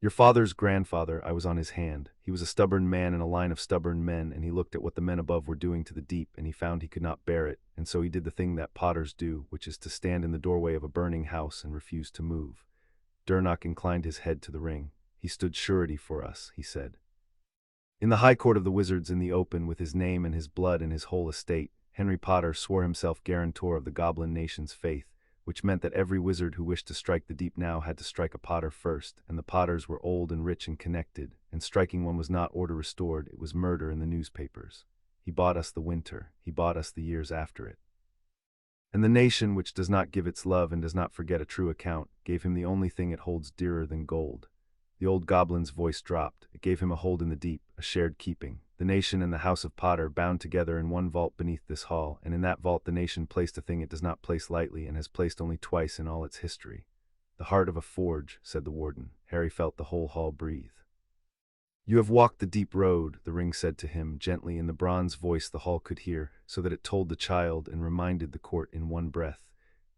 Speaker 1: Your father's grandfather, I was on his hand. He was a stubborn man in a line of stubborn men, and he looked at what the men above were doing to the deep, and he found he could not bear it, and so he did the thing that Potters do, which is to stand in the doorway of a burning house and refuse to move. Durnock inclined his head to the ring. He stood surety for us, he said. In the high court of the wizards in the open, with his name and his blood and his whole estate, Henry Potter swore himself guarantor of the goblin nation's faith, which meant that every wizard who wished to strike the deep now had to strike a Potter first, and the Potters were old and rich and connected, and striking one was not order restored, it was murder in the newspapers. He bought us the winter, he bought us the years after it. And the nation, which does not give its love and does not forget a true account, gave him the only thing it holds dearer than gold. The old goblin's voice dropped. It gave him a hold in the deep, a shared keeping. The nation and the house of Potter bound together in one vault beneath this hall, and in that vault the nation placed a thing it does not place lightly and has placed only twice in all its history. The heart of a forge, said the warden. Harry felt the whole hall breathe. You have walked the deep road, the ring said to him, gently in the bronze voice the hall could hear, so that it told the child and reminded the court in one breath.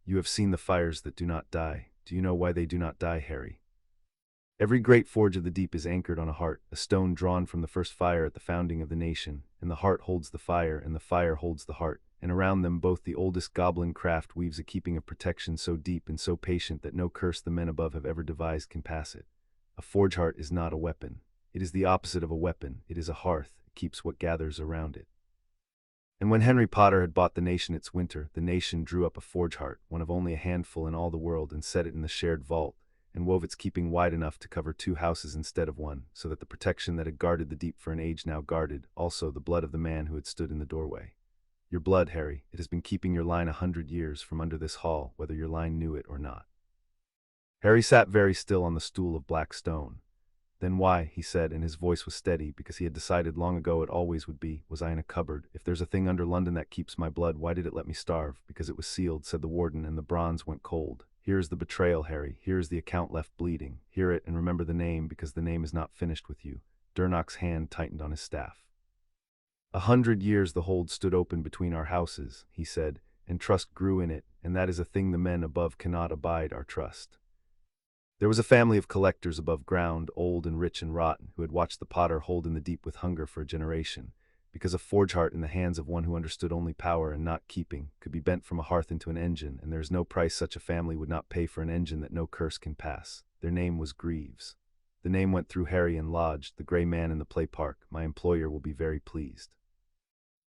Speaker 1: You have seen the fires that do not die. Do you know why they do not die, Harry? Every great forge of the deep is anchored on a heart, a stone drawn from the first fire at the founding of the nation, and the heart holds the fire, and the fire holds the heart, and around them both the oldest goblin craft weaves a keeping of protection so deep and so patient that no curse the men above have ever devised can pass it. A forge heart is not a weapon. It is the opposite of a weapon. It is a hearth. It keeps what gathers around it. And when Henry Potter had bought the nation its winter, the nation drew up a forge heart, one of only a handful in all the world, and set it in the shared vault, and wove its keeping wide enough to cover 2 houses instead of 1, so that the protection that had guarded the deep for an age now guarded, also the blood of the man who had stood in the doorway. Your blood, Harry, it has been keeping your line 100 years from under this hall, whether your line knew it or not. Harry sat very still on the stool of black stone. Then why, he said, and his voice was steady, because he had decided long ago it always would be, was I in a cupboard? If there's a thing under London that keeps my blood, why did it let me starve? Because it was sealed, said the warden, and the bronze went cold. Here is the betrayal, Harry. Here is the account left bleeding. Hear it, and remember the name, because the name is not finished with you. Durnach's hand tightened on his staff. 100 years the hold stood open between our houses, he said, and trust grew in it, and that is a thing the men above cannot abide our trust. There was a family of collectors above ground, old and rich and rotten, who had watched the potter hold in the deep with hunger for a generation, because a forge heart in the hands of one who understood only power and not keeping could be bent from a hearth into an engine, and there is no price such a family would not pay for an engine that no curse can pass. Their name was Greaves. The name went through Harry and lodged, the grey man in the play park. My employer will be very pleased.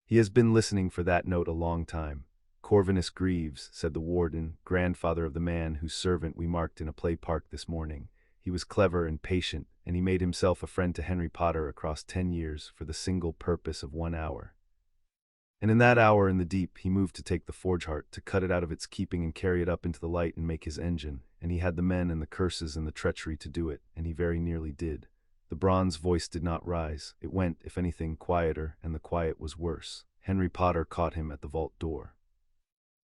Speaker 1: He has been listening for that note a long time. Corvinus Greaves, said the warden, grandfather of the man whose servant we marked in a play park this morning. He was clever and patient, and he made himself a friend to Henry Potter across 10 years for the single purpose of 1 hour. And in that hour in the deep he moved to take the forge heart, to cut it out of its keeping and carry it up into the light and make his engine, and he had the men and the curses and the treachery to do it, and he very nearly did. The bronze voice did not rise. It went, if anything, quieter, and the quiet was worse. Henry Potter caught him at the vault door.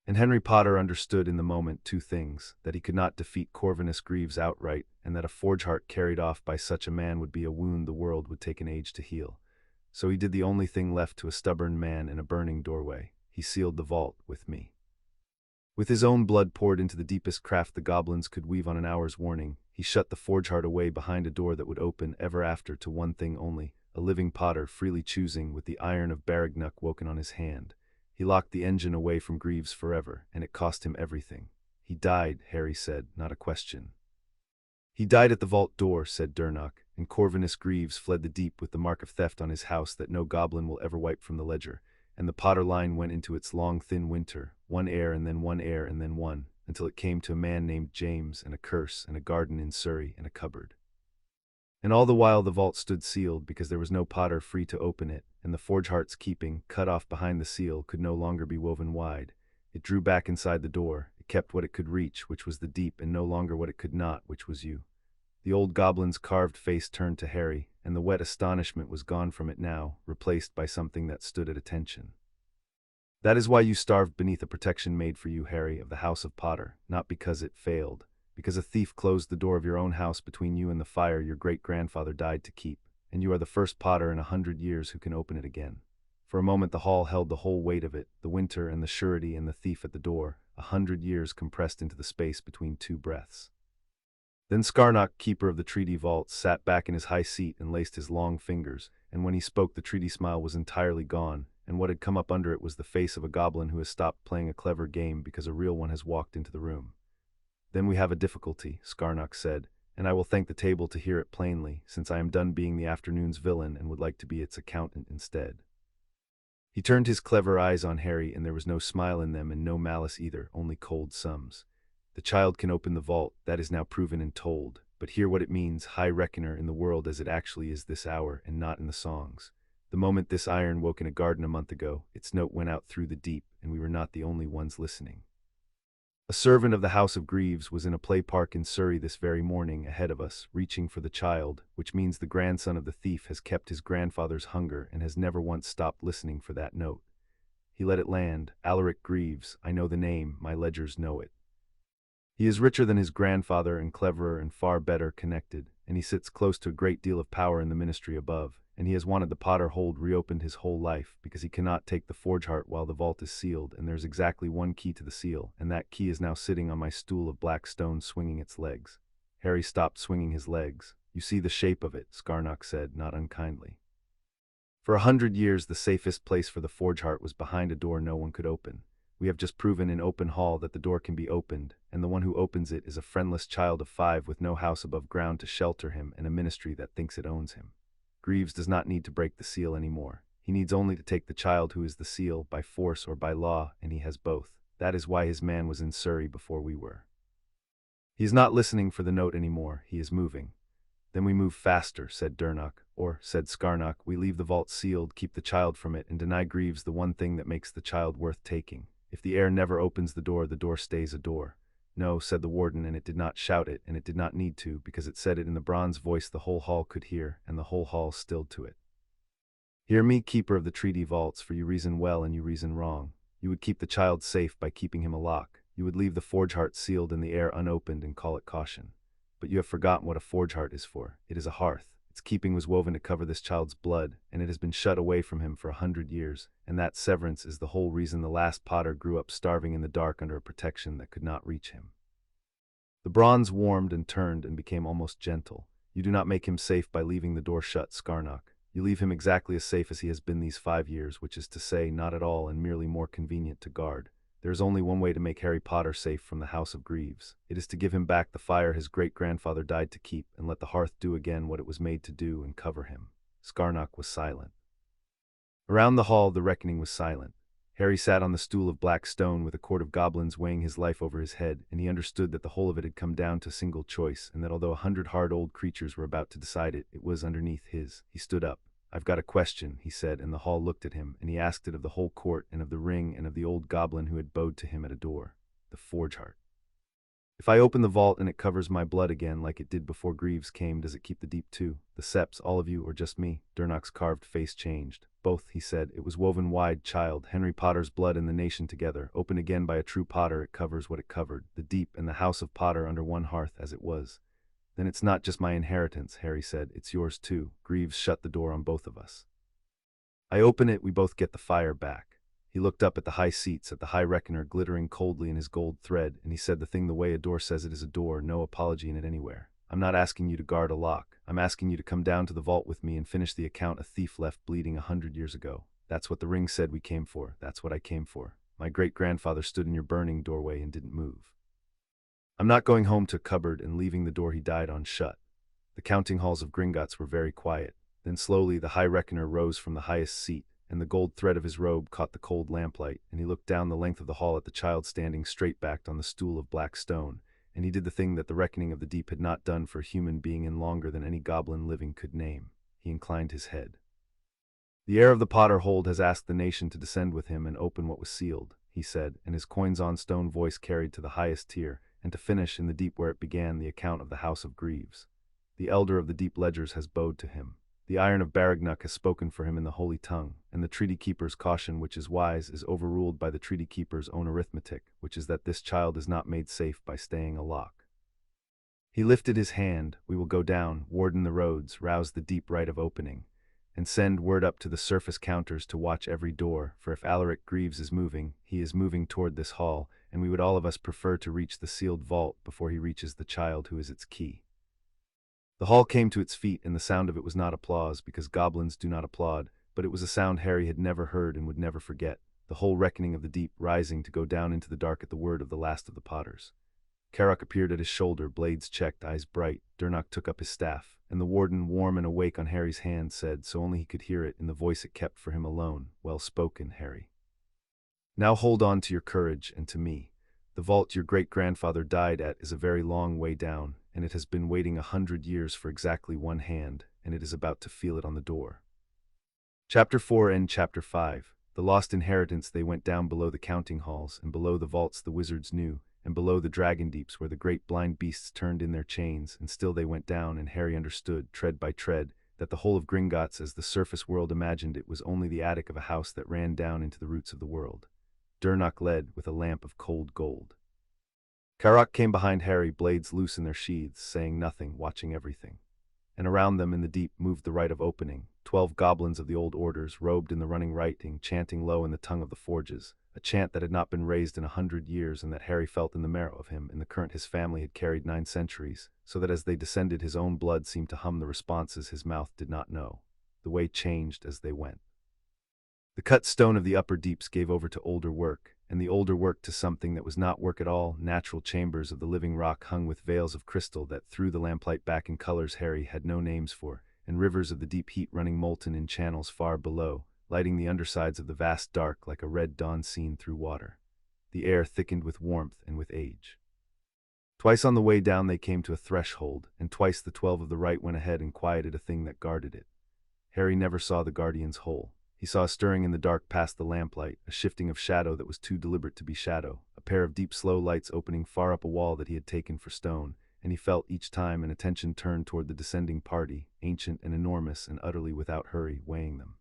Speaker 1: And Henry Potter understood in the moment two things: that he could not defeat Corvinus Greaves outright, and that a forge heart carried off by such a man would be a wound the world would take an age to heal. So he did the only thing left to a stubborn man in a burning doorway. He sealed the vault with me. With his own blood poured into the deepest craft the goblins could weave on an hour's warning, he shut the forge heart away behind a door that would open ever after to one thing only: a living potter freely choosing, with the iron of Baragnuck woken on his hand. He locked the engine away from Greaves forever, and it cost him everything. He died, Harry said, not a question. He died at the vault door, said Durnach, and Corvinus Greaves fled the deep with the mark of theft on his house that no goblin will ever wipe from the ledger, and the Potter line went into its long thin winter, one heir and then one heir and then one, until it came to a man named James, and a curse, and a garden in Surrey, and a cupboard. And all the while the vault stood sealed, because there was no potter free to open it, and the forge heart's keeping, cut off behind the seal, could no longer be woven wide. It drew back inside the door. It kept what it could reach, which was the deep, and no longer what it could not, which was you. The old goblin's carved face turned to Harry, and the wet astonishment was gone from it now, replaced by something that stood at attention. That is why you starved beneath a protection made for you, Harry, of the House of Potter, not because it failed. Because a thief closed the door of your own house between you and the fire your great-grandfather died to keep, and you are the first Potter in 100 years who can open it again. For a moment the hall held the whole weight of it, the winter and the surety and the thief at the door, 100 years compressed into the space between two breaths. Then Scarnock, keeper of the treaty vaults, sat back in his high seat and laced his long fingers, and when he spoke the treaty smile was entirely gone, and what had come up under it was the face of a goblin who has stopped playing a clever game because a real one has walked into the room. Then we have a difficulty, Scarnock said, and I will thank the table to hear it plainly, since I am done being the afternoon's villain and would like to be its accountant instead. He turned his clever eyes on Harry, and there was no smile in them and no malice either, only cold sums. The child can open the vault, that is now proven and told, but hear what it means, high reckoner, in the world as it actually is this hour, and not in the songs. The moment this iron woke in a garden a month ago, its note went out through the deep, and we were not the only ones listening. A servant of the House of Greaves was in a play park in Surrey this very morning ahead of us, reaching for the child, which means the grandson of the thief has kept his grandfather's hunger and has never once stopped listening for that note. He let it land. Alaric Greaves, I know the name, my ledgers know it. He is richer than his grandfather and cleverer and far better connected, and he sits close to a great deal of power in the ministry above, and he has wanted the Potter hold reopened his whole life, because he cannot take the forge heart while the vault is sealed, and there's exactly one key to the seal, and that key is now sitting on my stool of black stone swinging its legs. Harry stopped swinging his legs. You see the shape of it, Scarnock said, not unkindly. For 100 years the safest place for the forge heart was behind a door no one could open. We have just proven in open hall that the door can be opened, and the one who opens it is a friendless child of 5 with no house above ground to shelter him and a ministry that thinks it owns him. Greaves does not need to break the seal anymore. He needs only to take the child who is the seal, by force or by law, and he has both. That is why his man was in Surrey before we were. He is not listening for the note anymore, he is moving. Then we move faster, said Durnach, or, said Scarnock, we leave the vault sealed, keep the child from it, and deny Greaves the one thing that makes the child worth taking. If the heir never opens the door stays a door. "No," said the warden, and it did not shout it, and it did not need to, because it said it in the bronze voice the whole hall could hear, and the whole hall stilled to it. "Hear me, keeper of the treaty vaults, for you reason well and you reason wrong. You would keep the child safe by keeping him a lock. You would leave the forge heart sealed in the air unopened and call it caution. But you have forgotten what a forge heart is for. It is a hearth. Its keeping was woven to cover this child's blood, and it has been shut away from him for 100 years, and that severance is the whole reason the last potter grew up starving in the dark under a protection that could not reach him." The bronze warmed and turned and became almost gentle. "You do not make him safe by leaving the door shut, Skarnok. You leave him exactly as safe as he has been these 5 years, which is to say, not at all, and merely more convenient to guard. There is only one way to make Harry Potter safe from the House of Greaves. It is to give him back the fire his great-grandfather died to keep, and let the hearth do again what it was made to do and cover him." Skarnok was silent. Around the hall, the reckoning was silent. Harry sat on the stool of black stone with a court of goblins weighing his life over his head, and he understood that the whole of it had come down to single choice, and that although 100 hard old creatures were about to decide it, it was underneath his. He stood up. "I've got a question," he said, and the hall looked at him, and he asked it of the whole court and of the ring and of the old goblin who had bowed to him at a door. "The forge heart. If I open the vault and it covers my blood again like it did before Greaves came, does it keep the deep too? The seps, all of you, or just me?" Durnok's carved face changed. "Both," he said. "It was woven wide, child. Henry Potter's blood and the nation together. Open again by a true Potter, it covers what it covered. The deep and the house of Potter under one hearth as it was." "Then it's not just my inheritance," Harry said. "It's yours too." Greaves shut the door on both of us. "I open it, we both get the fire back." He looked up at the high seats, at the high reckoner glittering coldly in his gold thread, and he said the thing the way a door says it is a door, no apology in it anywhere. "I'm not asking you to guard a lock. I'm asking you to come down to the vault with me and finish the account a thief left bleeding 100 years ago. That's what the ring said we came for. That's what I came for. My great-grandfather stood in your burning doorway and didn't move. I'm not going home to a cupboard and leaving the door he died on shut." The counting halls of Gringotts were very quiet. Then slowly the high reckoner rose from the highest seat, and the gold thread of his robe caught the cold lamplight, and he looked down the length of the hall at the child standing straight-backed on the stool of black stone, and he did the thing that the reckoning of the deep had not done for a human being in longer than any goblin living could name. He inclined his head. "The heir of the Potter hold has asked the nation to descend with him and open what was sealed," he said, and his coins-on-stone voice carried to the highest tier, and to finish in the deep where it began the account of the House of Greaves. "The elder of the deep ledgers has bowed to him. The iron of Baragnuk has spoken for him in the holy tongue, and the treaty keeper's caution, which is wise, is overruled by the treaty keeper's own arithmetic, which is that this child is not made safe by staying a lock." He lifted his hand. "We will go down, warden the roads, rouse the deep right of opening, and send word up to the surface counters to watch every door, for if Alaric Greaves is moving, he is moving toward this hall, and we would all of us prefer to reach the sealed vault before he reaches the child who is its key." The hall came to its feet, and the sound of it was not applause, because goblins do not applaud, but it was a sound Harry had never heard and would never forget, the whole reckoning of the deep rising to go down into the dark at the word of the last of the Potters. Carrock appeared at his shoulder, blades checked, eyes bright. Durnok took up his staff, and the warden, warm and awake on Harry's hand, said, so only he could hear it in the voice it kept for him alone, "Well spoken, Harry. Now hold on to your courage and to me. The vault your great-grandfather died at is a very long way down, and it has been waiting 100 years for exactly one hand, and it is about to feel it on the door." Chapter 4 and Chapter 5. The lost inheritance. They went down below the counting halls, and below the vaults the wizards knew, and below the dragon deeps where the great blind beasts turned in their chains, and still they went down, and Harry understood, tread by tread, that the whole of Gringotts as the surface world imagined it was only the attic of a house that ran down into the roots of the world. Durnok led with a lamp of cold gold. Carrock came behind Harry, blades loose in their sheaths, saying nothing, watching everything. And around them in the deep moved the rite of opening, 12 goblins of the old orders, robed in the running writing, chanting low in the tongue of the forges, a chant that had not been raised in 100 years and that Harry felt in the marrow of him, in the current his family had carried 9 centuries, so that as they descended his own blood seemed to hum the responses his mouth did not know. The way changed as they went. The cut stone of the upper deeps gave over to older work, and the older work to something that was not work at all. Natural chambers of the living rock hung with veils of crystal that threw the lamplight back in colors Harry had no names for, and rivers of the deep heat running molten in channels far below, lighting the undersides of the vast dark like a red dawn seen through water. The air thickened with warmth and with age. Twice on the way down they came to a threshold, and twice the 12 of the right went ahead and quieted a thing that guarded it. Harry never saw the guardian's hole. He saw a stirring in the dark past the lamplight, a shifting of shadow that was too deliberate to be shadow, a pair of deep slow lights opening far up a wall that he had taken for stone, and he felt each time an attention turned toward the descending party, ancient and enormous and utterly without hurry, weighing them.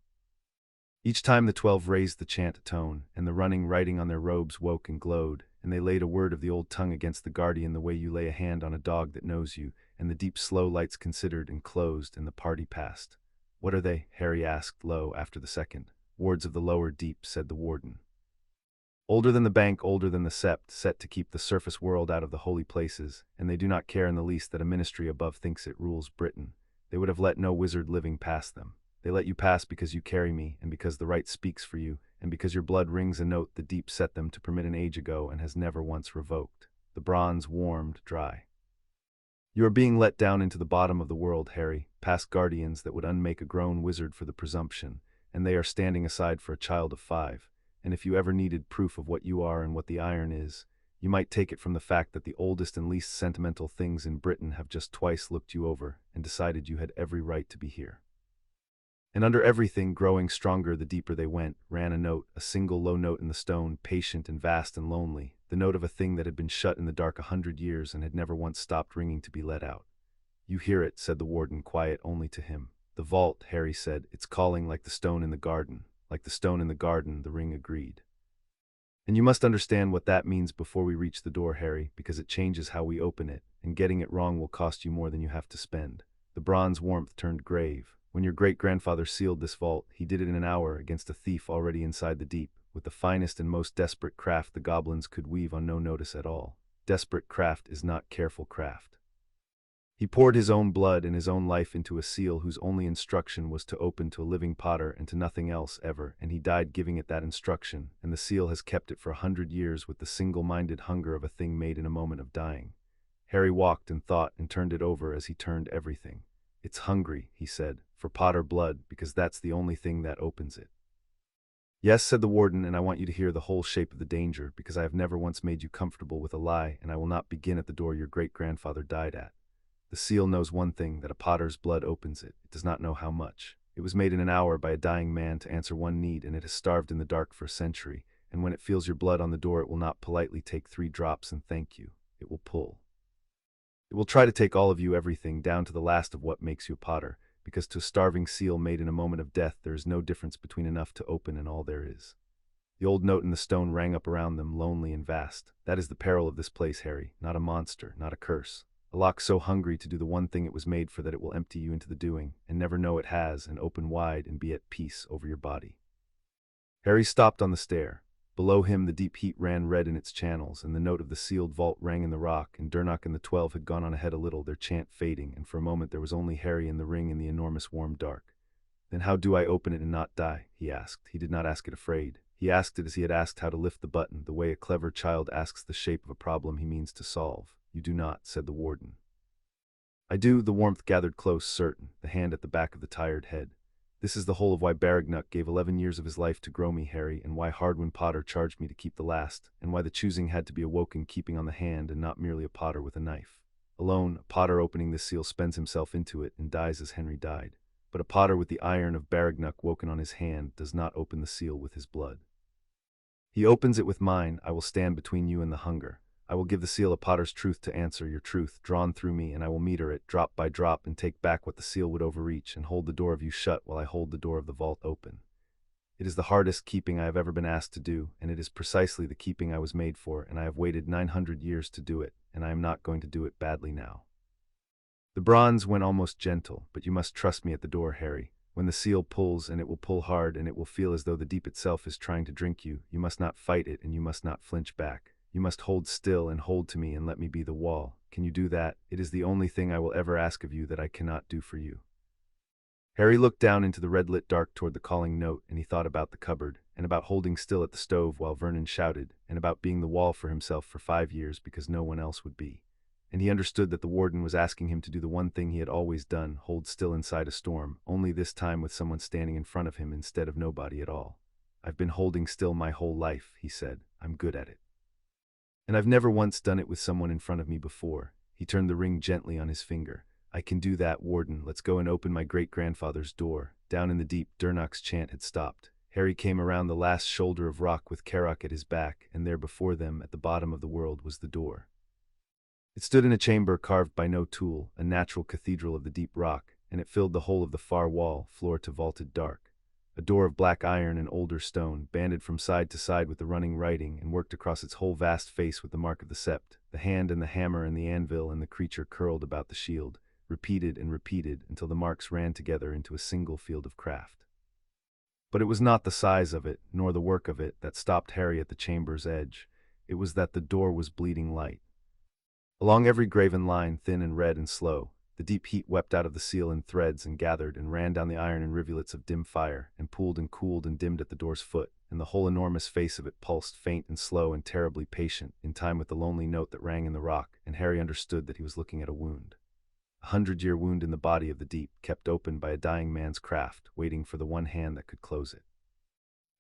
Speaker 1: Each time the 12 raised the chant a tone, and the running writing on their robes woke and glowed, and they laid a word of the old tongue against the guardian the way you lay a hand on a dog that knows you, and the deep slow lights considered and closed, and the party passed. "What are they?" Harry asked low after the second. "Wards of the lower deep," said the warden. "Older than the bank, older than the sept, set to keep the surface world out of the holy places, and they do not care in the least that a ministry above thinks it rules Britain. They would have let no wizard living pass them. They let you pass because you carry me, and because the right speaks for you, and because your blood rings a note the deep set them to permit an age ago and has never once revoked." The bronze warmed dry. "You are being let down into the bottom of the world, Harry, past guardians that would unmake a grown wizard for the presumption, and they are standing aside for a child of 5. And if you ever needed proof of what you are and what the iron is, you might take it from the fact that the oldest and least sentimental things in Britain have just twice looked you over and decided you had every right to be here." And under everything, growing stronger the deeper they went, ran a note, a single low note in the stone, patient and vast and lonely, the note of a thing that had been shut in the dark 100 years and had never once stopped ringing to be let out. "You hear it," said the warden, quiet only to him. "The vault," Harry said. "It's calling like the stone in the garden." "Like the stone in the garden," the ring agreed. "And you must understand what that means before we reach the door, Harry, because it changes how we open it, and getting it wrong will cost you more than you have to spend." The bronze warmth turned grave. "When your great-grandfather sealed this vault, he did it in an hour against a thief already inside the deep, with the finest and most desperate craft the goblins could weave on no notice at all. Desperate craft is not careful craft. He poured his own blood and his own life into a seal whose only instruction was to open to a living potter and to nothing else ever, and he died giving it that instruction, and the seal has kept it for 100 years with the single-minded hunger of a thing made in a moment of dying." Harry walked and thought and turned it over as he turned everything. "It's hungry," he said, "for potter blood, because that's the only thing that opens it." "Yes," said the warden, "and I want you to hear the whole shape of the danger, because I have never once made you comfortable with a lie, and I will not begin at the door your great-grandfather died at. The seal knows one thing, that a potter's blood opens it. It does not know how much. It was made in an hour by a dying man to answer one need, and it has starved in the dark for a century, and when it feels your blood on the door it will not politely take 3 drops and thank you. It will pull. It will try to take all of you, everything, down to the last of what makes you a potter, because to a starving seal made in a moment of death there is no difference between enough to open and all there is." The old note in the stone rang up around them, lonely and vast. "That is the peril of this place, Harry, not a monster, not a curse. A lock so hungry to do the one thing it was made for that it will empty you into the doing, and never know it has, and open wide and be at peace over your body." Harry stopped on the stair. Below him the deep heat ran red in its channels, and the note of the sealed vault rang in the rock, and Durnock and the 12 had gone on ahead a little, their chant fading, and for a moment there was only Harry and the ring in the enormous warm dark. "Then how do I open it and not die?" he asked. He did not ask it afraid. He asked it as he had asked how to lift the button, the way a clever child asks the shape of a problem he means to solve. "You do not," said the warden. "I do." The warmth gathered close, certain, the hand at the back of the tired head. "This is the whole of why Baragnuck gave 11 years of his life to grow me, Harry, and why Hardwin Potter charged me to keep the last, and why the choosing had to be a woken keeping on the hand and not merely a potter with a knife. Alone, a potter opening this seal spends himself into it and dies as Henry died. But a potter with the iron of Baragnuck woken on his hand does not open the seal with his blood. He opens it with mine. I will stand between you and the hunger. I will give the seal a potter's truth to answer your truth, drawn through me, and I will meter it, drop by drop, and take back what the seal would overreach, and hold the door of you shut while I hold the door of the vault open. It is the hardest keeping I have ever been asked to do, and it is precisely the keeping I was made for, and I have waited 900 years to do it, and I am not going to do it badly now." The bronze went almost gentle, "But you must trust me at the door, Harry. When the seal pulls, and it will pull hard, and it will feel as though the deep itself is trying to drink you, you must not fight it, and you must not flinch back. You must hold still and hold to me and let me be the wall. Can you do that? It is the only thing I will ever ask of you that I cannot do for you." Harry looked down into the red-lit dark toward the calling note, and he thought about the cupboard, and about holding still at the stove while Vernon shouted, and about being the wall for himself for 5 years because no one else would be. And he understood that the warden was asking him to do the one thing he had always done, hold still inside a storm, only this time with someone standing in front of him instead of nobody at all. "I've been holding still my whole life," he said. "I'm good at it. And I've never once done it with someone in front of me before." He turned the ring gently on his finger. "I can do that, warden. Let's go and open my great-grandfather's door." Down in the deep, Durnock's chant had stopped. Harry came around the last shoulder of rock with Karok at his back, and there before them, at the bottom of the world, was the door. It stood in a chamber carved by no tool, a natural cathedral of the deep rock, and it filled the whole of the far wall, floor to vaulted dark. A door of black iron and older stone, banded from side to side with the running writing, and worked across its whole vast face with the mark of the sept, the hand and the hammer and the anvil and the creature curled about the shield, repeated and repeated until the marks ran together into a single field of craft. But it was not the size of it, nor the work of it, that stopped Harry at the chamber's edge. It was that the door was bleeding light. Along every graven line, thin and red and slow, the deep heat wept out of the seal in threads and gathered and ran down the iron in rivulets of dim fire, and pooled and cooled and dimmed at the door's foot, and the whole enormous face of it pulsed faint and slow and terribly patient, in time with the lonely note that rang in the rock, and Harry understood that he was looking at a wound. 100-year wound in the body of the deep, kept open by a dying man's craft, waiting for the one hand that could close it.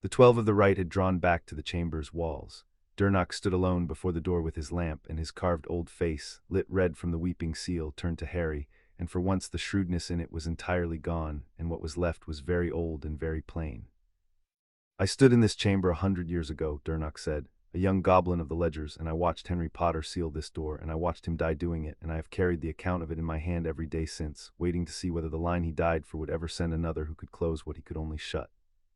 Speaker 1: The 12 of the right had drawn back to the chamber's walls. Durnach stood alone before the door with his lamp, and his carved old face, lit red from the weeping seal, turned to Harry, and for once the shrewdness in it was entirely gone, and what was left was very old and very plain. "I stood in this chamber 100 years ago," Durnach said, "a young goblin of the ledgers, and I watched Henry Potter seal this door, and I watched him die doing it, and I have carried the account of it in my hand every day since, waiting to see whether the line he died for would ever send another who could close what he could only shut."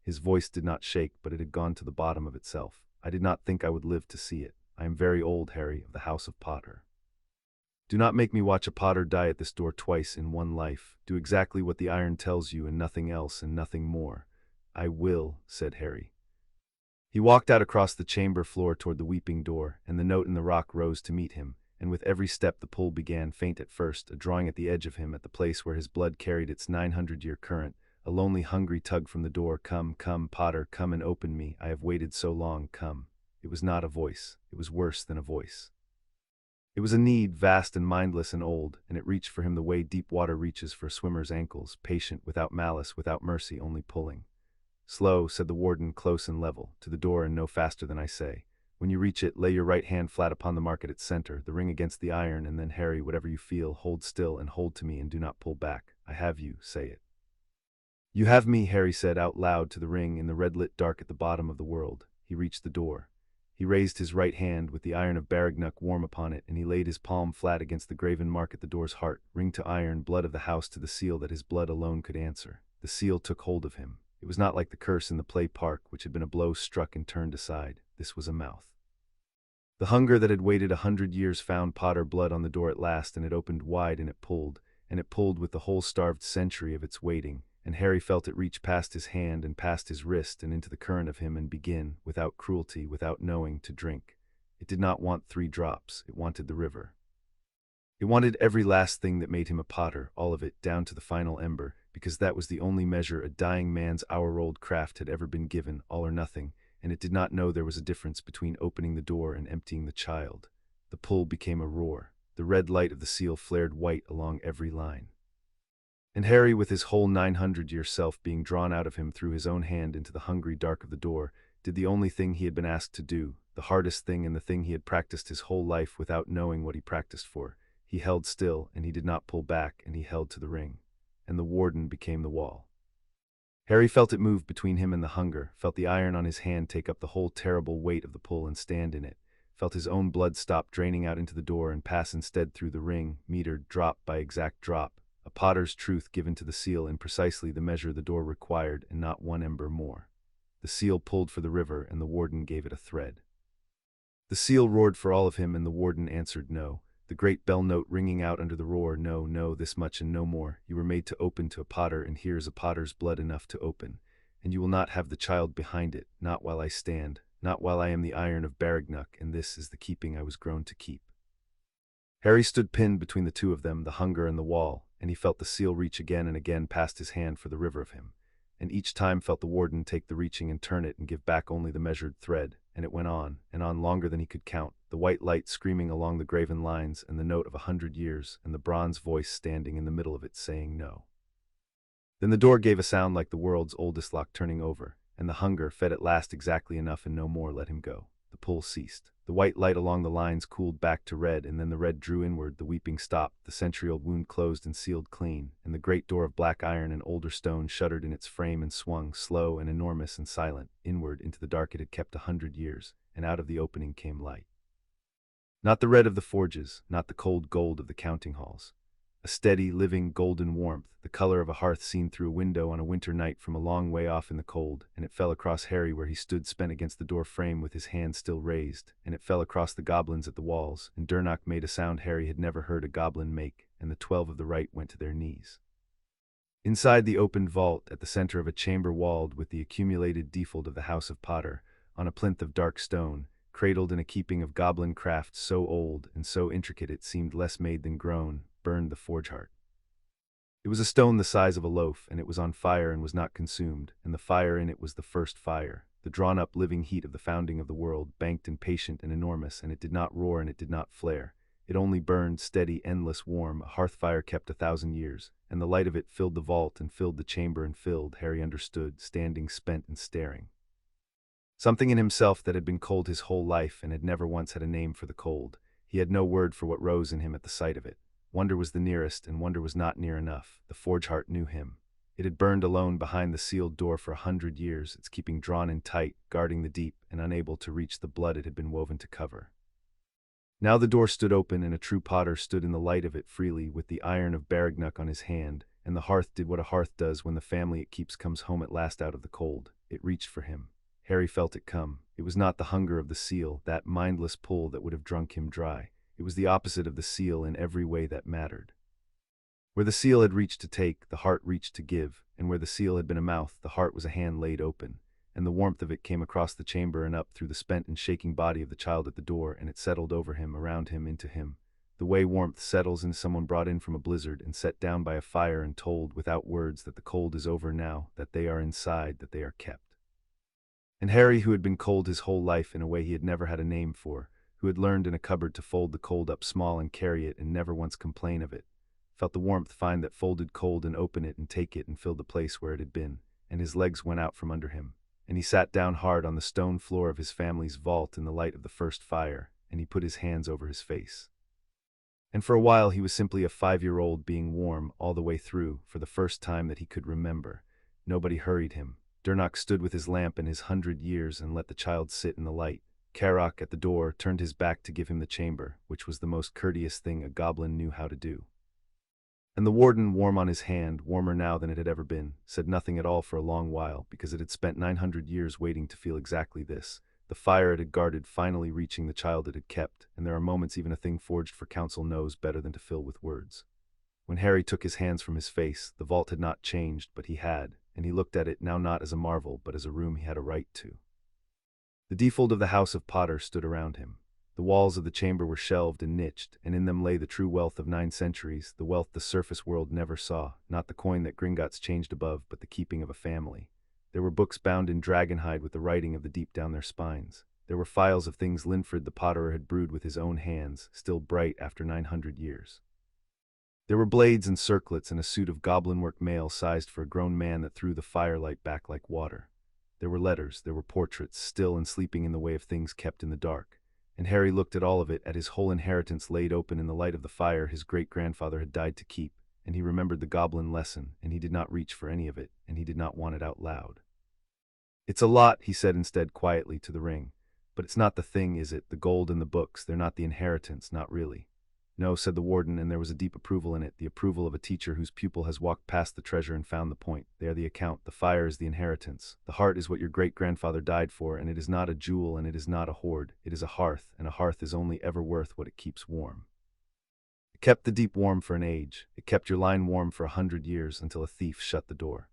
Speaker 1: His voice did not shake, but it had gone to the bottom of itself. "I did not think I would live to see it. I am very old, Harry, of the House of Potter. Do not make me watch a Potter die at this door twice in one life. Do exactly what the iron tells you and nothing else and nothing more." "I will," said Harry. He walked out across the chamber floor toward the weeping door, and the note in the rock rose to meet him, and with every step the pull began, faint at first, a drawing at the edge of him at the place where his blood carried its 900-year current, a lonely, hungry tug from the door. "Come, come, Potter, come and open me. I have waited so long, come." It was not a voice. It was worse than a voice. It was a need, vast and mindless and old, and it reached for him the way deep water reaches for a swimmer's ankles, patient, without malice, without mercy, only pulling. "Slow," said the warden, close and level, "to the door and no faster than I say. When you reach it, lay your right hand flat upon the mark at its center, the ring against the iron, and then, Harry, whatever you feel, hold still and hold to me and do not pull back. I have you, say it." "You have me," Harry said out loud to the ring in the red-lit dark at the bottom of the world. He reached the door. He raised his right hand with the iron of Baragnuck warm upon it, and he laid his palm flat against the graven mark at the door's heart, ring to iron, blood of the house to the seal that his blood alone could answer. The seal took hold of him. It was not like the curse in the play park, which had been a blow struck and turned aside. This was a mouth. The hunger that had waited 100 years found Potter blood on the door at last, and it opened wide, and it pulled with the whole starved century of its waiting, and Harry felt it reach past his hand and past his wrist and into the current of him and begin, without cruelty, without knowing, to drink. It did not want 3 drops, it wanted the river. It wanted every last thing that made him a Potter, all of it, down to the final ember, because that was the only measure a dying man's hour-old craft had ever been given, all or nothing, and it did not know there was a difference between opening the door and emptying the child. The pull became a roar. The red light of the seal flared white along every line. And Harry, with his whole 900-year self being drawn out of him through his own hand into the hungry dark of the door, did the only thing he had been asked to do, the hardest thing and the thing he had practiced his whole life without knowing what he practiced for. He held still, and he did not pull back, and he held to the ring. And the warden became the wall. Harry felt it move between him and the hunger, felt the iron on his hand take up the whole terrible weight of the pull and stand in it, felt his own blood stop draining out into the door and pass instead through the ring, metered drop by exact drop, a Potter's truth given to the seal in precisely the measure the door required and not one ember more. The seal pulled for the river, and the warden gave it a thread. The seal roared for all of him, and the warden answered no. The great bell note ringing out under the roar, "No, no, this much and no more. You were made to open to a Potter, and here is a Potter's blood enough to open. And you will not have the child behind it, not while I stand, not while I am the iron of Baragnuck, and this is the keeping I was grown to keep." Harry stood pinned between the two of them, the hunger and the wall, and he felt the seal reach again and again past his hand for the river of him, and each time felt the warden take the reaching and turn it and give back only the measured thread, and it went on, and on longer than he could count, the white light screaming along the graven lines, and the note of 100 years, and the bronze voice standing in the middle of it saying no. Then the door gave a sound like the world's oldest lock turning over, and the hunger, fed at last exactly enough and no more, let him go. The the pull ceased. The white light along the lines cooled back to red, and then the red drew inward, the weeping stopped, the century-old wound closed and sealed clean, and the great door of black iron and older stone shuddered in its frame and swung, slow and enormous and silent, inward into the dark it had kept 100 years, and out of the opening came light. Not the red of the forges, not the cold gold of the counting halls. A steady, living, golden warmth, the color of a hearth seen through a window on a winter night from a long way off in the cold, and it fell across Harry where he stood spent against the door frame with his hand still raised, and it fell across the goblins at the walls, and Durnock made a sound Harry had never heard a goblin make, and the 12 of the right went to their knees. Inside the opened vault, at the center of a chamber walled with the accumulated default of the House of Potter, on a plinth of dark stone, cradled in a keeping of goblin craft so old and so intricate it seemed less made than grown, burned the forge heart. It was a stone the size of a loaf, and it was on fire and was not consumed, and the fire in it was the first fire, the drawn-up living heat of the founding of the world, banked and patient and enormous, and it did not roar and it did not flare. It only burned, steady, endless, warm, a hearth-fire kept 1,000 years, and the light of it filled the vault and filled the chamber and filled, Harry understood, standing spent and staring. Something in himself that had been cold his whole life and had never once had a name for the cold. He had no word for what rose in him at the sight of it. Wonder was the nearest, and wonder was not near enough. The forge heart knew him. It had burned alone behind the sealed door for 100 years, its keeping drawn in tight, guarding the deep, and unable to reach the blood it had been woven to cover. Now the door stood open, and a true potter stood in the light of it freely, with the iron of Baragnuck on his hand, and the hearth did what a hearth does when the family it keeps comes home at last out of the cold. It reached for him. Harry felt it come. It was not the hunger of the seal, that mindless pull that would have drunk him dry. It was the opposite of the seal in every way that mattered. Where the seal had reached to take, the heart reached to give, and where the seal had been a mouth, the heart was a hand laid open, and the warmth of it came across the chamber and up through the spent and shaking body of the child at the door, and it settled over him, around him, into him. The way warmth settles in someone brought in from a blizzard and set down by a fire and told without words that the cold is over now, that they are inside, that they are kept. And Harry, who had been cold his whole life in a way he had never had a name for, who had learned in a cupboard to fold the cold up small and carry it and never once complain of it, felt the warmth find that folded cold and open it and take it and fill the place where it had been, and his legs went out from under him, and he sat down hard on the stone floor of his family's vault in the light of the first fire, and he put his hands over his face. And for a while he was simply a 5-year-old being warm all the way through, for the first time that he could remember. Nobody hurried him. Durnock stood with his lamp and his 100 years and let the child sit in the light. Carrock, at the door, turned his back to give him the chamber, which was the most courteous thing a goblin knew how to do. And the warden, warm on his hand, warmer now than it had ever been, said nothing at all for a long while, because it had spent 900 years waiting to feel exactly this. The fire it had guarded finally reaching the child it had kept, and there are moments even a thing forged for counsel knows better than to fill with words. When Harry took his hands from his face, the vault had not changed, but he had, and he looked at it now not as a marvel, but as a room he had a right to. The default of the House of Potter stood around him. The walls of the chamber were shelved and niched, and in them lay the true wealth of 9 centuries, the wealth the surface world never saw, not the coin that Gringotts changed above, but the keeping of a family. There were books bound in dragonhide with the writing of the deep down their spines. There were files of things Linfred the potterer had brewed with his own hands, still bright after 900 years. There were blades and circlets and a suit of goblin-work mail sized for a grown man that threw the firelight back like water. There were letters, there were portraits, still and sleeping in the way of things kept in the dark. And Harry looked at all of it, at his whole inheritance laid open in the light of the fire his great-grandfather had died to keep, and he remembered the goblin lesson, and he did not reach for any of it, and he did not want it out loud. "It's a lot," he said instead quietly to the ring. "But it's not the thing, is it? The gold and the books, they're not the inheritance, not really." "No," said the warden, and there was a deep approval in it, the approval of a teacher whose pupil has walked past the treasure and found the point. "They are the account, the fire is the inheritance. The heart is what your great-grandfather died for, and it is not a jewel and it is not a hoard. It is a hearth, and a hearth is only ever worth what it keeps warm. It kept the deep warm for an age. It kept your line warm for 100 years until a thief shut the door.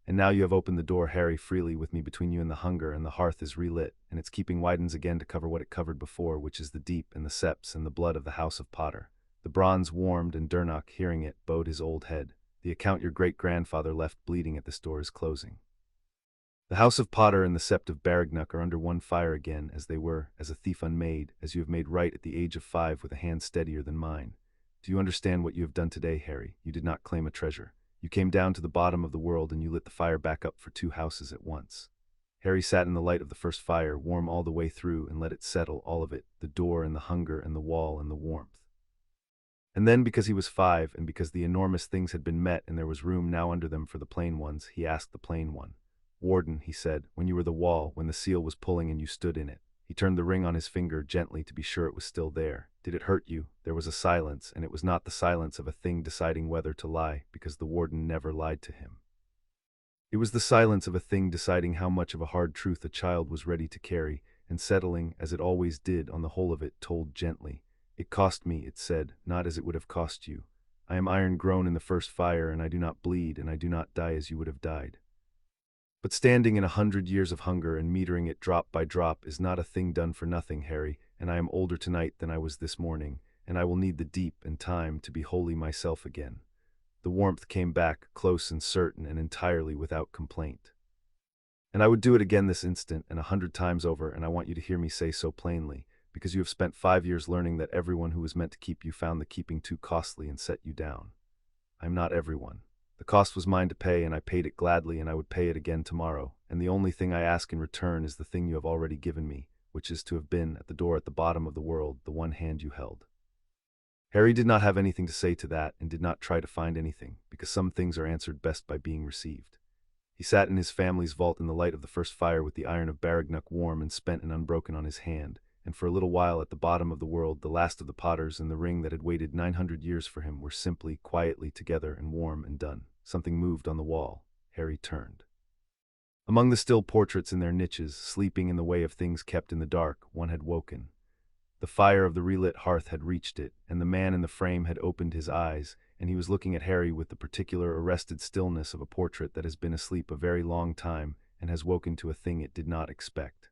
Speaker 1: And now you have opened the door, Harry, freely with me between you and the hunger, and the hearth is relit, and its keeping widens again to cover what it covered before, which is the deep and the septs and the blood of the House of Potter." The bronze warmed, and Durnock, hearing it, bowed his old head. "The account your great-grandfather left bleeding at this door is closing. The House of Potter and the Sept of Baragnuck are under one fire again, as they were, as a thief unmade, as you have made right at the age of 5 with a hand steadier than mine. Do you understand what you have done today, Harry? You did not claim a treasure. You came down to the bottom of the world and you lit the fire back up for 2 houses at once. Harry sat in the light of the first fire, warm all the way through, and let it settle, all of it, the door and the hunger and the wall and the warmth. And then, because he was 5, and because the enormous things had been met and there was room now under them for the plain ones, he asked the plain one. "Warden," he said, "when you were the wall, when the seal was pulling and you stood in it." He turned the ring on his finger gently to be sure it was still there. "Did it hurt you?" There was a silence, and it was not the silence of a thing deciding whether to lie, because the warden never lied to him. It was the silence of a thing deciding how much of a hard truth a child was ready to carry, and settling, as it always did, on the whole of it, told gently. "It cost me," it said, "not as it would have cost you. I am iron grown in the first fire, and I do not bleed, and I do not die as you would have died. But standing in 100 years of hunger and metering it drop by drop is not a thing done for nothing, Harry, and I am older tonight than I was this morning, and I will need the deep and time to be wholly myself again." The warmth came back, close and certain and entirely without complaint. "And I would do it again this instant, and 100 times over, and I want you to hear me say so plainly, because you have spent 5 years learning that everyone who was meant to keep you found the keeping too costly and set you down. I am not everyone. The cost was mine to pay, and I paid it gladly, and I would pay it again tomorrow, and the only thing I ask in return is the thing you have already given me, which is to have been at the door at the bottom of the world, the one hand you held." Harry did not have anything to say to that, and did not try to find anything, because some things are answered best by being received. He sat in his family's vault in the light of the first fire with the iron of Baragnuck warm and spent and unbroken on his hand, and for a little while at the bottom of the world the last of the Potters in the ring that had waited 900 years for him were simply, quietly together and warm and done. Something moved on the wall. Harry turned. Among the still portraits in their niches, sleeping in the way of things kept in the dark, one had woken. The fire of the relit hearth had reached it, and the man in the frame had opened his eyes, and he was looking at Harry with the particular arrested stillness of a portrait that has been asleep a very long time and has woken to a thing it did not expect.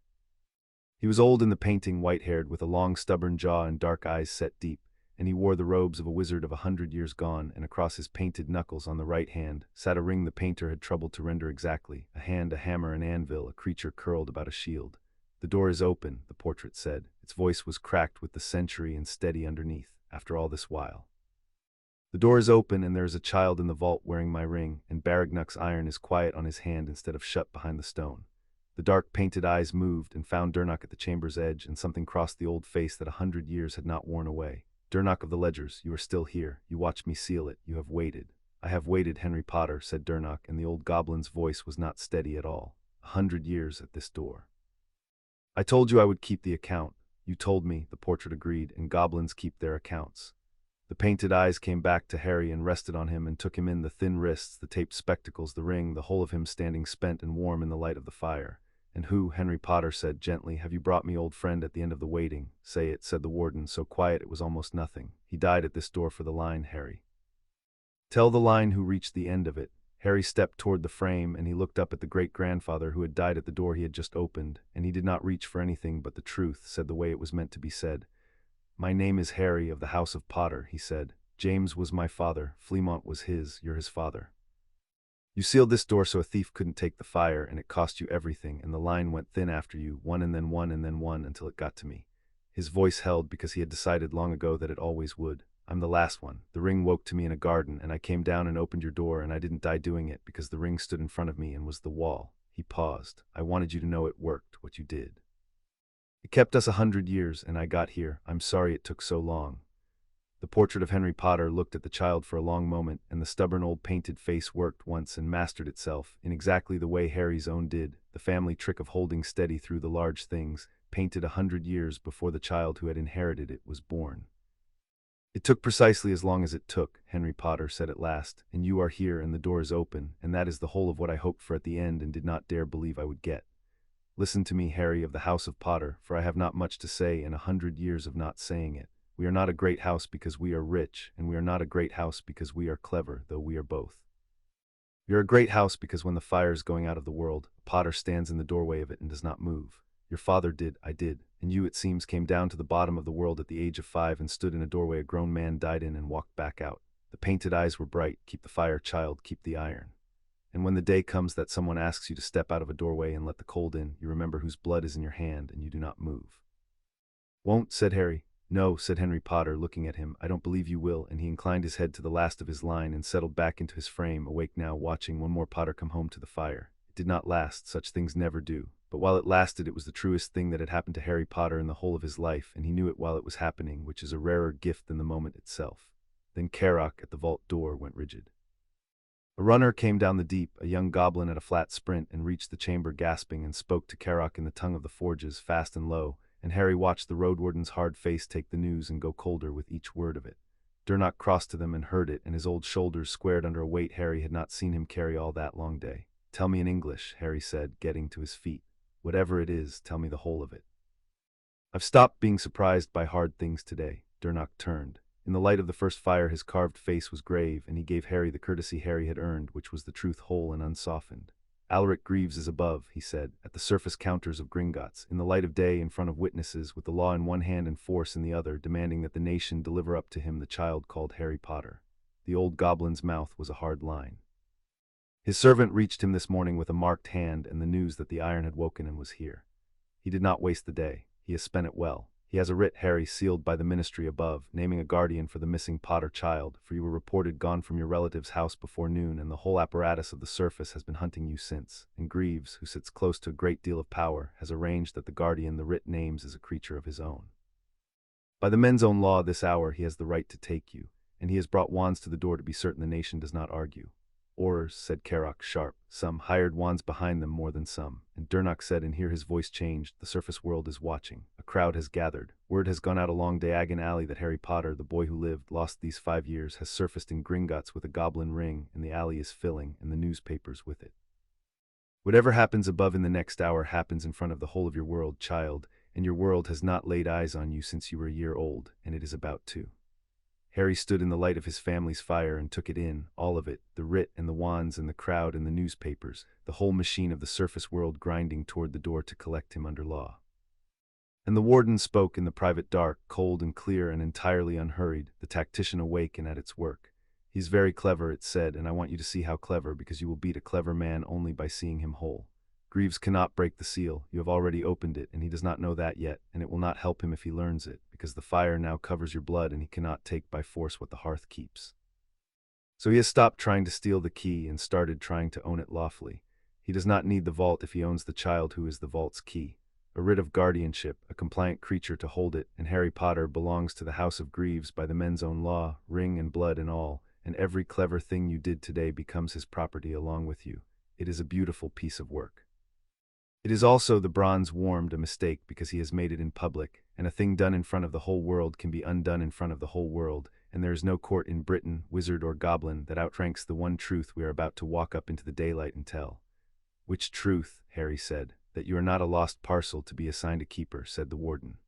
Speaker 1: He was old in the painting, white-haired, with a long stubborn jaw and dark eyes set deep, and he wore the robes of a wizard of 100 years gone, and across his painted knuckles on the right hand sat a ring the painter had troubled to render exactly, a hand, a hammer, an anvil, a creature curled about a shield. "The door is open," the portrait said. Its voice was cracked with the century and steady underneath, after all this while. "The door is open, and there is a child in the vault wearing my ring, and Baragnuck's iron is quiet on his hand instead of shut behind the stone." The dark painted eyes moved and found Durnock at the chamber's edge, and something crossed the old face that 100 years had not worn away. "Durnock of the ledgers, you are still here. You watched me seal it. You have waited." "I have waited, Henry Potter," said Durnock, and the old goblin's voice was not steady at all. 100 years at this door. "I told you I would keep the account." "You told me," the portrait agreed, "and goblins keep their accounts." The painted eyes came back to Harry and rested on him and took him in, the thin wrists, the taped spectacles, the ring, the whole of him standing spent and warm in the light of the fire. "And who," Henry Potter said gently, "have you brought me, old friend, at the end of the waiting?" "Say it," said the warden, so quiet it was almost nothing. "He died at this door for the line, Harry." "Tell the line who reached the end of it." Harry stepped toward the frame, and he looked up at the great-grandfather who had died at the door he had just opened, and he did not reach for anything but the truth, said the way it was meant to be said. "My name is Harry of the House of Potter," he said. "James was my father, Fleamont was his, you're his father. You sealed this door so a thief couldn't take the fire, and it cost you everything, and the line went thin after you, one and then one and then one, until it got to me." His voice held because he had decided long ago that it always would. "I'm the last one. The ring woke to me in a garden, and I came down and opened your door, and I didn't die doing it because the ring stood in front of me and was the wall." He paused. "I wanted you to know it worked, what you did. It kept us 100 years, and I got here. I'm sorry it took so long." The portrait of Henry Potter looked at the child for a long moment, and the stubborn old painted face worked once and mastered itself, in exactly the way Harry's own did, the family trick of holding steady through the large things, painted 100 years before the child who had inherited it was born. "It took precisely as long as it took," Henry Potter said at last, "and you are here and the door is open, and that is the whole of what I hoped for at the end and did not dare believe I would get. Listen to me, Harry of the House of Potter, for I have not much to say in 100 years of not saying it. We are not a great house because we are rich, and we are not a great house because we are clever, though we are both. We are a great house because when the fire is going out of the world, a Potter stands in the doorway of it and does not move. Your father did, I did, and you, it seems, came down to the bottom of the world at the age of 5 and stood in a doorway a grown man died in and walked back out. The painted eyes were bright. Keep the fire, child, keep the iron. And when the day comes that someone asks you to step out of a doorway and let the cold in, you remember whose blood is in your hand and you do not move." "Won't," said Harry. "No," said Henry Potter, looking at him. "I don't believe you will," and he inclined his head to the last of his line and settled back into his frame, awake now, watching one more Potter come home to the fire. It did not last, such things never do. But while it lasted, it was the truest thing that had happened to Harry Potter in the whole of his life, and he knew it while it was happening, which is a rarer gift than the moment itself. Then Karok at the vault door went rigid. A runner came down the deep, a young goblin at a flat sprint, and reached the chamber gasping and spoke to Karok in the tongue of the forges, fast and low, and Harry watched the road warden's hard face take the news and go colder with each word of it. Durnock crossed to them and heard it, and his old shoulders squared under a weight Harry had not seen him carry all that long day. "Tell me in English," Harry said, getting to his feet. "Whatever it is, tell me the whole of it." "I've stopped being surprised by hard things today." Durnock turned. In the light of the first fire his carved face was grave, and he gave Harry the courtesy Harry had earned, which was the truth whole and unsoftened. "Alaric Greaves is above," he said, "at the surface counters of Gringotts, in the light of day, in front of witnesses, with the law in one hand and force in the other, demanding that the nation deliver up to him the child called Harry Potter." The old goblin's mouth was a hard line. His servant reached him this morning with a marked hand and the news that the iron had woken and was here. He did not waste the day. He has spent it well. He has a writ, Harry, sealed by the ministry above, naming a guardian for the missing Potter child, for you were reported gone from your relative's house before noon, and the whole apparatus of the surface has been hunting you since. And Greaves, who sits close to a great deal of power, has arranged that the guardian the writ names is a creature of his own. By the men's own law this hour he has the right to take you, and he has brought wands to the door to be certain the nation does not argue. "Orders," said Karok, sharp. "Some hired wands behind them more than some." And Durnock said, and here his voice changed, "The surface world is watching. A crowd has gathered. Word has gone out along Diagon Alley that Harry Potter, the boy who lived, lost these 5 years, has surfaced in Gringotts with a goblin ring, and the alley is filling, and the newspapers with it. Whatever happens above in the next hour happens in front of the whole of your world, child, and your world has not laid eyes on you since you were a year old, and it is about to." Harry stood in the light of his family's fire and took it in, all of it, the writ and the wands and the crowd and the newspapers, the whole machine of the surface world grinding toward the door to collect him under law. And the warden spoke in the private dark, cold and clear and entirely unhurried, the tactician awake and at its work. "He's very clever," it said, "and I want you to see how clever, because you will beat a clever man only by seeing him whole. Greaves cannot break the seal. You have already opened it, and he does not know that yet, and it will not help him if he learns it, because the fire now covers your blood and he cannot take by force what the hearth keeps. So he has stopped trying to steal the key and started trying to own it lawfully. He does not need the vault if he owns the child who is the vault's key. A writ of guardianship, a compliant creature to hold it, and Harry Potter belongs to the house of Greaves by the men's own law, ring and blood and all, and every clever thing you did today becomes his property along with you. It is a beautiful piece of work. It is also the bronze warmed a mistake because he has made it in public, and a thing done in front of the whole world can be undone in front of the whole world, and there is no court in Britain, wizard or goblin, that outranks the one truth we are about to walk up into the daylight and tell." "Which truth?" Harry said. "That you are not a lost parcel to be assigned a keeper," said the warden.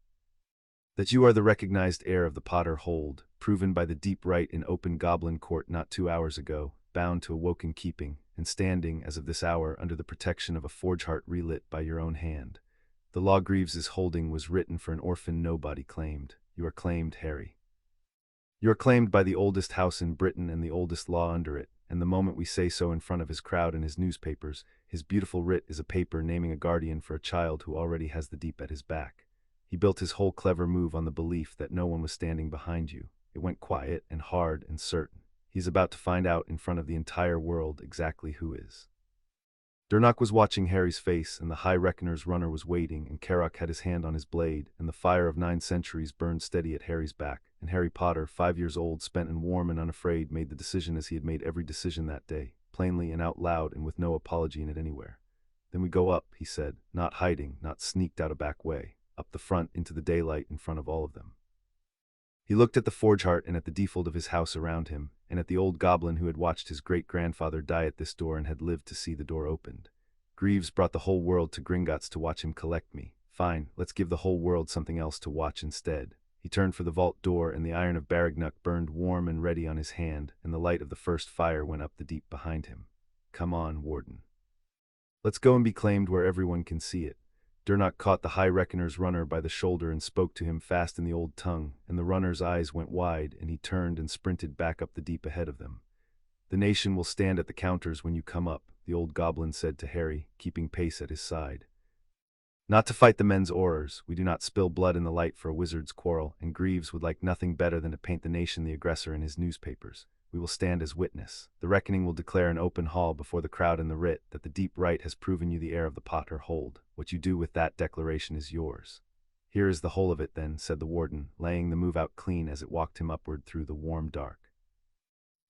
Speaker 1: "That you are the recognized heir of the Potter hold, proven by the deep right in open goblin court not 2 hours ago, bound to awoken keeping, and standing, as of this hour, under the protection of a forge heart relit by your own hand. The law Greaves is holding was written for an orphan nobody claimed. You are claimed, Harry. You are claimed by the oldest house in Britain and the oldest law under it, and the moment we say so in front of his crowd and his newspapers, his beautiful writ is a paper naming a guardian for a child who already has the deep at his back. He built his whole clever move on the belief that no one was standing behind you. It went quiet and hard and certain. He's about to find out in front of the entire world exactly who is." Durnock was watching Harry's face, and the High Reckoner's runner was waiting, and Karok had his hand on his blade, and the fire of 9 centuries burned steady at Harry's back, and Harry Potter, 5 years old, spent and warm and unafraid, made the decision as he had made every decision that day, plainly and out loud and with no apology in it anywhere. "Then we go up," he said, not hiding, not sneaked out a back way, up the front into the daylight in front of all of them. He looked at the forge heart and at the default of his house around him, and at the old goblin who had watched his great-grandfather die at this door and had lived to see the door opened. "Greaves brought the whole world to Gringotts to watch him collect me. Fine, let's give the whole world something else to watch instead." He turned for the vault door, and the iron of Baragnuck burned warm and ready on his hand, and the light of the first fire went up the deep behind him. "Come on, warden. Let's go and be claimed where everyone can see it." Durnock caught the High Reckoner's runner by the shoulder and spoke to him fast in the old tongue, and the runner's eyes went wide, and he turned and sprinted back up the deep ahead of them. "The nation will stand at the counters when you come up," the old goblin said to Harry, keeping pace at his side. "Not to fight the men's orders. We do not spill blood in the light for a wizard's quarrel, and Greaves would like nothing better than to paint the nation the aggressor in his newspapers. We will stand as witness. The reckoning will declare in open hall before the crowd and the writ that the deep right has proven you the heir of the Potter hold. What you do with that declaration is yours. Here is the whole of it then, said the warden, laying the move out clean as it walked him upward through the warm dark.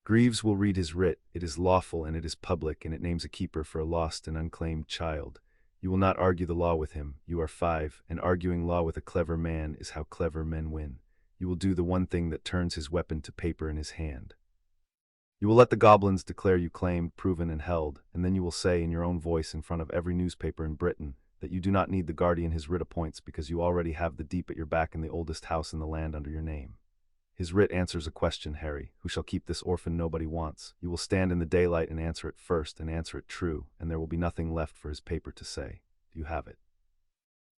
Speaker 1: Greaves will read his writ. It is lawful and it is public, and it names a keeper for a lost and unclaimed child. You will not argue the law with him. You are 5, and arguing law with a clever man is how clever men win. You will do the one thing that turns his weapon to paper in his hand. You will let the goblins declare you claimed, proven, and held, and then you will say in your own voice in front of every newspaper in Britain that you do not need the guardian his writ appoints because you already have the deep at your back and the oldest house in the land under your name. His writ answers a question, Harry. Who shall keep this orphan nobody wants? You will stand in the daylight and answer it first, and answer it true, and there will be nothing left for his paper to say. Do you have it?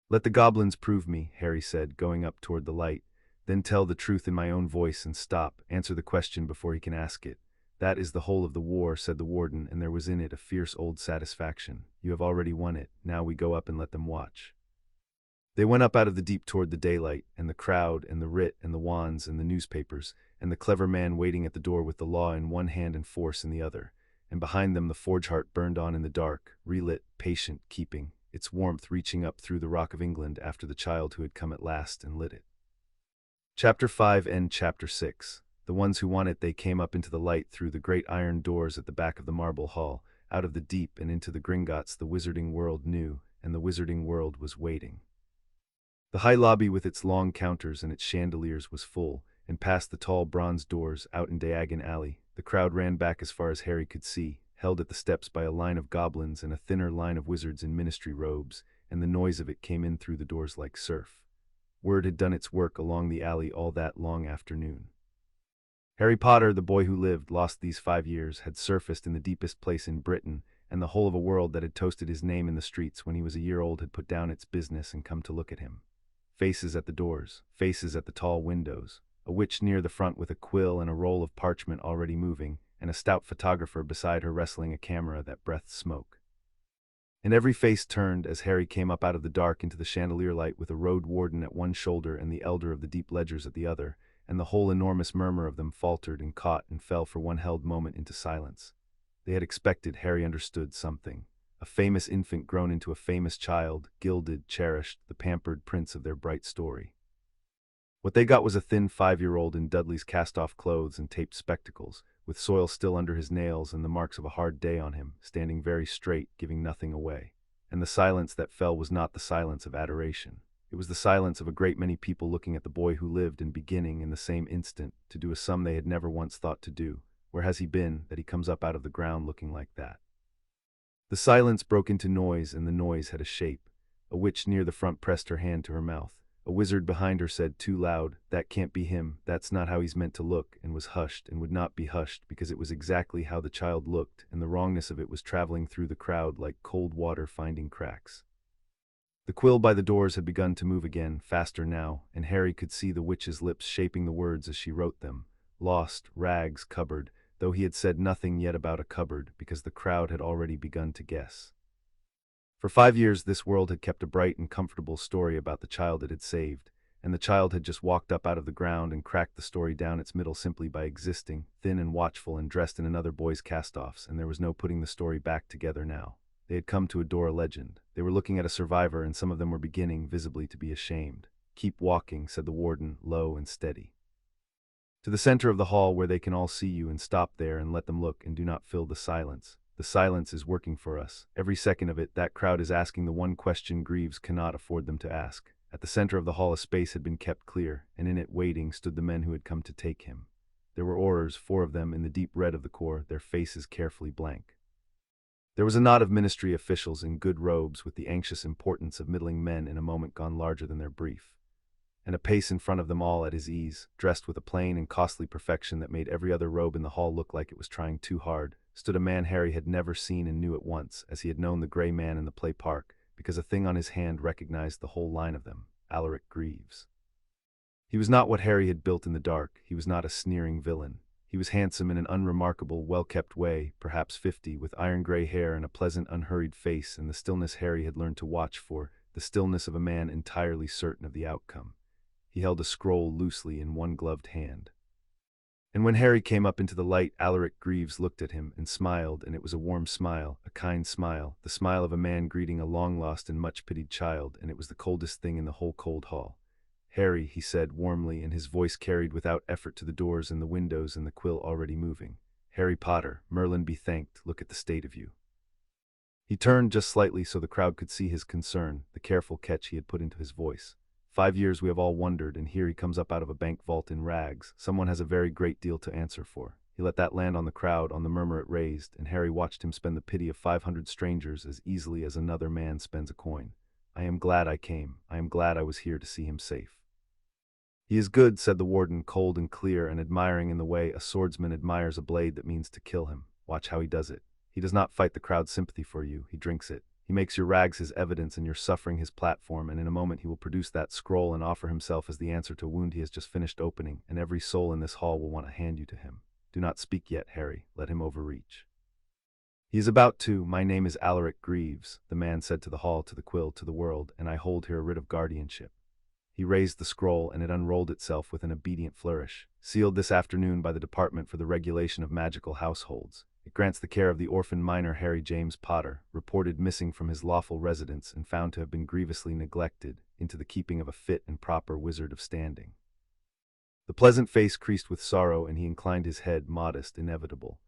Speaker 1: Let the goblins prove me, Harry said, going up toward the light. Then tell the truth in my own voice and stop. Answer the question before he can ask it. That is the whole of the war, said the warden, and there was in it a fierce old satisfaction. You have already won it. Now we go up and let them watch. They went up out of the deep toward the daylight, and the crowd, and the writ, and the wands, and the newspapers, and the clever man waiting at the door with the law in one hand and force in the other. And behind them the forge heart burned on in the dark, relit, patient, keeping, its warmth reaching up through the rock of England after the child who had come at last and lit it. Chapter 5 and Chapter 6. The ones who want it, they came up into the light through the great iron doors at the back of the marble hall, out of the deep and into the Gringotts the wizarding world knew, and the wizarding world was waiting. The high lobby with its long counters and its chandeliers was full, and past the tall bronze doors, out in Diagon Alley, the crowd ran back as far as Harry could see, held at the steps by a line of goblins and a thinner line of wizards in ministry robes, and the noise of it came in through the doors like surf. Word had done its work along the alley all that long afternoon. Harry Potter, the boy who lived, lost these 5 years, had surfaced in the deepest place in Britain, and the whole of a world that had toasted his name in the streets when he was a year old had put down its business and come to look at him. Faces at the doors, faces at the tall windows, a witch near the front with a quill and a roll of parchment already moving, and a stout photographer beside her wrestling a camera that breathed smoke. And every face turned as Harry came up out of the dark into the chandelier light with a road warden at one shoulder and the elder of the deep ledgers at the other, and the whole enormous murmur of them faltered and caught and fell for one held moment into silence. They had expected, Harry understood, something. A famous infant grown into a famous child, gilded, cherished, the pampered prince of their bright story. What they got was a thin 5-year-old in Dudley's cast-off clothes and taped spectacles, with soil still under his nails and the marks of a hard day on him, standing very straight, giving nothing away. And the silence that fell was not the silence of adoration. It was the silence of a great many people looking at the boy who lived and beginning in the same instant to do a sum they had never once thought to do. Where has he been, that he comes up out of the ground looking like that? The silence broke into noise, and the noise had a shape. A witch near the front pressed her hand to her mouth. A wizard behind her said too loud, "That can't be him, that's not how he's meant to look," and was hushed, and would not be hushed because it was exactly how the child looked, and the wrongness of it was traveling through the crowd like cold water finding cracks. The quill by the doors had begun to move again, faster now, and Harry could see the witch's lips shaping the words as she wrote them. Lost, rags, cupboard, though he had said nothing yet about a cupboard, because the crowd had already begun to guess. For 5 years this world had kept a bright and comfortable story about the child it had saved, and the child had just walked up out of the ground and cracked the story down its middle simply by existing, thin and watchful and dressed in another boy's cast-offs, and there was no putting the story back together now. They had come to adore a legend. They were looking at a survivor, and some of them were beginning, visibly, to be ashamed. "Keep walking," said the warden, low and steady. "To the center of the hall where they can all see you, and stop there and let them look, and do not fill the silence. The silence is working for us. Every second of it, that crowd is asking the one question Greaves cannot afford them to ask." At the center of the hall a space had been kept clear, and in it, waiting, stood the men who had come to take him. There were aurors, 4 of them, in the deep red of the corps, their faces carefully blank. There was a knot of ministry officials in good robes with the anxious importance of middling men in a moment gone larger than their brief. And a pace in front of them all at his ease, dressed with a plain and costly perfection that made every other robe in the hall look like it was trying too hard, stood a man Harry had never seen and knew at once, as he had known the gray man in the play park, because a thing on his hand recognized the whole line of them, Alaric Greaves. He was not what Harry had built in the dark. He was not a sneering villain. He was handsome in an unremarkable, well-kept way, perhaps 50, with iron-gray hair and a pleasant, unhurried face, and the stillness Harry had learned to watch for, the stillness of a man entirely certain of the outcome. He held a scroll loosely in one gloved hand. And when Harry came up into the light, Alaric Greaves looked at him and smiled, and it was a warm smile, a kind smile, the smile of a man greeting a long-lost and much-pitied child, and it was the coldest thing in the whole cold hall. "Harry," he said warmly, and his voice carried without effort to the doors and the windows and the quill already moving. "Harry Potter, Merlin be thanked, look at the state of you." He turned just slightly so the crowd could see his concern, the careful catch he had put into his voice. 5 years we have all wondered, and here he comes up out of a bank vault in rags. Someone has a very great deal to answer for. He let that land on the crowd, on the murmur it raised, and Harry watched him spend the pity of 500 strangers as easily as another man spends a coin. "I am glad I came. I am glad I was here to see him safe." "He is good," said the warden, cold and clear and admiring in the way a swordsman admires a blade that means to kill him. "Watch how he does it. He does not fight the crowd's sympathy for you, he drinks it. He makes your rags his evidence and your suffering his platform, and in a moment he will produce that scroll and offer himself as the answer to a wound he has just finished opening, and every soul in this hall will want to hand you to him. Do not speak yet, Harry. Let him overreach." "He is about to. My name is Alaric Greaves," the man said to the hall, to the quill, to the world, "and I hold here a writ of guardianship." He raised the scroll, and it unrolled itself with an obedient flourish. "Sealed this afternoon by the Department for the Regulation of Magical Households. It grants the care of the orphan minor Harry James Potter, reported missing from his lawful residence and found to have been grievously neglected, into the keeping of a fit and proper wizard of standing." The pleasant face creased with sorrow, and he inclined his head, modest, inevitable.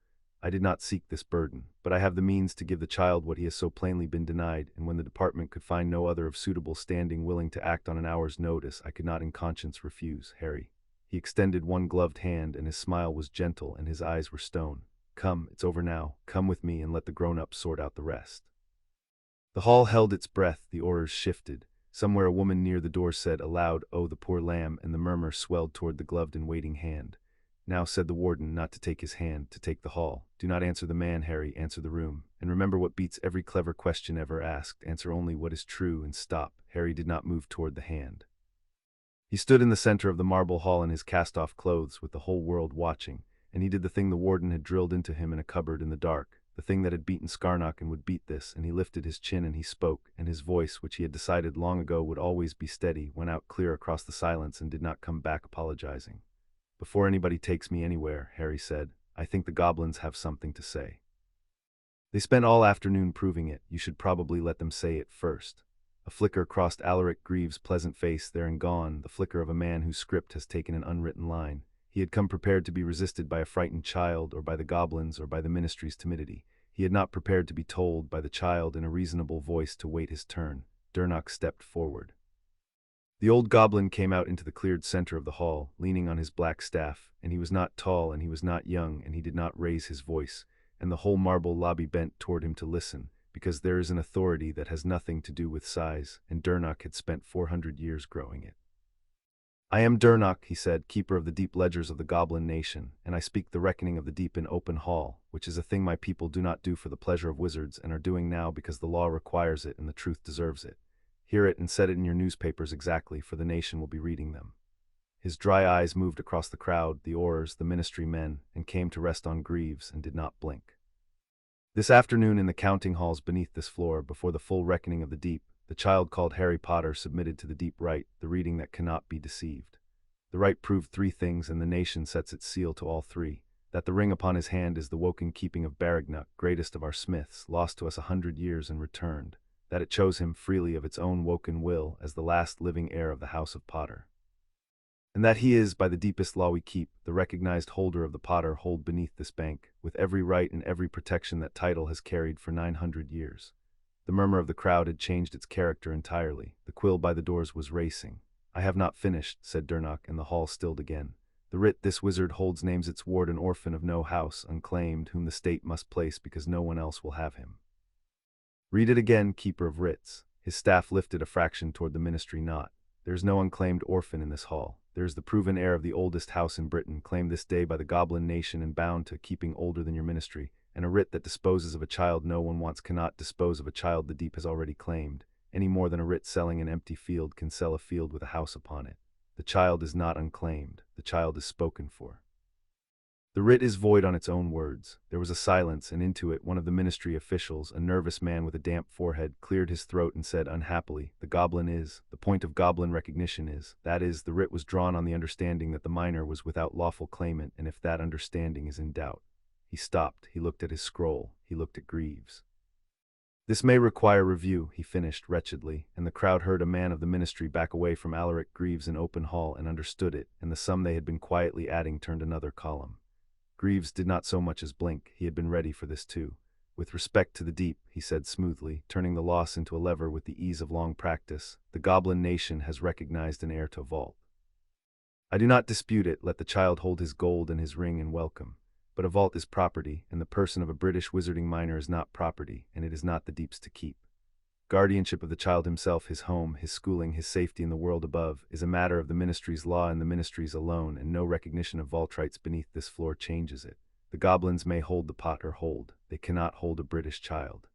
Speaker 1: "I did not seek this burden, but I have the means to give the child what he has so plainly been denied, and when the department could find no other of suitable standing willing to act on an hour's notice, I could not in conscience refuse, Harry." He extended one gloved hand, and his smile was gentle and his eyes were stone. "Come, it's over now. Come with me and let the grown-ups sort out the rest." The hall held its breath, the oars shifted. Somewhere a woman near the door said aloud, "Oh, the poor lamb," and the murmur swelled toward the gloved and waiting hand. "Now," said the warden, not to take his hand, to take the hall. "Do not answer the man, Harry, answer the room. And remember what beats every clever question ever asked. Answer only what is true and stop." Harry did not move toward the hand. He stood in the center of the marble hall in his cast-off clothes, with the whole world watching, and he did the thing the warden had drilled into him in a cupboard in the dark, the thing that had beaten Scarnock and would beat this, and he lifted his chin and he spoke, and his voice, which he had decided long ago would always be steady, went out clear across the silence and did not come back apologizing. "Before anybody takes me anywhere," Harry said, "I think the goblins have something to say. They spent all afternoon proving it. You should probably let them say it first." A flicker crossed Alaric Greaves' pleasant face, there and gone, the flicker of a man whose script has taken an unwritten line. He had come prepared to be resisted by a frightened child, or by the goblins, or by the ministry's timidity. He had not prepared to be told by the child in a reasonable voice to wait his turn. Durnock stepped forward. The old goblin came out into the cleared center of the hall, leaning on his black staff, and he was not tall and he was not young, and he did not raise his voice, and the whole marble lobby bent toward him to listen, because there is an authority that has nothing to do with size, and Durnock had spent 400 years growing it. "I am Durnock," he said, "keeper of the deep ledgers of the goblin nation, and I speak the reckoning of the deep in open hall, which is a thing my people do not do for the pleasure of wizards, and are doing now because the law requires it and the truth deserves it. Hear it and set it in your newspapers exactly, for the nation will be reading them." His dry eyes moved across the crowd, the oars, the ministry men, and came to rest on Greaves, and did not blink. This afternoon in the counting halls beneath this floor, before the full reckoning of the deep, the child called Harry Potter submitted to the deep right, the reading that cannot be deceived. The right proved three things, and the nation sets its seal to all three: that the ring upon his hand is the woken keeping of Baragnuck, greatest of our smiths, lost to us 100 years and returned; that it chose him freely of its own woken will as the last living heir of the house of Potter; and that he is, by the deepest law we keep, the recognized holder of the Potter hold beneath this bank, with every right and every protection that title has carried for 900 years. The murmur of the crowd had changed its character entirely. The quill by the doors was racing. "I have not finished," said Durnock, and the hall stilled again. "The writ this wizard holds names its ward an orphan of no house, unclaimed, whom the state must place because no one else will have him." "Read it again, keeper of writs." His staff lifted a fraction toward the ministry knot. "There is no unclaimed orphan in this hall. There is the proven heir of the oldest house in Britain, claimed this day by the goblin nation and bound to keeping older than your ministry, and a writ that disposes of a child no one wants cannot dispose of a child the deep has already claimed, any more than a writ selling an empty field can sell a field with a house upon it. The child is not unclaimed, the child is spoken for." The writ is void on its own words. There was a silence, and into it one of the ministry officials, a nervous man with a damp forehead, cleared his throat and said unhappily, the point of goblin recognition is, that is, the writ was drawn on the understanding that the minor was without lawful claimant, and if that understanding is in doubt. He stopped, he looked at his scroll, he looked at Greaves. This may require review, he finished wretchedly, and the crowd heard a man of the ministry back away from Alaric Greaves in open hall and understood it, and the sum they had been quietly adding turned another column. Greaves did not so much as blink. He had been ready for this too. With respect to the deep, he said smoothly, turning the loss into a lever with the ease of long practice, the goblin nation has recognized an heir to vault. I do not dispute it, let the child hold his gold and his ring and welcome. But a vault is property, and the person of a British wizarding minor is not property, and it is not the deep's to keep. Guardianship of the child himself, his home, his schooling, his safety in the world above, is a matter of the ministry's law and the ministry's alone, and no recognition of vault rights beneath this floor changes it. The goblins may hold the pot or hold, they cannot hold a British child.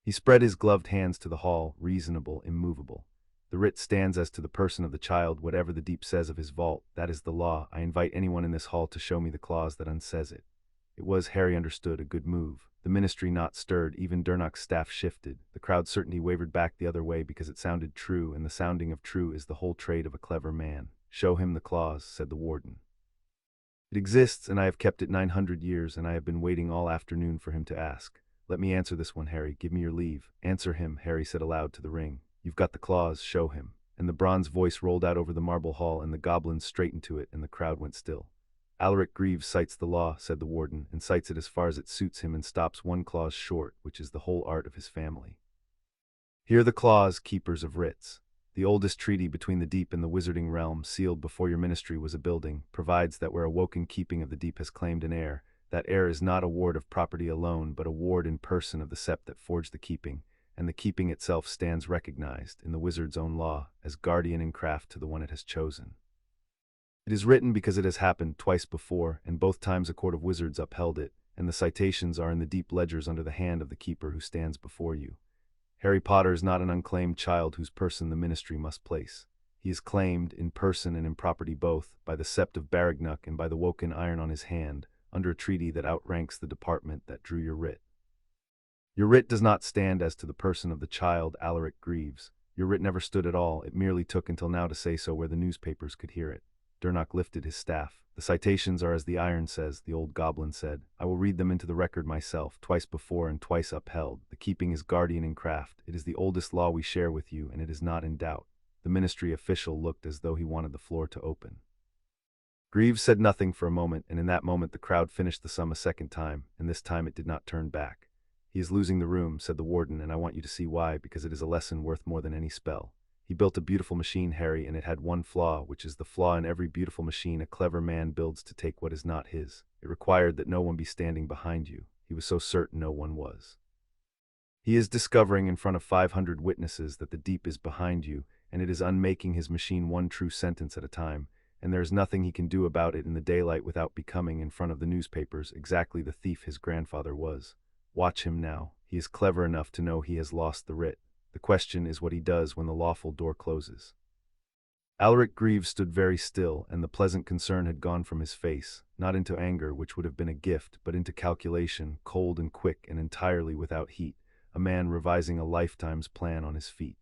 Speaker 1: He spread his gloved hands to the hall, reasonable, immovable. The writ stands as to the person of the child, whatever the deep says of his vault, that is the law. I invite anyone in this hall to show me the clause that unsays it. It was, Harry understood, a good move. The ministry not stirred, even Durnach's staff shifted. The crowd's certainty wavered back the other way because it sounded true, and the sounding of true is the whole trade of a clever man. Show him the clause, said the warden. It exists, and I have kept it 900 years, and I have been waiting all afternoon for him to ask. Let me answer this one, Harry. Give me your leave. Answer him, Harry said aloud to the ring. You've got the clause, show him. And the bronze voice rolled out over the marble hall, and the goblins straightened to it, and the crowd went still. Alaric Greaves cites the law, said the warden, and cites it as far as it suits him and stops one clause short, which is the whole art of his family. Hear the clause, keepers of writs. The oldest treaty between the deep and the wizarding realm, sealed before your ministry was a building, provides that where awoken keeping of the deep has claimed an heir, that heir is not a ward of property alone, but a ward in person of the sept that forged the keeping, and the keeping itself stands recognized, in the wizard's own law, as guardian in craft to the one it has chosen. It is written because it has happened twice before, and both times a court of wizards upheld it, and the citations are in the deep ledgers under the hand of the keeper who stands before you. Harry Potter is not an unclaimed child whose person the ministry must place. He is claimed, in person and in property both, by the sept of Baragnuck and by the woken iron on his hand, under a treaty that outranks the department that drew your writ. Your writ does not stand as to the person of the child, Alaric Greaves. Your writ never stood at all, it merely took until now to say so where the newspapers could hear it. Durnach lifted his staff. The citations are as the iron says, the old goblin said. I will read them into the record myself, twice before and twice upheld. The keeping is guardian in craft. It is the oldest law we share with you, and it is not in doubt. The ministry official looked as though he wanted the floor to open. Greaves said nothing for a moment, and in that moment the crowd finished the sum a second time, and this time it did not turn back. He is losing the room, said the warden, and I want you to see why, because it is a lesson worth more than any spell. He built a beautiful machine, Harry, and it had one flaw, which is the flaw in every beautiful machine a clever man builds to take what is not his. It required that no one be standing behind you. He was so certain no one was. He is discovering in front of 500 witnesses that the deep is behind you, and it is unmaking his machine one true sentence at a time, and there is nothing he can do about it in the daylight without becoming, in front of the newspapers, exactly the thief his grandfather was. Watch him now. He is clever enough to know he has lost the writ. The question is what he does when the lawful door closes. Alaric Greaves stood very still, and the pleasant concern had gone from his face, not into anger, which would have been a gift, but into calculation, cold and quick and entirely without heat, a man revising a lifetime's plan on his feet.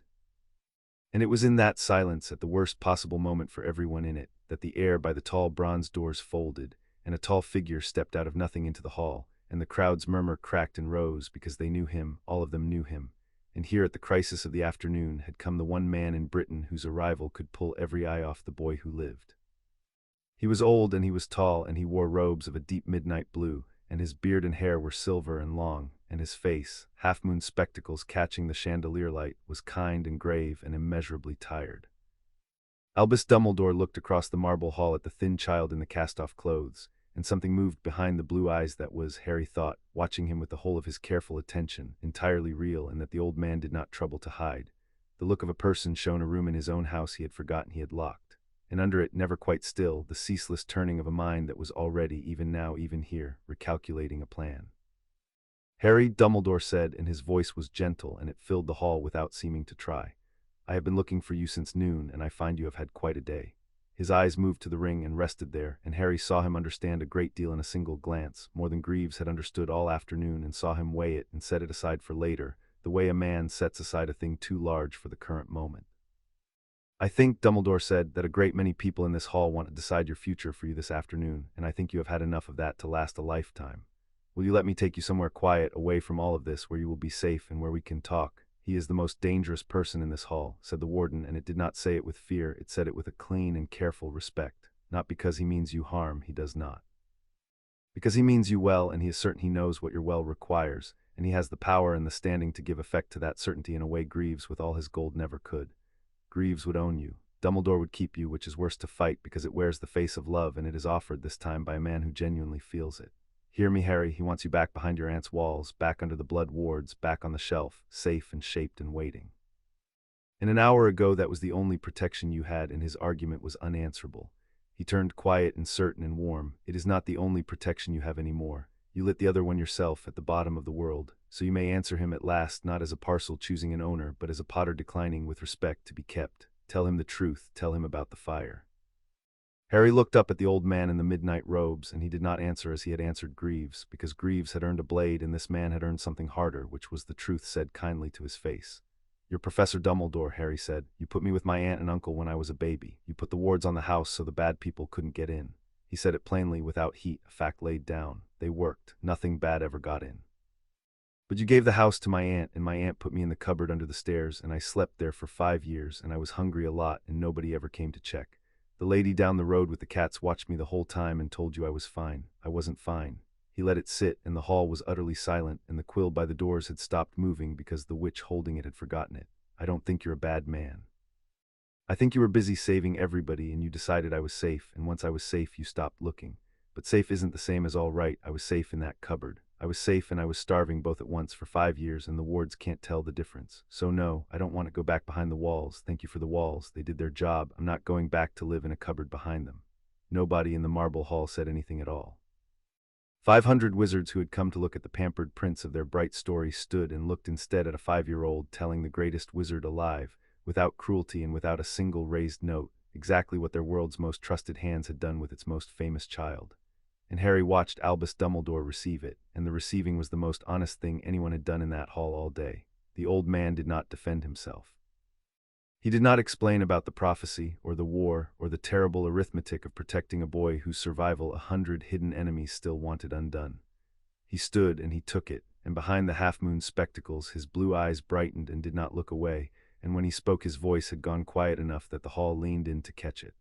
Speaker 1: And it was in that silence, at the worst possible moment for everyone in it, that the air by the tall bronze doors folded, and a tall figure stepped out of nothing into the hall, and the crowd's murmur cracked and rose because they knew him, all of them knew him. And here at the crisis of the afternoon had come the one man in Britain whose arrival could pull every eye off the boy who lived. He was old and he was tall, and he wore robes of a deep midnight blue, and his beard and hair were silver and long, and his face, half-moon spectacles catching the chandelier light, was kind and grave and immeasurably tired. Albus Dumbledore looked across the marble hall at the thin child in the cast-off clothes, and something moved behind the blue eyes that was, Harry thought, watching him with the whole of his careful attention, entirely real, and that the old man did not trouble to hide. The look of a person shown a room in his own house he had forgotten he had locked, and under it, never quite still, the ceaseless turning of a mind that was already, even now, even here, recalculating a plan. Harry, Dumbledore said, and his voice was gentle, and it filled the hall without seeming to try. I have been looking for you since noon, and I find you have had quite a day. His eyes moved to the ring and rested there, and Harry saw him understand a great deal in a single glance, more than Greaves had understood all afternoon, and saw him weigh it and set it aside for later, the way a man sets aside a thing too large for the current moment. "I think," Dumbledore said, "that a great many people in this hall want to decide your future for you this afternoon, and I think you have had enough of that to last a lifetime. Will you let me take you somewhere quiet, away from all of this, where you will be safe and where we can talk?" "He is the most dangerous person in this hall," said the warden, and it did not say it with fear, it said it with a clean and careful respect. "Not because he means you harm, he does not. Because he means you well, and he is certain he knows what your well requires, and he has the power and the standing to give effect to that certainty in a way Greaves with all his gold never could. Greaves would own you. Dumbledore would keep you, which is worse to fight because it wears the face of love, and it is offered this time by a man who genuinely feels it. Hear me, Harry, he wants you back behind your aunt's walls, back under the blood wards, back on the shelf, safe and shaped and waiting. And an hour ago that was the only protection you had, and his argument was unanswerable. He turned quiet and certain and warm. It is not the only protection you have any more. You lit the other one yourself at the bottom of the world, so you may answer him at last, not as a parcel choosing an owner, but as a Potter declining with respect to be kept. Tell him the truth, tell him about the fire." Harry looked up at the old man in the midnight robes, and he did not answer as he had answered Greaves, because Greaves had earned a blade and this man had earned something harder, which was the truth said kindly to his face. "You're Professor Dumbledore," Harry said. "You put me with my aunt and uncle when I was a baby. You put the wards on the house so the bad people couldn't get in." He said it plainly, without heat, a fact laid down. "They worked. Nothing bad ever got in. But you gave the house to my aunt, and my aunt put me in the cupboard under the stairs, and I slept there for 5 years, and I was hungry a lot, and nobody ever came to check. The lady down the road with the cats watched me the whole time and told you I was fine. I wasn't fine." He let it sit, and the hall was utterly silent, and the quill by the doors had stopped moving because the witch holding it had forgotten it. "I don't think you're a bad man. I think you were busy saving everybody, and you decided I was safe, and once I was safe you stopped looking. But safe isn't the same as all right. I was safe in that cupboard. I was safe and I was starving both at once for 5 years, and the wards can't tell the difference. So no, I don't want to go back behind the walls. Thank you for the walls. They did their job. I'm not going back to live in a cupboard behind them." Nobody in the marble hall said anything at all. 500 wizards who had come to look at the pampered prince of their bright story stood and looked instead at a 5-year-old telling the greatest wizard alive, without cruelty and without a single raised note, exactly what their world's most trusted hands had done with its most famous child. And Harry watched Albus Dumbledore receive it, and the receiving was the most honest thing anyone had done in that hall all day. The old man did not defend himself. He did not explain about the prophecy, or the war, or the terrible arithmetic of protecting a boy whose survival 100 hidden enemies still wanted undone. He stood and he took it, and behind the half-moon spectacles his blue eyes brightened and did not look away, and when he spoke his voice had gone quiet enough that the hall leaned in to catch it.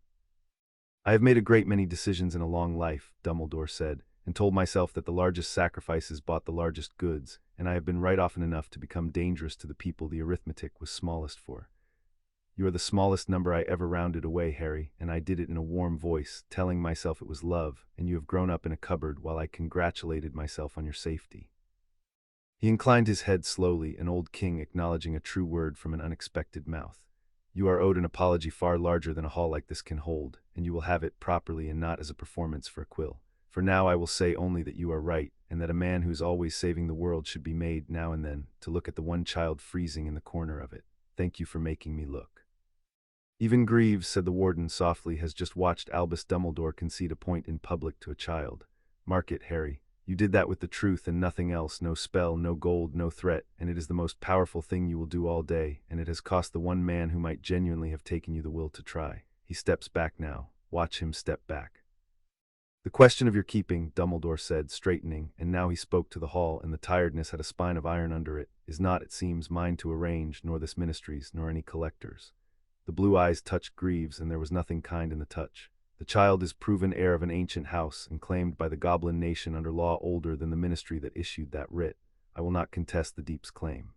Speaker 1: "I have made a great many decisions in a long life," Dumbledore said, "and told myself that the largest sacrifices bought the largest goods, and I have been right often enough to become dangerous to the people the arithmetic was smallest for. You are the smallest number I ever rounded away, Harry, and I did it in a warm voice, telling myself it was love, and you have grown up in a cupboard while I congratulated myself on your safety." He inclined his head slowly, an old king acknowledging a true word from an unexpected mouth. "You are owed an apology far larger than a hall like this can hold, and you will have it properly and not as a performance for a quill. For now I will say only that you are right, and that a man who is always saving the world should be made, now and then, to look at the one child freezing in the corner of it. Thank you for making me look." "Even Greaves," said the warden softly, "has just watched Albus Dumbledore concede a point in public to a child. Mark it, Harry. You did that with the truth and nothing else, no spell, no gold, no threat, and it is the most powerful thing you will do all day, and it has cost the one man who might genuinely have taken you the will to try. He steps back now. Watch him step back." "The question of your keeping," Dumbledore said, straightening, and now he spoke to the hall, and the tiredness had a spine of iron under it, "is not, it seems, mine to arrange, nor this ministry's, nor any collector's." The blue eyes touched Greaves, and there was nothing kind in the touch. "The child is proven heir of an ancient house, and claimed by the Goblin nation under law older than the ministry that issued that writ. I will not contest the Deep's claim.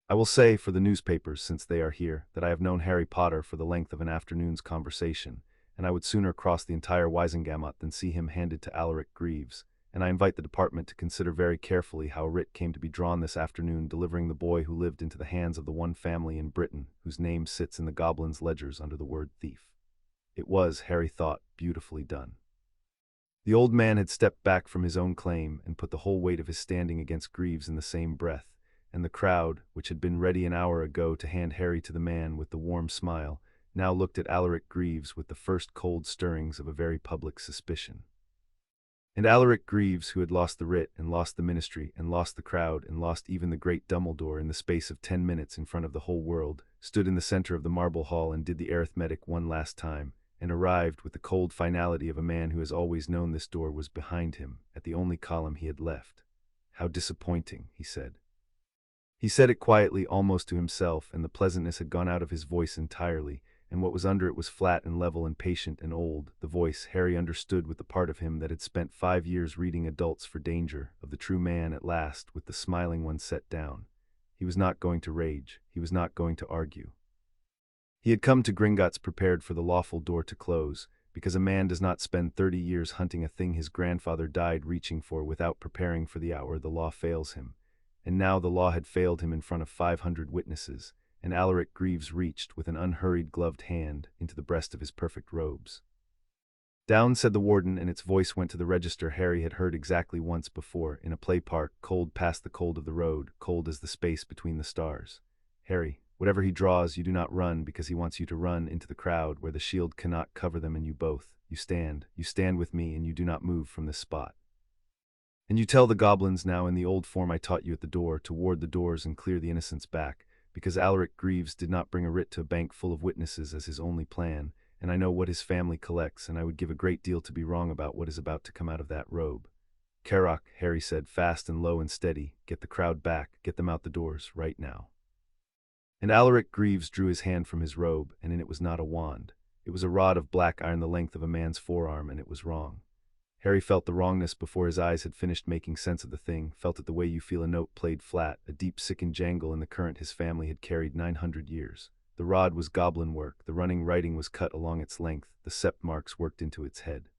Speaker 1: I will say, for the newspapers, since they are here, that I have known Harry Potter for the length of an afternoon's conversation, and I would sooner cross the entire Wisengamot than see him handed to Alaric Greaves, and I invite the department to consider very carefully how a writ came to be drawn this afternoon delivering the boy who lived into the hands of the one family in Britain whose name sits in the goblins' ledgers under the word thief." It was, Harry thought, beautifully done. The old man had stepped back from his own claim and put the whole weight of his standing against Greaves in the same breath, and the crowd, which had been ready an hour ago to hand Harry to the man with the warm smile, now looked at Alaric Greaves with the first cold stirrings of a very public suspicion. And Alaric Greaves, who had lost the writ and lost the ministry and lost the crowd and lost even the great Dumbledore in the space of 10 minutes in front of the whole world, stood in the center of the marble hall and did the arithmetic one last time, and arrived with the cold finality of a man who has always known this door was behind him, at the only column he had left. "How disappointing," he said. He said it quietly, almost to himself, and the pleasantness had gone out of his voice entirely, and what was under it was flat and level and patient and old. The voice Harry understood with the part of him that had spent 5 years reading adults for danger, of the true man at last, with the smiling one set down. He was not going to rage. He was not going to argue. He had come to Gringotts prepared for the lawful door to close, because a man does not spend 30 years hunting a thing his grandfather died reaching for without preparing for the hour the law fails him. And now the law had failed him in front of 500 witnesses, and Alaric Greaves reached, with an unhurried gloved hand, into the breast of his perfect robes. "Down," said the warden, and its voice went to the register Harry had heard exactly once before, in a play park, cold past the cold of the road, cold as the space between the stars. "Harry, whatever he draws, you do not run, because he wants you to run into the crowd where the shield cannot cover them, and you both. You stand with me, and you do not move from this spot. And you tell the goblins now in the old form I taught you at the door, to ward the doors and clear the innocents back, because Alaric Greaves did not bring a writ to a bank full of witnesses as his only plan, and I know what his family collects, and I would give a great deal to be wrong about what is about to come out of that robe." "Carrock," Harry said, fast and low and steady, "get the crowd back, get them out the doors, right now." And Alaric Greaves drew his hand from his robe, and in it was not a wand. It was a rod of black iron the length of a man's forearm, and it was wrong. Harry felt the wrongness before his eyes had finished making sense of the thing, felt it the way you feel a note played flat, a deep sickened jangle in the current his family had carried 900 years. The rod was goblin work, the running writing was cut along its length, the sept marks worked into its head.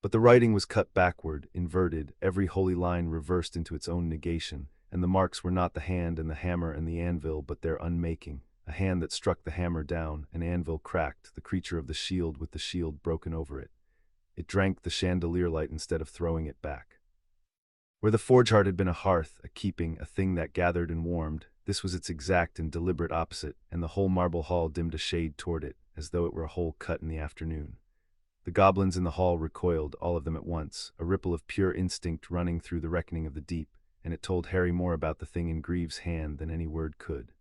Speaker 1: But the writing was cut backward, inverted, every holy line reversed into its own negation, and the marks were not the hand and the hammer and the anvil but their unmaking, a hand that struck the hammer down, an anvil cracked, the creature of the shield with the shield broken over it. It drank the chandelier light instead of throwing it back. Where the forge heart had been a hearth, a keeping, a thing that gathered and warmed, this was its exact and deliberate opposite, and the whole marble hall dimmed a shade toward it, as though it were a hole cut in the afternoon. The goblins in the hall recoiled, all of them at once, a ripple of pure instinct running through the reckoning of the deep, and it told Harry more about the thing in Greaves' hand than any word could.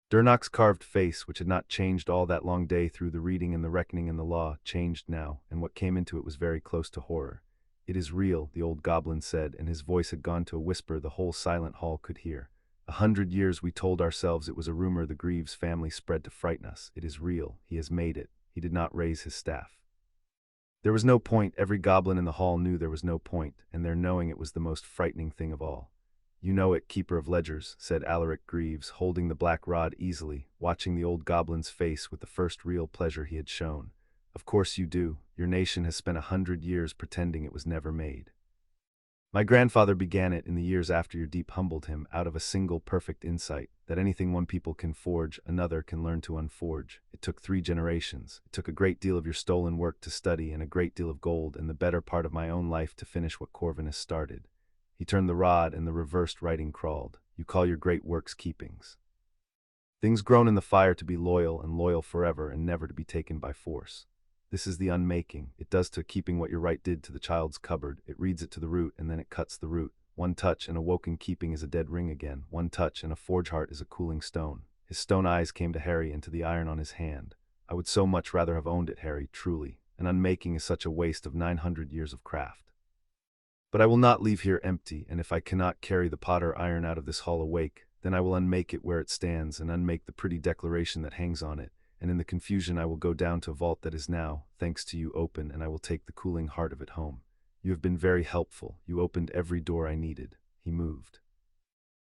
Speaker 1: Durnock's carved face, which had not changed all that long day through the reading and the reckoning and the law, changed now, and what came into it was very close to horror. "It is real," the old goblin said, and his voice had gone to a whisper the whole silent hall could hear. 100 years we told ourselves it was a rumor the Greaves family spread to frighten us. It is real. He has made it. He did not raise his staff. There was no point. Every goblin in the hall knew there was no point, and their knowing it was the most frightening thing of all. "You know it, Keeper of Ledgers," said Alaric Greaves, holding the black rod easily, watching the old goblin's face with the first real pleasure he had shown. "Of course you do. Your nation has spent 100 years pretending it was never made. My grandfather began it in the years after your deep humbled him, out of a single perfect insight, that anything one people can forge, another can learn to unforge. It took 3 generations. It took a great deal of your stolen work to study, and a great deal of gold, and the better part of my own life to finish what Corvinus started." He turned the rod, and the reversed writing crawled. "You call your great works keepings. Things grown in the fire to be loyal, and loyal forever, and never to be taken by force. This is the unmaking. It does to keeping what your right did to the child's cupboard. It reads it to the root, and then it cuts the root. One touch, and a woken keeping is a dead ring again. One touch, and a forge heart is a cooling stone." His stone eyes came to Harry and to the iron on his hand. "I would so much rather have owned it, Harry, truly. An unmaking is such a waste of 900 years of craft. But I will not leave here empty, and if I cannot carry the potter iron out of this hall awake, then I will unmake it where it stands, and unmake the pretty declaration that hangs on it, and in the confusion I will go down to a vault that is now, thanks to you, open, and I will take the cooling heart of it home. You have been very helpful. You opened every door I needed." He moved.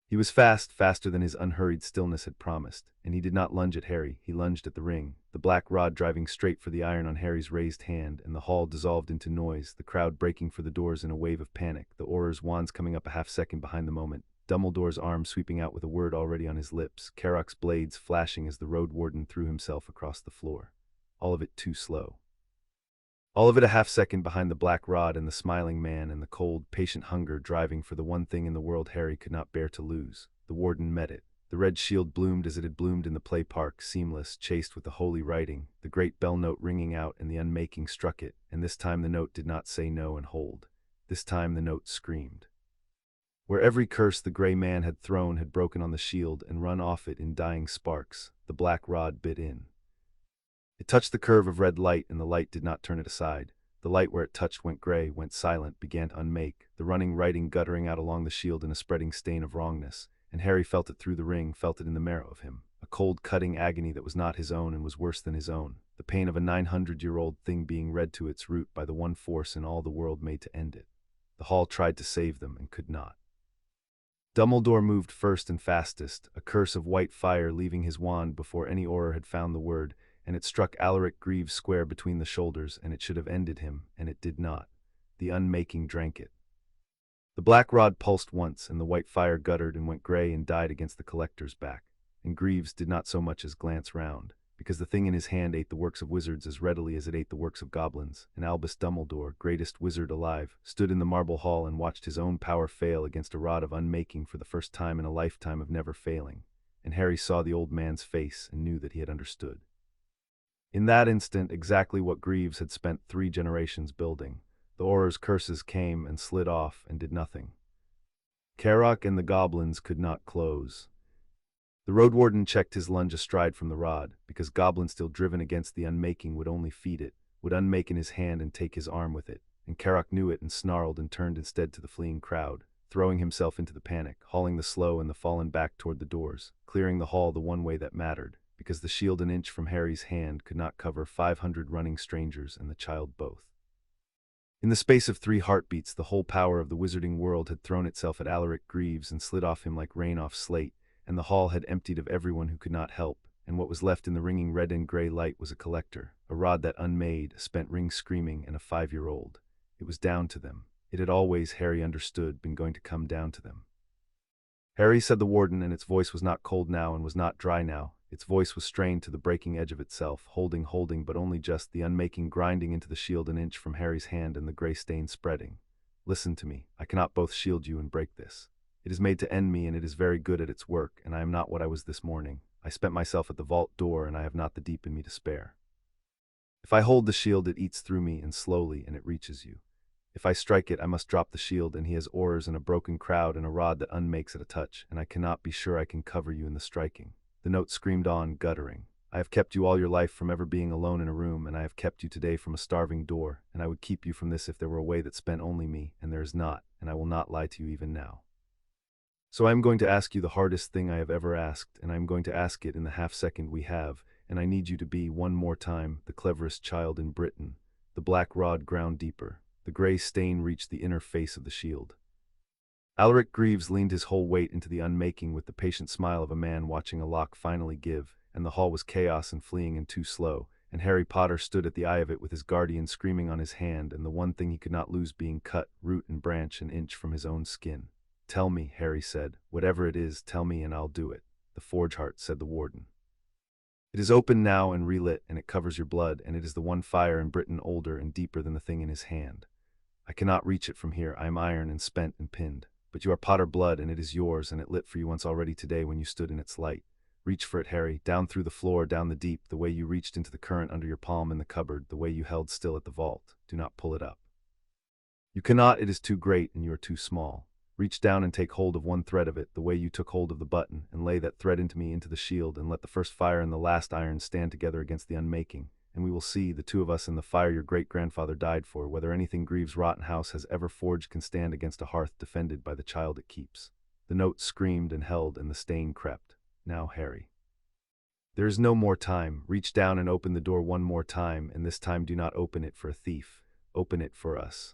Speaker 1: He was faster than his unhurried stillness had promised, and he did not lunge at Harry, he lunged at the ring, the black rod driving straight for the iron on Harry's raised hand, and the hall dissolved into noise, the crowd breaking for the doors in a wave of panic, the Auror's wands coming up a half-second behind the moment, Dumbledore's arm sweeping out with a word already on his lips, Carrock's blades flashing as the road warden threw himself across the floor. All of it too slow. All of it a half-second behind the black rod and the smiling man and the cold, patient hunger driving for the one thing in the world Harry could not bear to lose. The warden met it. The red shield bloomed as it had bloomed in the play park, seamless, chased with the holy writing, the great bell note ringing out, and the unmaking struck it, and this time the note did not say no and hold. This time the note screamed. Where every curse the gray man had thrown had broken on the shield and run off it in dying sparks, the black rod bit in. It touched the curve of red light, and the light did not turn it aside. The light where it touched went gray, went silent, began to unmake, the running writing guttering out along the shield in a spreading stain of wrongness, and Harry felt it through the ring, felt it in the marrow of him. A cold, cutting agony that was not his own and was worse than his own. The pain of a 900-year-old thing being read to its root by the one force in all the world made to end it. The hall tried to save them and could not. Dumbledore moved first and fastest, a curse of white fire leaving his wand before any Auror had found the word, and it struck Alaric Greaves square between the shoulders, and it should have ended him, and it did not. The unmaking drank it. The black rod pulsed once, and the white fire guttered and went gray and died against the collector's back, and Greaves did not so much as glance round, because the thing in his hand ate the works of wizards as readily as it ate the works of goblins, and Albus Dumbledore, greatest wizard alive, stood in the marble hall and watched his own power fail against a rod of unmaking for the first time in a lifetime of never failing, and Harry saw the old man's face and knew that he had understood. In that instant, exactly what Greaves had spent 3 generations building. The Auror's curses came and slid off and did nothing. Carrock and the goblins could not close. The road warden checked his lunge astride from the rod, because goblin still driven against the unmaking would only feed it, would unmake in his hand and take his arm with it, and Carrock knew it and snarled and turned instead to the fleeing crowd, throwing himself into the panic, hauling the slow and the fallen back toward the doors, clearing the hall the one way that mattered, because the shield an inch from Harry's hand could not cover 500 running strangers and the child both. In the space of 3 heartbeats, the whole power of the wizarding world had thrown itself at Alaric Greaves and slid off him like rain off slate, and the hall had emptied of everyone who could not help, and what was left in the ringing red and gray light was a collector, a rod that unmade, a spent ring screaming, and a 5-year-old. It was down to them. It had always, Harry understood, been going to come down to them. Harry, said the warden, and its voice was not cold now and was not dry now. Its voice was strained to the breaking edge of itself, holding, but only just, the unmaking grinding into the shield an inch from Harry's hand and the gray stain spreading. Listen to me. I cannot both shield you and break this. It is made to end me, and it is very good at its work, and I am not what I was this morning. I spent myself at the vault door, and I have not the deep in me to spare. If I hold the shield, it eats through me, and slowly, and it reaches you. If I strike it, I must drop the shield, and he has Aurors and a broken crowd and a rod that unmakes at a touch, and I cannot be sure I can cover you in the striking. The note screamed on, guttering. I have kept you all your life from ever being alone in a room, and I have kept you today from a starving door, and I would keep you from this if there were a way that spent only me, and there is not, and I will not lie to you even now. So I am going to ask you the hardest thing I have ever asked, and I am going to ask it in the half-second we have, and I need you to be, one more time, the cleverest child in Britain. The black rod ground deeper. The gray stain reached the inner face of the shield. Alaric Greaves leaned his whole weight into the unmaking with the patient smile of a man watching a lock finally give, and the hall was chaos and fleeing and too slow, and Harry Potter stood at the eye of it with his guardian screaming on his hand and the one thing he could not lose being cut, root and branch, an inch from his own skin. Tell me, Harry said. Whatever it is, tell me and I'll do it. The Forge Heart, said the warden. It is open now and relit, and it covers your blood, and it is the one fire in Britain older and deeper than the thing in his hand. I cannot reach it from here. I am iron and spent and pinned. But you are Potter blood, and it is yours, and it lit for you once already today when you stood in its light. Reach for it, Harry, down through the floor, down the deep, the way you reached into the current under your palm in the cupboard, the way you held still at the vault. Do not pull it up. You cannot, it is too great, and you are too small. Reach down and take hold of one thread of it, the way you took hold of the button, and lay that thread into me into the shield, and let the first fire and the last iron stand together against the unmaking, and we will see, the two of us in the fire your great-grandfather died for, whether anything Greaves' rotten house has ever forged can stand against a hearth defended by the child it keeps. The note screamed and held, and the stain crept. Now, Harry. There is no more time. Reach down and open the door one more time, and this time do not open it for a thief. Open it for us.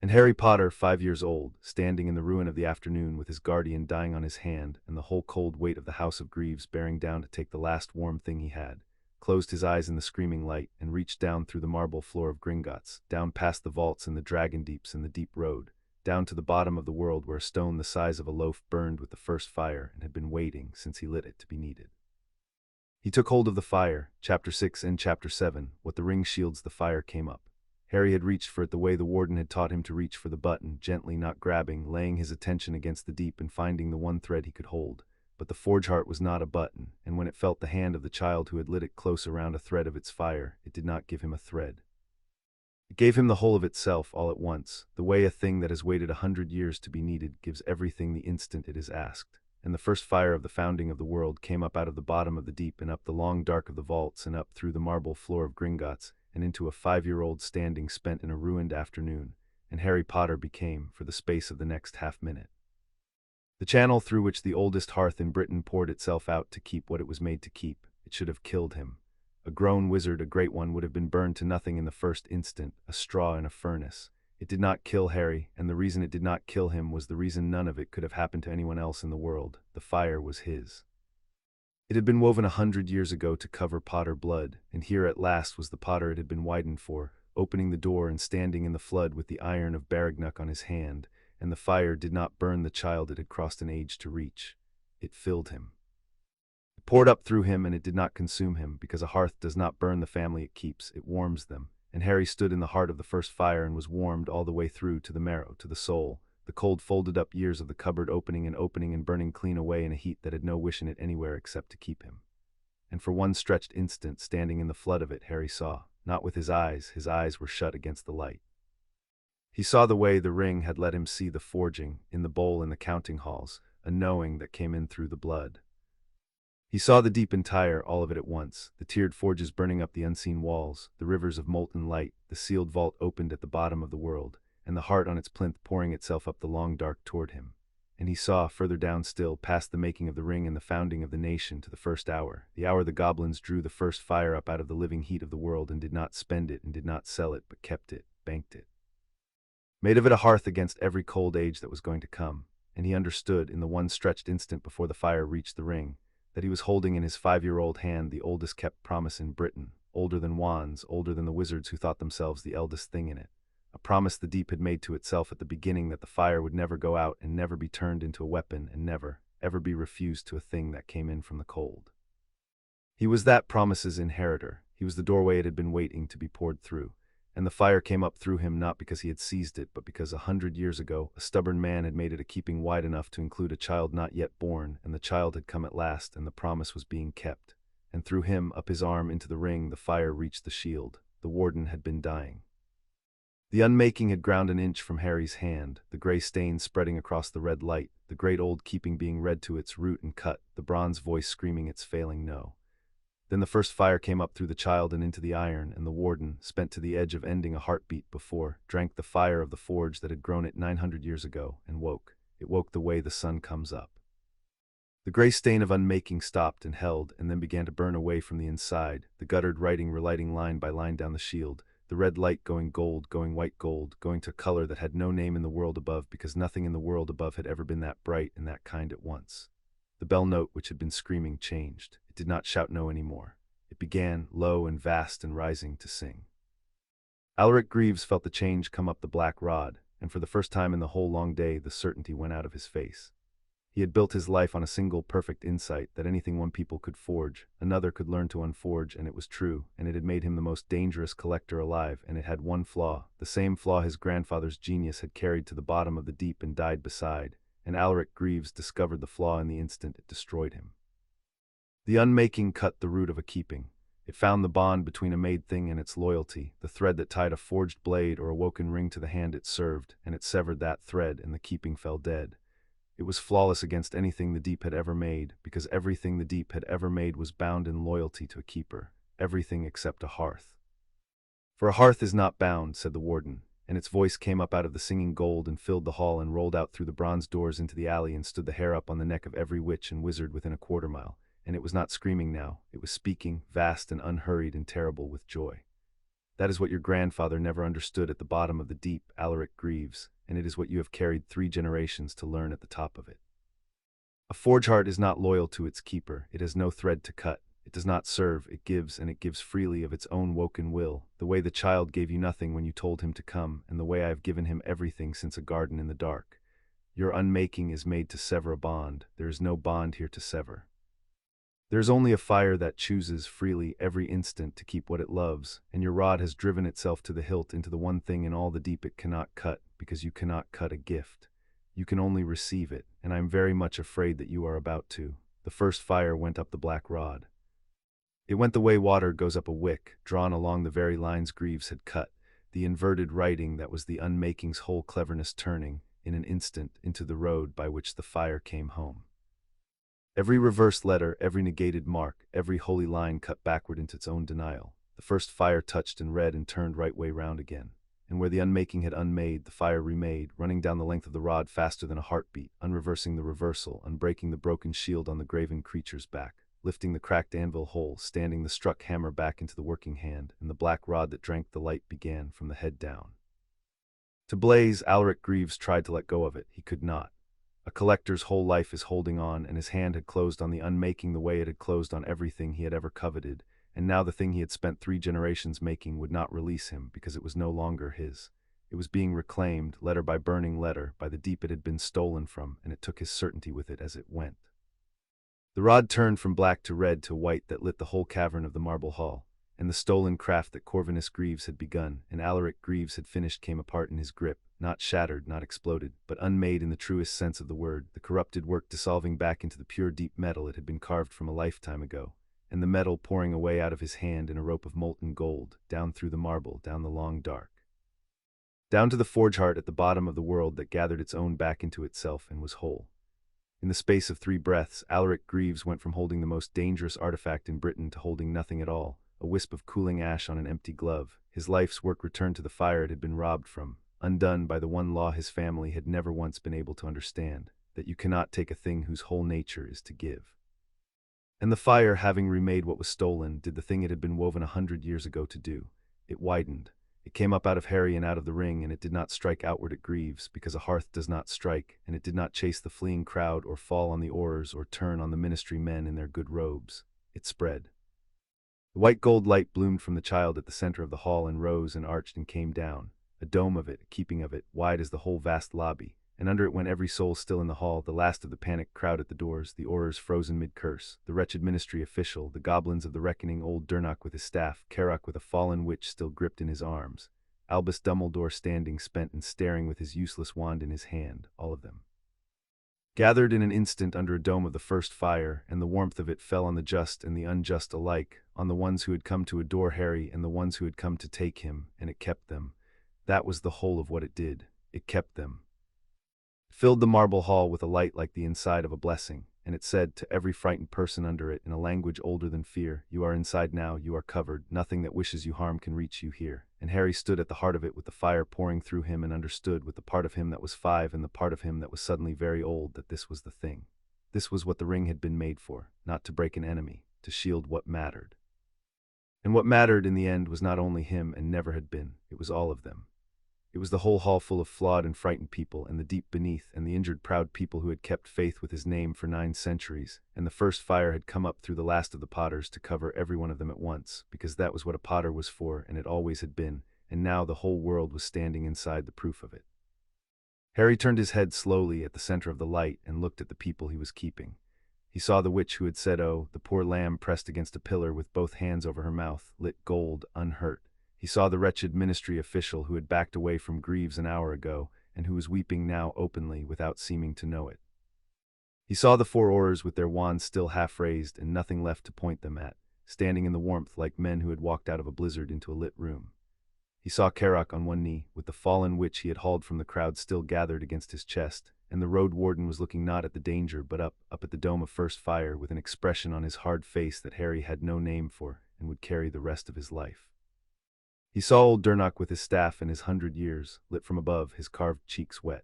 Speaker 1: And Harry Potter, 5 years old, standing in the ruin of the afternoon with his guardian dying on his hand and the whole cold weight of the house of Greaves bearing down to take the last warm thing he had, closed his eyes in the screaming light and reached down through the marble floor of Gringotts, down past the vaults and the dragon deeps and the deep road, down to the bottom of the world where a stone the size of a loaf burned with the first fire and had been waiting since he lit it to be needed. He took hold of the fire. Chapter 6 and Chapter 7, what the ring shields the fire came up. Harry had reached for it the way the warden had taught him to reach for the button, gently, not grabbing, laying his attention against the deep and finding the one thread he could hold. but the forge heart was not a button, and when it felt the hand of the child who had lit it close around a thread of its fire, it did not give him a thread. It gave him the whole of itself all at once, the way a thing that has waited 100 years to be needed gives everything the instant it is asked. And the first fire of the founding of the world came up out of the bottom of the deep and up the long dark of the vaults and up through the marble floor of Gringotts and into a 5-year-old standing spent in a ruined afternoon, and Harry Potter became, for the space of the next half-minute, the channel through which the oldest hearth in Britain poured itself out to keep what it was made to keep. It should have killed him. A grown wizard, a great one, would have been burned to nothing in the first instant, a straw in a furnace. It did not kill Harry, and the reason it did not kill him was the reason none of it could have happened to anyone else in the world. The fire was his. It had been woven 100 years ago to cover Potter blood, and here at last was the Potter it had been widened for, opening the door and standing in the flood with the iron of Baragnuck on his hand, and the fire did not burn the child it had crossed an age to reach. It filled him. It poured up through him, and it did not consume him, because a hearth does not burn the family it keeps, it warms them. And Harry stood in the heart of the first fire and was warmed all the way through to the marrow, to the soul. The cold folded up years of the cupboard opening and burning clean away in a heat that had no wish in it anywhere except to keep him. And for one stretched instant, standing in the flood of it, Harry saw, not with his eyes were shut against the light. He saw the way the ring had let him see the forging, in the bowl in the counting halls, a knowing that came in through the blood. He saw the deep entire, all of it at once, the tiered forges burning up the unseen walls, the rivers of molten light, the sealed vault opened at the bottom of the world, and the heart on its plinth pouring itself up the long dark toward him. And he saw, further down still, past the making of the ring and the founding of the nation, to the first hour, the hour the goblins drew the first fire up out of the living heat of the world and did not spend it and did not sell it, but kept it, banked it. Made of it a hearth against every cold age that was going to come, and he understood, in the one stretched instant before the fire reached the ring, that he was holding in his 5-year-old hand the oldest kept promise in Britain, older than wands, older than the wizards who thought themselves the eldest thing in it. A promise the deep had made to itself at the beginning that the fire would never go out and never be turned into a weapon and never, ever be refused to a thing that came in from the cold. He was that promise's inheritor. He was the doorway it had been waiting to be poured through. And the fire came up through him not because he had seized it, but because 100 years ago a stubborn man had made it a keeping wide enough to include a child not yet born, and the child had come at last, and the promise was being kept. And through him, up his arm into the ring, the fire reached the shield. The warden had been dying. The unmaking had ground an inch from Harry's hand, the gray stain spreading across the red light, the great old keeping being read to its root and cut, the bronze voice screaming its failing no. Then the first fire came up through the child and into the iron, and the warden, spent to the edge of ending a heartbeat before, drank the fire of the forge that had grown it 900 years ago, and woke. It woke the way the sun comes up. The gray stain of unmaking stopped and held, and then began to burn away from the inside, the guttered writing relighting line by line down the shield, the red light going gold, going white gold, going to color that had no name in the world above because nothing in the world above had ever been that bright and that kind at once. The bell note which had been screaming changed. It did not shout no any more. It began, low and vast and rising, to sing. Alaric Greaves felt the change come up the black rod, and for the first time in the whole long day the certainty went out of his face. He had built his life on a single perfect insight that anything one people could forge, another could learn to unforge, and it was true, and it had made him the most dangerous collector alive, and it had one flaw, the same flaw his grandfather's genius had carried to the bottom of the deep and died beside, and Alaric Greaves discovered the flaw in the instant it destroyed him. The unmaking cut the root of a keeping. It found the bond between a made thing and its loyalty, the thread that tied a forged blade or a woken ring to the hand it served, and it severed that thread and the keeping fell dead. It was flawless against anything the deep had ever made, because everything the deep had ever made was bound in loyalty to a keeper, everything except a hearth. For a hearth is not bound, said the warden, and its voice came up out of the singing gold and filled the hall and rolled out through the bronze doors into the alley and stood the hair up on the neck of every witch and wizard within a quarter-mile. And it was not screaming now, it was speaking, vast and unhurried and terrible with joy. That is what your grandfather never understood at the bottom of the deep, Alaric Greaves, and it is what you have carried 3 generations to learn at the top of it. A forge heart is not loyal to its keeper, it has no thread to cut, it does not serve, it gives, and it gives freely of its own woken will, the way the child gave you nothing when you told him to come, and the way I have given him everything since a garden in the dark. Your unmaking is made to sever a bond, there is no bond here to sever. There is only a fire that chooses freely every instant to keep what it loves, and your rod has driven itself to the hilt into the one thing in all the deep it cannot cut, because you cannot cut a gift. You can only receive it, and I am very much afraid that you are about to. The first fire went up the black rod. It went the way water goes up a wick, drawn along the very lines Greaves had cut, the inverted writing that was the unmaking's whole cleverness turning, in an instant, into the road by which the fire came home. Every reversed letter, every negated mark, every holy line cut backward into its own denial. The first fire touched and read and turned right way round again. And where the unmaking had unmade, the fire remade, running down the length of the rod faster than a heartbeat, unreversing the reversal, unbreaking the broken shield on the graven creature's back, lifting the cracked anvil whole, standing the struck hammer back into the working hand, and the black rod that drank the light began from the head down to blaze. Alaric Greaves tried to let go of it. He could not. A collector's whole life is holding on, and his hand had closed on the unmaking the way it had closed on everything he had ever coveted, and now the thing he had spent 3 generations making would not release him because it was no longer his. It was being reclaimed, letter by burning letter, by the deep it had been stolen from, and it took his certainty with it as it went. The rod turned from black to red to white that lit the whole cavern of the marble hall, and the stolen craft that Corvinus Greaves had begun and Alaric Greaves had finished came apart in his grip, not shattered, not exploded, but unmade in the truest sense of the word, the corrupted work dissolving back into the pure deep metal it had been carved from a lifetime ago, and the metal pouring away out of his hand in a rope of molten gold, down through the marble, down the long dark, down to the forge heart at the bottom of the world that gathered its own back into itself and was whole. In the space of 3 breaths, Alaric Greaves went from holding the most dangerous artifact in Britain to holding nothing at all, a wisp of cooling ash on an empty glove. His life's work returned to the fire it had been robbed from, undone by the one law his family had never once been able to understand, that you cannot take a thing whose whole nature is to give. And the fire, having remade what was stolen, did the thing it had been woven 100 years ago to do. It widened. It came up out of Harry and out of the ring, and it did not strike outward at Greaves, because a hearth does not strike, and it did not chase the fleeing crowd or fall on the oars or turn on the ministry men in their good robes. It spread. The white gold light bloomed from the child at the center of the hall and rose and arched and came down, a dome of it, a keeping of it, wide as the whole vast lobby, and under it went every soul still in the hall, the last of the panicked crowd at the doors, the aurors frozen mid-curse, the wretched ministry official, the goblins of the reckoning, old Durnock with his staff, Carrock with a fallen witch still gripped in his arms, Albus Dumbledore standing spent and staring with his useless wand in his hand, all of them gathered in an instant under a dome of the first fire, and the warmth of it fell on the just and the unjust alike, on the ones who had come to adore Harry and the ones who had come to take him, and it kept them. That was the whole of what it did. It kept them. It filled the marble hall with a light like the inside of a blessing, and it said to every frightened person under it in a language older than fear, "You are inside now, you are covered, nothing that wishes you harm can reach you here." And Harry stood at the heart of it with the fire pouring through him and understood with the part of him that was 5 and the part of him that was suddenly very old that this was the thing. This was what the ring had been made for, not to break an enemy, to shield what mattered. And what mattered in the end was not only him and never had been, it was all of them. It was the whole hall full of flawed and frightened people, and the deep beneath, and the injured proud people who had kept faith with his name for 9 centuries, and the first fire had come up through the last of the potters to cover every one of them at once, because that was what a potter was for, and it always had been, and now the whole world was standing inside the proof of it. Harry turned his head slowly at the center of the light and looked at the people he was keeping. He saw the witch who had said, "Oh," the poor lamb pressed against a pillar with both hands over her mouth, lit gold, unhurt. He saw the wretched ministry official who had backed away from Greaves an hour ago, and who was weeping now openly without seeming to know it. He saw the 4 aurors with their wands still half raised and nothing left to point them at, standing in the warmth like men who had walked out of a blizzard into a lit room. He saw Carrock on one knee, with the fallen witch he had hauled from the crowd still gathered against his chest, and the road warden was looking not at the danger but up at the dome of first fire with an expression on his hard face that Harry had no name for and would carry the rest of his life. He saw old Durnock with his staff and his 100 years, lit from above, his carved cheeks wet.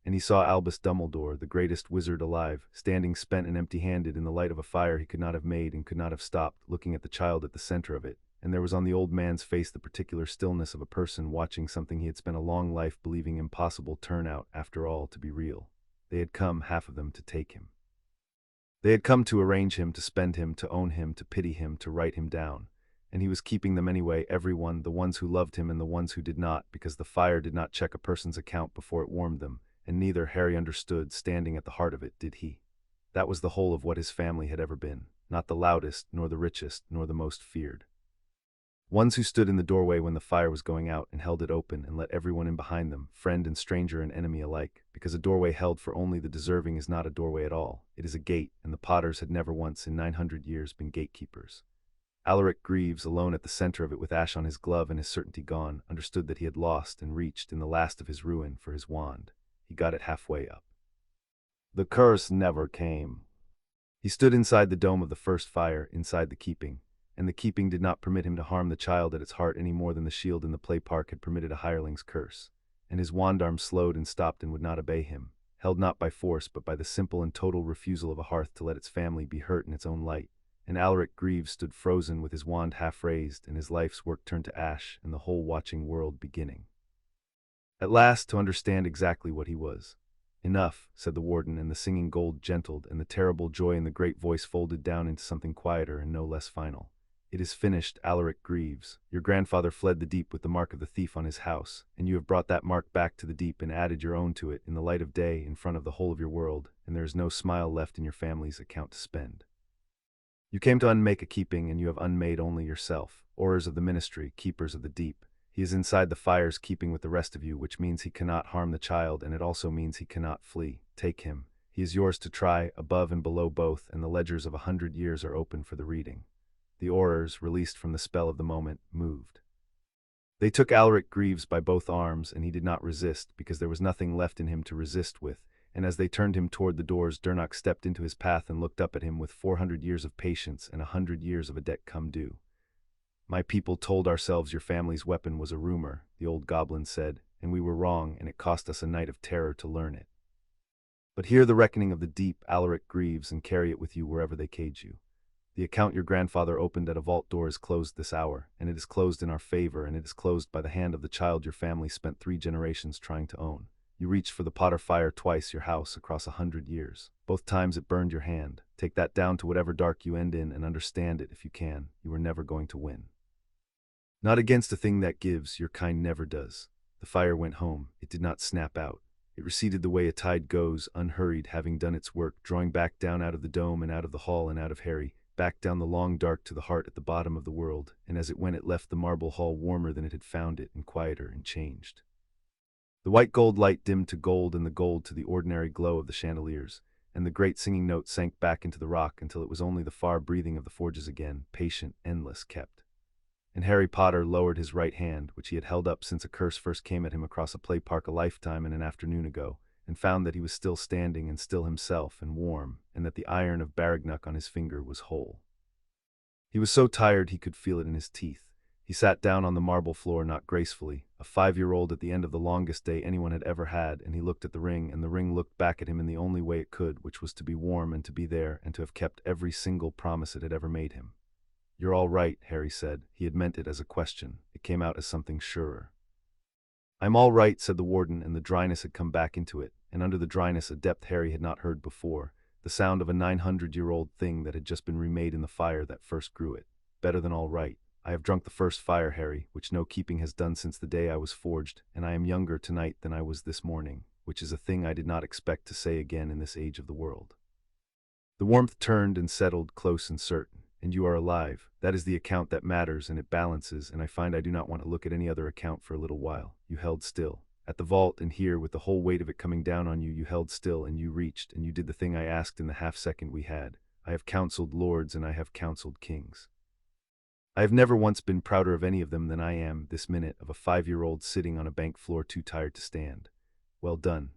Speaker 1: And he saw Albus Dumbledore, the greatest wizard alive, standing spent and empty-handed in the light of a fire he could not have made and could not have stopped, looking at the child at the center of it, and there was on the old man's face the particular stillness of a person watching something he had spent a long life believing impossible turn out, after all, to be real. They had come, half of them, to take him. They had come to arrange him, to spend him, to own him, to pity him, to write him down. And he was keeping them anyway, everyone, the ones who loved him and the ones who did not, because the fire did not check a person's account before it warmed them, and neither, Harry understood, standing at the heart of it, did he. That was the whole of what his family had ever been, not the loudest, nor the richest, nor the most feared. Ones who stood in the doorway when the fire was going out and held it open and let everyone in behind them, friend and stranger and enemy alike, because a doorway held for only the deserving is not a doorway at all, it is a gate, and the Potters had never once in 900 years been gatekeepers. Alaric Greaves, alone at the center of it with ash on his glove and his certainty gone, understood that he had lost and reached in the last of his ruin for his wand. He got it halfway up. The curse never came. He stood inside the dome of the first fire, inside the keeping, and the keeping did not permit him to harm the child at its heart any more than the shield in the play park had permitted a hireling's curse. And his wand arm slowed and stopped and would not obey him, held not by force but by the simple and total refusal of a hearth to let its family be hurt in its own light. And Alaric Greaves stood frozen with his wand half raised and his life's work turned to ash and the whole watching world beginning. At last to understand exactly what he was. Enough, said the warden, and the singing gold gentled, and the terrible joy in the great voice folded down into something quieter and no less final. It is finished, Alaric Greaves. Your grandfather fled the deep with the mark of the thief on his house, and you have brought that mark back to the deep and added your own to it in the light of day in front of the whole of your world, and there is no smile left in your family's account to spend. You came to unmake a keeping, and you have unmade only yourself. Aurors of the ministry, keepers of the deep. He is inside the fire's keeping with the rest of you, which means he cannot harm the child, and it also means he cannot flee. Take him. He is yours to try, above and below both, and the ledgers of 100 years are open for the reading. The Aurors, released from the spell of the moment, moved. They took Alaric Greaves by both arms, and he did not resist, because there was nothing left in him to resist with, and as they turned him toward the doors, Durnock stepped into his path and looked up at him with 400 years of patience and 100 years of a debt come due. My people told ourselves your family's weapon was a rumor, the old goblin said, and we were wrong, and it cost us a night of terror to learn it. But hear the reckoning of the deep, Alaric Greaves, and carry it with you wherever they cage you. The account your grandfather opened at a vault door is closed this hour, and it is closed in our favor, and it is closed by the hand of the child your family spent 3 generations trying to own. You reached for the Potter fire twice your house across 100 years. Both times it burned your hand. Take that down to whatever dark you end in and understand it if you can. You were never going to win. Not against a thing that gives, your kind never does. The fire went home. It did not snap out. It receded the way a tide goes, unhurried, having done its work, drawing back down out of the dome and out of the hall and out of Harry, back down the long dark to the heart at the bottom of the world, and as it went it left the marble hall warmer than it had found it, and quieter and changed. The white gold light dimmed to gold and the gold to the ordinary glow of the chandeliers, and the great singing note sank back into the rock until it was only the far breathing of the forges again, patient, endless, kept. And Harry Potter lowered his right hand, which he had held up since a curse first came at him across a play park a lifetime and an afternoon ago, and found that he was still standing and still himself and warm, and that the iron of Baragnuck on his finger was whole. He was so tired he could feel it in his teeth. He sat down on the marble floor not gracefully, a 5-year-old at the end of the longest day anyone had ever had, and he looked at the ring, and the ring looked back at him in the only way it could, which was to be warm and to be there and to have kept every single promise it had ever made him. You're all right, Harry said. He had meant it as a question. It came out as something surer. I'm all right, said the warden, and the dryness had come back into it, and under the dryness a depth Harry had not heard before, the sound of a 900-year-old thing that had just been remade in the fire that first grew it. Better than all right. I have drunk the first fire, Harry, which no keeping has done since the day I was forged, and I am younger tonight than I was this morning, which is a thing I did not expect to say again in this age of the world. The warmth turned and settled close and certain. And you are alive. That is the account that matters, and it balances, and I find I do not want to look at any other account for a little while. You held still. At the vault, and here, with the whole weight of it coming down on you, you held still, and you reached, and you did the thing I asked in the half-second we had. I have counseled lords, and I have counseled kings. I have never once been prouder of any of them than I am, this minute, of a 5-year-old sitting on a bank floor too tired to stand. Well done,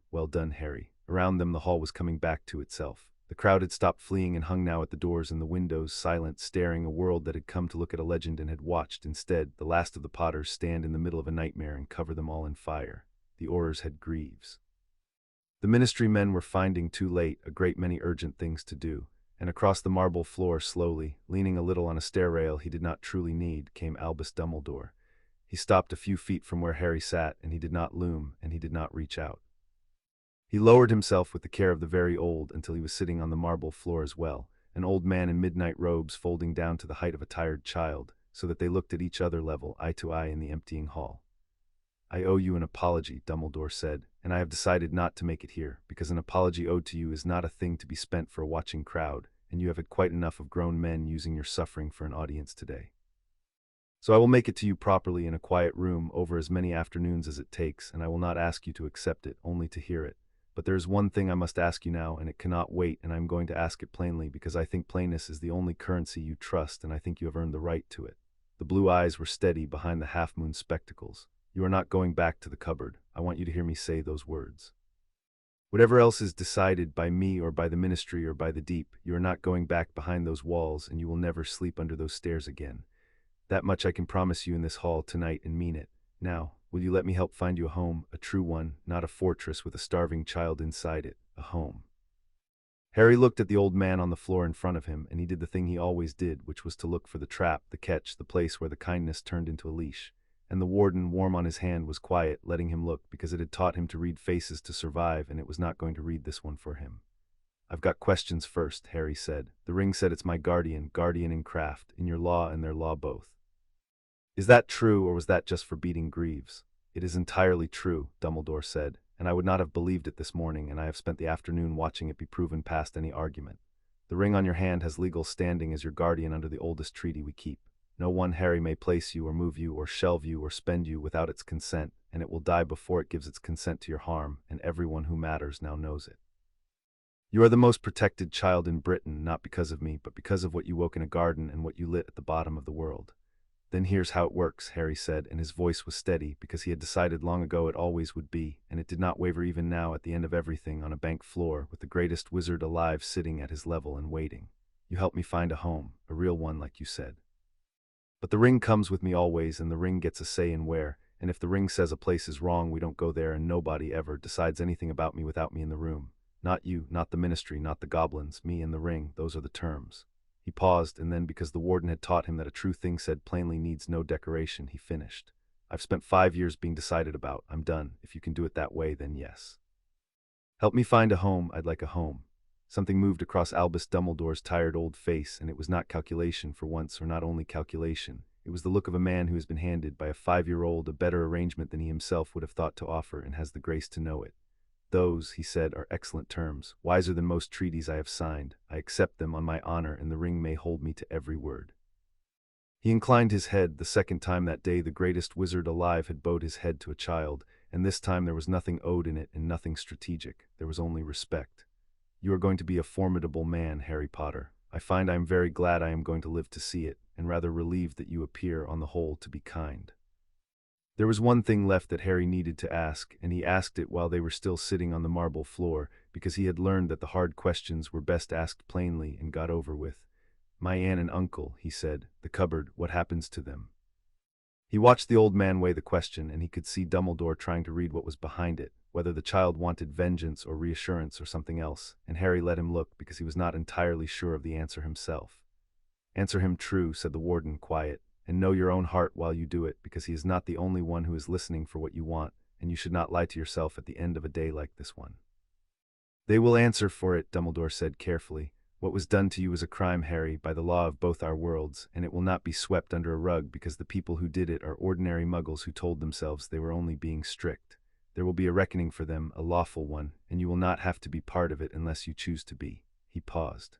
Speaker 1: Harry. Around them the hall was coming back to itself. The crowd had stopped fleeing and hung now at the doors and the windows, silent, staring, a world that had come to look at a legend and had watched, instead, the last of the Potters stand in the middle of a nightmare and cover them all in fire. The Aurors had Greaves. The ministry men were finding too late a great many urgent things to do, and across the marble floor slowly, leaning a little on a stair rail he did not truly need, came Albus Dumbledore. He stopped a few feet from where Harry sat, and he did not loom, and he did not reach out. He lowered himself with the care of the very old until he was sitting on the marble floor as well, an old man in midnight robes folding down to the height of a tired child, so that they looked at each other level, eye to eye in the emptying hall. I owe you an apology, Dumbledore said, and I have decided not to make it here, because an apology owed to you is not a thing to be spent for a watching crowd, and you have had quite enough of grown men using your suffering for an audience today. So I will make it to you properly in a quiet room over as many afternoons as it takes, and I will not ask you to accept it, only to hear it. But there is one thing I must ask you now, and it cannot wait, and I am going to ask it plainly, because I think plainness is the only currency you trust, and I think you have earned the right to it." The blue eyes were steady behind the half-moon spectacles. "You are not going back to the cupboard. I want you to hear me say those words. Whatever else is decided by me or by the ministry or by the deep, you are not going back behind those walls, and you will never sleep under those stairs again. That much I can promise you in this hall tonight and mean it. Now, will you let me help find you a home, a true one, not a fortress with a starving child inside it, a home?" Harry looked at the old man on the floor in front of him, and he did the thing he always did, which was to look for the trap, the catch, the place where the kindness turned into a leash. And the warden, warm on his hand, was quiet, letting him look, because it had taught him to read faces to survive, and it was not going to read this one for him. "I've got questions first," Harry said. "The ring said it's my guardian in craft, in your law and their law both. Is that true, or was that just for beating Greaves?" "It is entirely true," Dumbledore said, "and I would not have believed it this morning, and I have spent the afternoon watching it be proven past any argument. The ring on your hand has legal standing as your guardian under the oldest treaty we keep. No one, Harry, may place you or move you or shelve you or spend you without its consent, and it will die before it gives its consent to your harm, and everyone who matters now knows it. You are the most protected child in Britain, not because of me, but because of what you woke in a garden and what you lit at the bottom of the world." "Then here's how it works," Harry said, and his voice was steady, because he had decided long ago it always would be, and it did not waver even now at the end of everything, on a bank floor, with the greatest wizard alive sitting at his level and waiting. "You help me find a home, a real one like you said. But the ring comes with me always, and the ring gets a say in where, and if the ring says a place is wrong, we don't go there, and nobody ever decides anything about me without me in the room. Not you, not the ministry, not the goblins, me and the ring, those are the terms." He paused, and then, because the warden had taught him that a true thing said plainly needs no decoration, he finished. "I've spent 5 years being decided about. I'm done. If you can do it that way, then yes. Help me find a home. I'd like a home." Something moved across Albus Dumbledore's tired old face, and it was not calculation for once, or not only calculation. It was the look of a man who has been handed by a 5-year-old a better arrangement than he himself would have thought to offer, and has the grace to know it. "Those," he said, "are excellent terms, wiser than most treaties I have signed. I accept them on my honor, and the ring may hold me to every word." He inclined his head. The second time that day the greatest wizard alive had bowed his head to a child, and this time there was nothing owed in it and nothing strategic. There was only respect. "You are going to be a formidable man, Harry Potter. I find I am very glad I am going to live to see it, and rather relieved that you appear, on the whole, to be kind." There was one thing left that Harry needed to ask, and he asked it while they were still sitting on the marble floor, because he had learned that the hard questions were best asked plainly and got over with. "My aunt and uncle," he said, "the cupboard, what happens to them?" He watched the old man weigh the question, and he could see Dumbledore trying to read what was behind it, whether the child wanted vengeance or reassurance or something else, and Harry let him look because he was not entirely sure of the answer himself. "Answer him true," said the warden, quiet, "and know your own heart while you do it, because he is not the only one who is listening for what you want, and you should not lie to yourself at the end of a day like this one." "They will answer for it," Dumbledore said carefully. "What was done to you is a crime, Harry, by the law of both our worlds, and it will not be swept under a rug because the people who did it are ordinary muggles who told themselves they were only being strict. There will be a reckoning for them, a lawful one, and you will not have to be part of it unless you choose to be." He paused.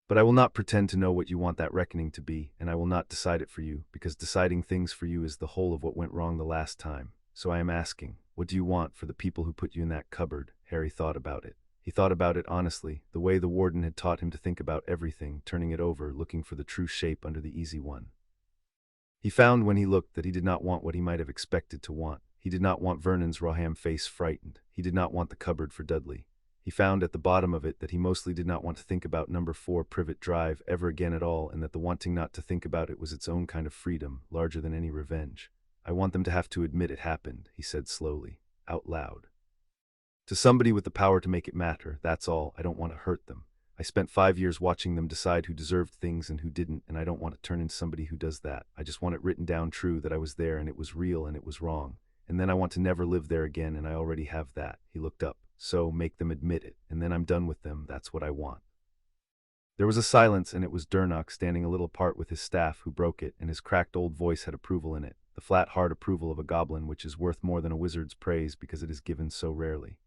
Speaker 1: "But I will not pretend to know what you want that reckoning to be, and I will not decide it for you, because deciding things for you is the whole of what went wrong the last time. So I am asking, what do you want for the people who put you in that cupboard?" Harry thought about it. He thought about it honestly, the way the warden had taught him to think about everything, turning it over, looking for the true shape under the easy one. He found when he looked that he did not want what he might have expected to want. He did not want Vernon's Roham face frightened. He did not want the cupboard for Dudley. He found at the bottom of it that he mostly did not want to think about number 4 Privet Drive ever again at all, and that the wanting not to think about it was its own kind of freedom, larger than any revenge. "I want them to have to admit it happened," he said slowly, out loud. "To somebody with the power to make it matter, that's all. I don't want to hurt them. I spent 5 years watching them decide who deserved things and who didn't, and I don't want to turn into somebody who does that. I just want it written down true that I was there and it was real and it was wrong. And then I want to never live there again, and I already have that." He looked up. "So, make them admit it, and then I'm done with them. That's what I want." There was a silence, and it was Durnock standing a little apart with his staff who broke it, and his cracked old voice had approval in it, the flat, hard approval of a goblin, which is worth more than a wizard's praise because it is given so rarely.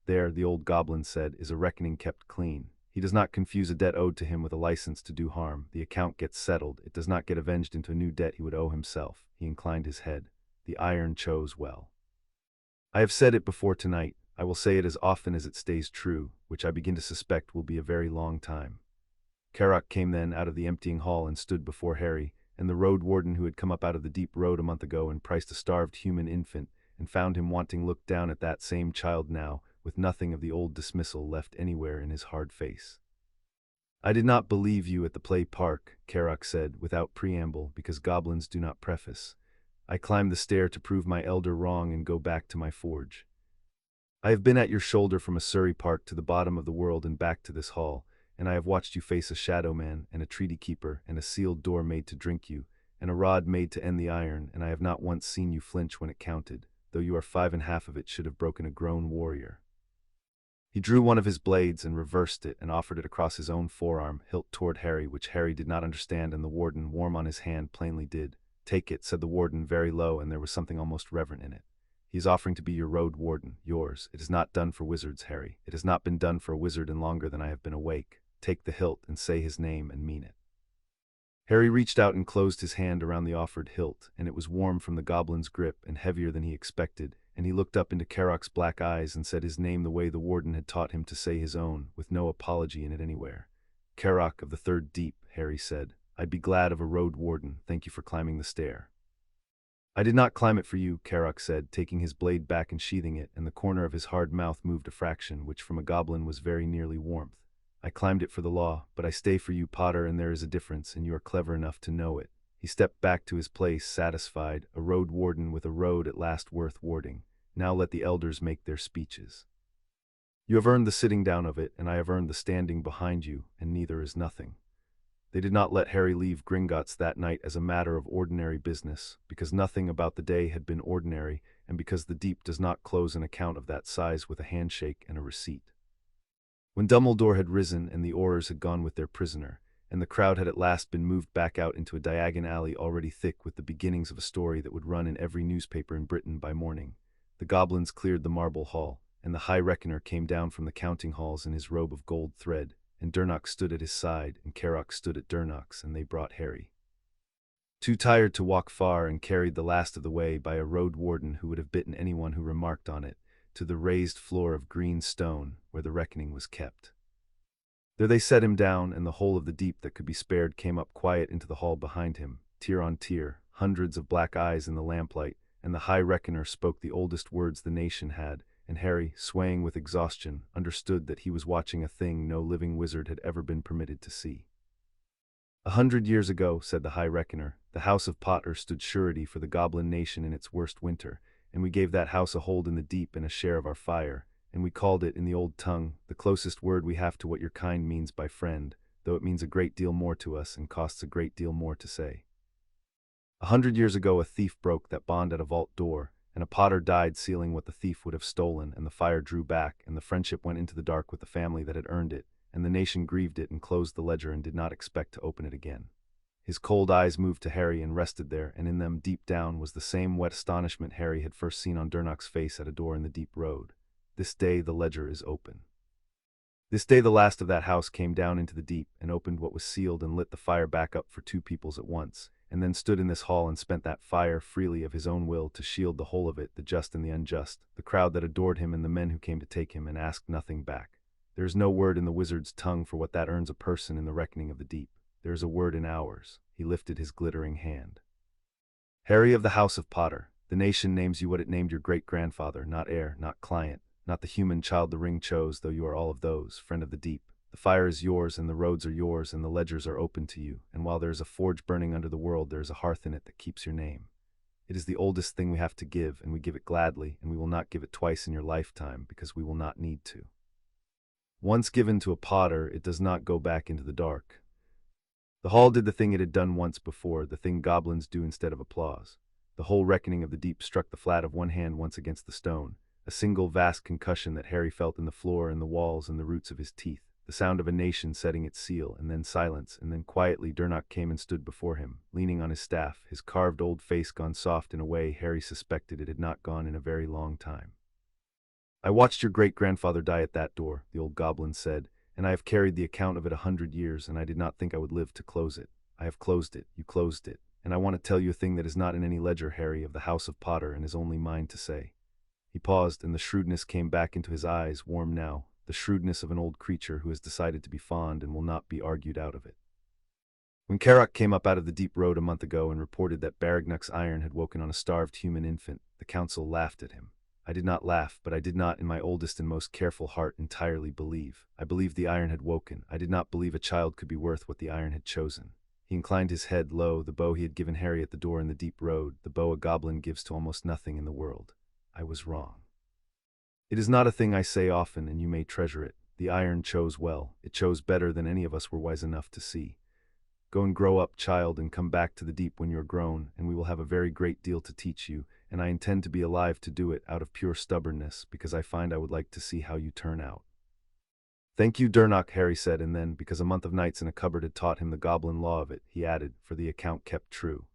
Speaker 1: "There," the old goblin said, "is a reckoning kept clean." He does not confuse a debt owed to him with a license to do harm. The account gets settled. It does not get avenged into a new debt he would owe himself. He inclined his head. The iron chose well. I have said it before tonight. I will say it as often as it stays true, which I begin to suspect will be a very long time. Carrock came then out of the emptying hall and stood before Harry, and the road warden who had come up out of the deep road a month ago and priced a starved human infant, and found him wanting looked down at that same child now, with nothing of the old dismissal left anywhere in his hard face. I did not believe you at the play park, Carrock said, without preamble, because goblins do not preface. I climbed the stair to prove my elder wrong and go back to my forge. I have been at your shoulder from a Surrey park to the bottom of the world and back to this hall, and I have watched you face a shadow man, and a treaty keeper, and a sealed door made to drink you, and a rod made to end the iron, and I have not once seen you flinch when it counted, though you are 5.5 of it should have broken a grown warrior. He drew one of his blades and reversed it and offered it across his own forearm, hilt toward Harry, which Harry did not understand, and the warden, warm on his hand, plainly did. Take it, said the warden very low, and there was something almost reverent in it. He is offering to be your road warden, yours. It is not done for wizards, Harry. It has not been done for a wizard in longer than I have been awake. Take the hilt and say his name and mean it. Harry reached out and closed his hand around the offered hilt, and it was warm from the goblin's grip and heavier than he expected, and he looked up into Carrock's black eyes and said his name the way the warden had taught him to say his own, with no apology in it anywhere. Carrock of the Third Deep, Harry said. I'd be glad of a road warden, thank you for climbing the stair. I did not climb it for you, Carrock said, taking his blade back and sheathing it, and the corner of his hard mouth moved a fraction, which from a goblin was very nearly warmth. I climbed it for the law, but I stay for you, Potter, and there is a difference, and you are clever enough to know it. He stepped back to his place, satisfied, a road warden with a road at last worth warding. Now let the elders make their speeches. You have earned the sitting down of it, and I have earned the standing behind you, and neither is nothing. They did not let Harry leave Gringotts that night as a matter of ordinary business, because nothing about the day had been ordinary, and because the Deep does not close an account of that size with a handshake and a receipt. When Dumbledore had risen and the Aurors had gone with their prisoner, and the crowd had at last been moved back out into a diagon alley already thick with the beginnings of a story that would run in every newspaper in Britain by morning, the goblins cleared the marble hall, and the High Reckoner came down from the counting halls in his robe of gold thread, and Durnock stood at his side, and Carrock stood at Durnock's, and they brought Harry. Too tired to walk far and carried the last of the way by a road warden who would have bitten anyone who remarked on it, to the raised floor of green stone where the reckoning was kept. There they set him down, and the whole of the Deep that could be spared came up quiet into the hall behind him, tier on tier, hundreds of black eyes in the lamplight, and the High Reckoner spoke the oldest words the nation had, and Harry, swaying with exhaustion, understood that he was watching a thing no living wizard had ever been permitted to see. 100 years ago, said the High Reckoner, the House of Potter stood surety for the goblin nation in its worst winter, and we gave that house a hold in the Deep and a share of our fire, and we called it, in the old tongue, the closest word we have to what your kind means by friend, though it means a great deal more to us and costs a great deal more to say. 100 years ago a thief broke that bond at a vault door, and a potter died sealing what the thief would have stolen, and the fire drew back, and the friendship went into the dark with the family that had earned it, and the nation grieved it and closed the ledger and did not expect to open it again. His cold eyes moved to Harry and rested there, and in them deep down was the same wet astonishment Harry had first seen on Durnock's face at a door in the Deep road. This day the ledger is open. This day the last of that house came down into the Deep and opened what was sealed and lit the fire back up for 2 peoples at once, and then stood in this hall and spent that fire freely of his own will to shield the whole of it, the just and the unjust, the crowd that adored him and the men who came to take him, and asked nothing back. There is no word in the wizard's tongue for what that earns a person in the reckoning of the Deep. There is a word in ours. He lifted his glittering hand. Harry of the House of Potter, the nation names you what it named your great-grandfather, not heir, not client, not the human child the ring chose, though you are all of those, friend of the Deep. The fire is yours, and the roads are yours, and the ledgers are open to you, and while there is a forge burning under the world, there is a hearth in it that keeps your name. It is the oldest thing we have to give, and we give it gladly, and we will not give it twice in your lifetime, because we will not need to. Once given to a potter, it does not go back into the dark. The hall did the thing it had done once before, the thing goblins do instead of applause. The whole reckoning of the Deep struck the flat of one hand once against the stone, a single vast concussion that Harry felt in the floor and the walls and the roots of his teeth. The sound of a nation setting its seal, and then silence, and then quietly Durnock came and stood before him, leaning on his staff, his carved old face gone soft in a way Harry suspected it had not gone in a very long time. I watched your great-grandfather die at that door, the old goblin said, and I have carried the account of it 100 years, and I did not think I would live to close it. I have closed it, you closed it, and I want to tell you a thing that is not in any ledger, Harry, of the House of Potter, and is only mine to say." He paused, and the shrewdness came back into his eyes, warm now, the shrewdness of an old creature who has decided to be fond and will not be argued out of it. When Carrock came up out of the deep road a month ago and reported that Baragnuk's iron had woken on a starved human infant, the council laughed at him. I did not laugh, but I did not in my oldest and most careful heart entirely believe. I believed the iron had woken. I did not believe a child could be worth what the iron had chosen. He inclined his head low, the bow he had given Harry at the door in the deep road, the bow a goblin gives to almost nothing in the world. I was wrong. It is not a thing I say often, and you may treasure it. The iron chose well. It chose better than any of us were wise enough to see. Go and grow up, child, and come back to the deep when you are grown, and we will have a very great deal to teach you, and I intend to be alive to do it out of pure stubbornness, because I find I would like to see how you turn out. "Thank you, Durnock," Harry said, and then, because a month of nights in a cupboard had taught him the goblin law of it, he added, "For the account kept true.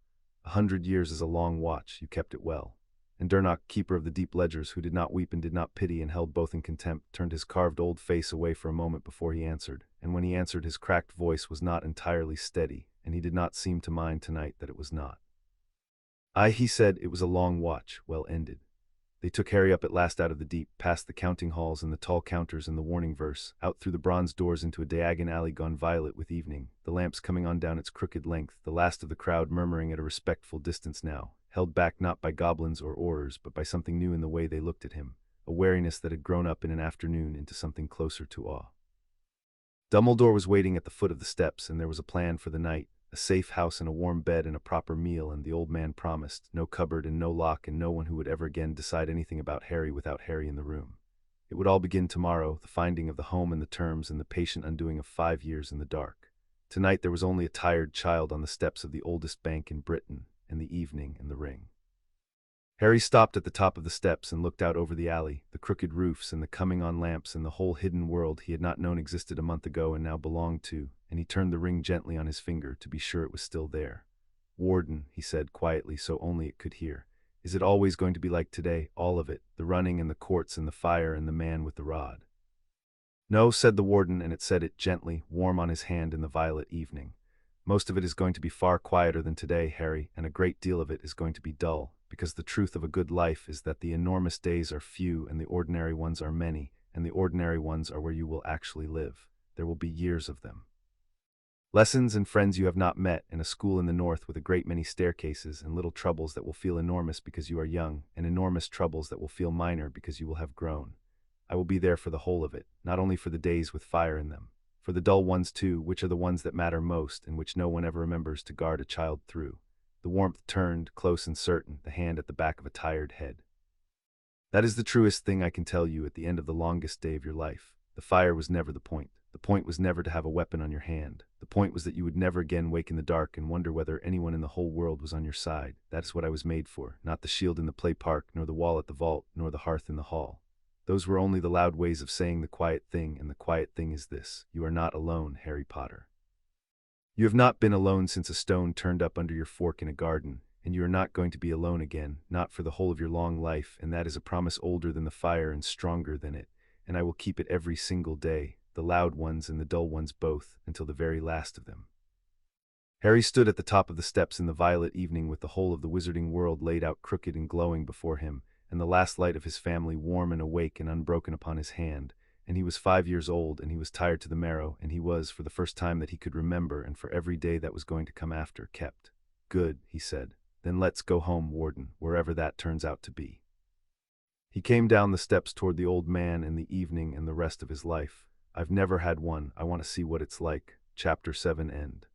Speaker 1: 100 years is a long watch, you kept it well." And Durnock, keeper of the deep ledgers, who did not weep and did not pity and held both in contempt, turned his carved old face away for a moment before he answered, and when he answered his cracked voice was not entirely steady, and he did not seem to mind tonight that it was not. "Aye," he said, "it was a long watch, well ended." They took Harry up at last out of the deep, past the counting halls and the tall counters and the warning verse, out through the bronze doors into a diagon alley gone violet with evening, the lamps coming on down its crooked length, the last of the crowd murmuring at a respectful distance now, held back not by goblins or aurors, but by something new in the way they looked at him, a wariness that had grown up in an afternoon into something closer to awe. Dumbledore was waiting at the foot of the steps, and there was a plan for the night, a safe house and a warm bed and a proper meal, and the old man promised, no cupboard and no lock and no one who would ever again decide anything about Harry without Harry in the room. It would all begin tomorrow, the finding of the home and the terms and the patient undoing of 5 years in the dark. Tonight there was only a tired child on the steps of the oldest bank in Britain, and the evening and the ring. Harry stopped at the top of the steps and looked out over the alley, the crooked roofs and the coming-on lamps and the whole hidden world he had not known existed a month ago and now belonged to, and he turned the ring gently on his finger to be sure it was still there. "Warden," he said quietly so only it could hear, "is it always going to be like today, all of it, the running and the courts and the fire and the man with the rod?" "No," said the warden, and it said it gently, warm on his hand in the violet evening. "Most of it is going to be far quieter than today, Harry, and a great deal of it is going to be dull, because the truth of a good life is that the enormous days are few and the ordinary ones are many, and the ordinary ones are where you will actually live. There will be years of them. Lessons and friends you have not met, and a school in the north with a great many staircases and little troubles that will feel enormous because you are young, and enormous troubles that will feel minor because you will have grown. I will be there for the whole of it, not only for the days with fire in them. For the dull ones too, which are the ones that matter most and which no one ever remembers to guard a child through. The warmth turned, close and certain, the hand at the back of a tired head. That is the truest thing I can tell you at the end of the longest day of your life. The fire was never the point. The point was never to have a weapon on your hand. The point was that you would never again wake in the dark and wonder whether anyone in the whole world was on your side. That is what I was made for, not the shield in the play park, nor the wall at the vault, nor the hearth in the hall. Those were only the loud ways of saying the quiet thing, and the quiet thing is this: you are not alone, Harry Potter. You have not been alone since a stone turned up under your fork in a garden, and you are not going to be alone again, not for the whole of your long life, and that is a promise older than the fire and stronger than it, and I will keep it every single day, the loud ones and the dull ones both, until the very last of them. Harry stood at the top of the steps in the violet evening with the whole of the wizarding world laid out crooked and glowing before him, and the last light of his family warm and awake and unbroken upon his hand, and he was 5 years old, and he was tired to the marrow, and he was, for the first time that he could remember, and for every day that was going to come after, kept. "Good," he said. "Then let's go home, Warden, wherever that turns out to be." He came down the steps toward the old man and the evening and the rest of his life. I've never had one. I want to see what it's like. Chapter 7 end.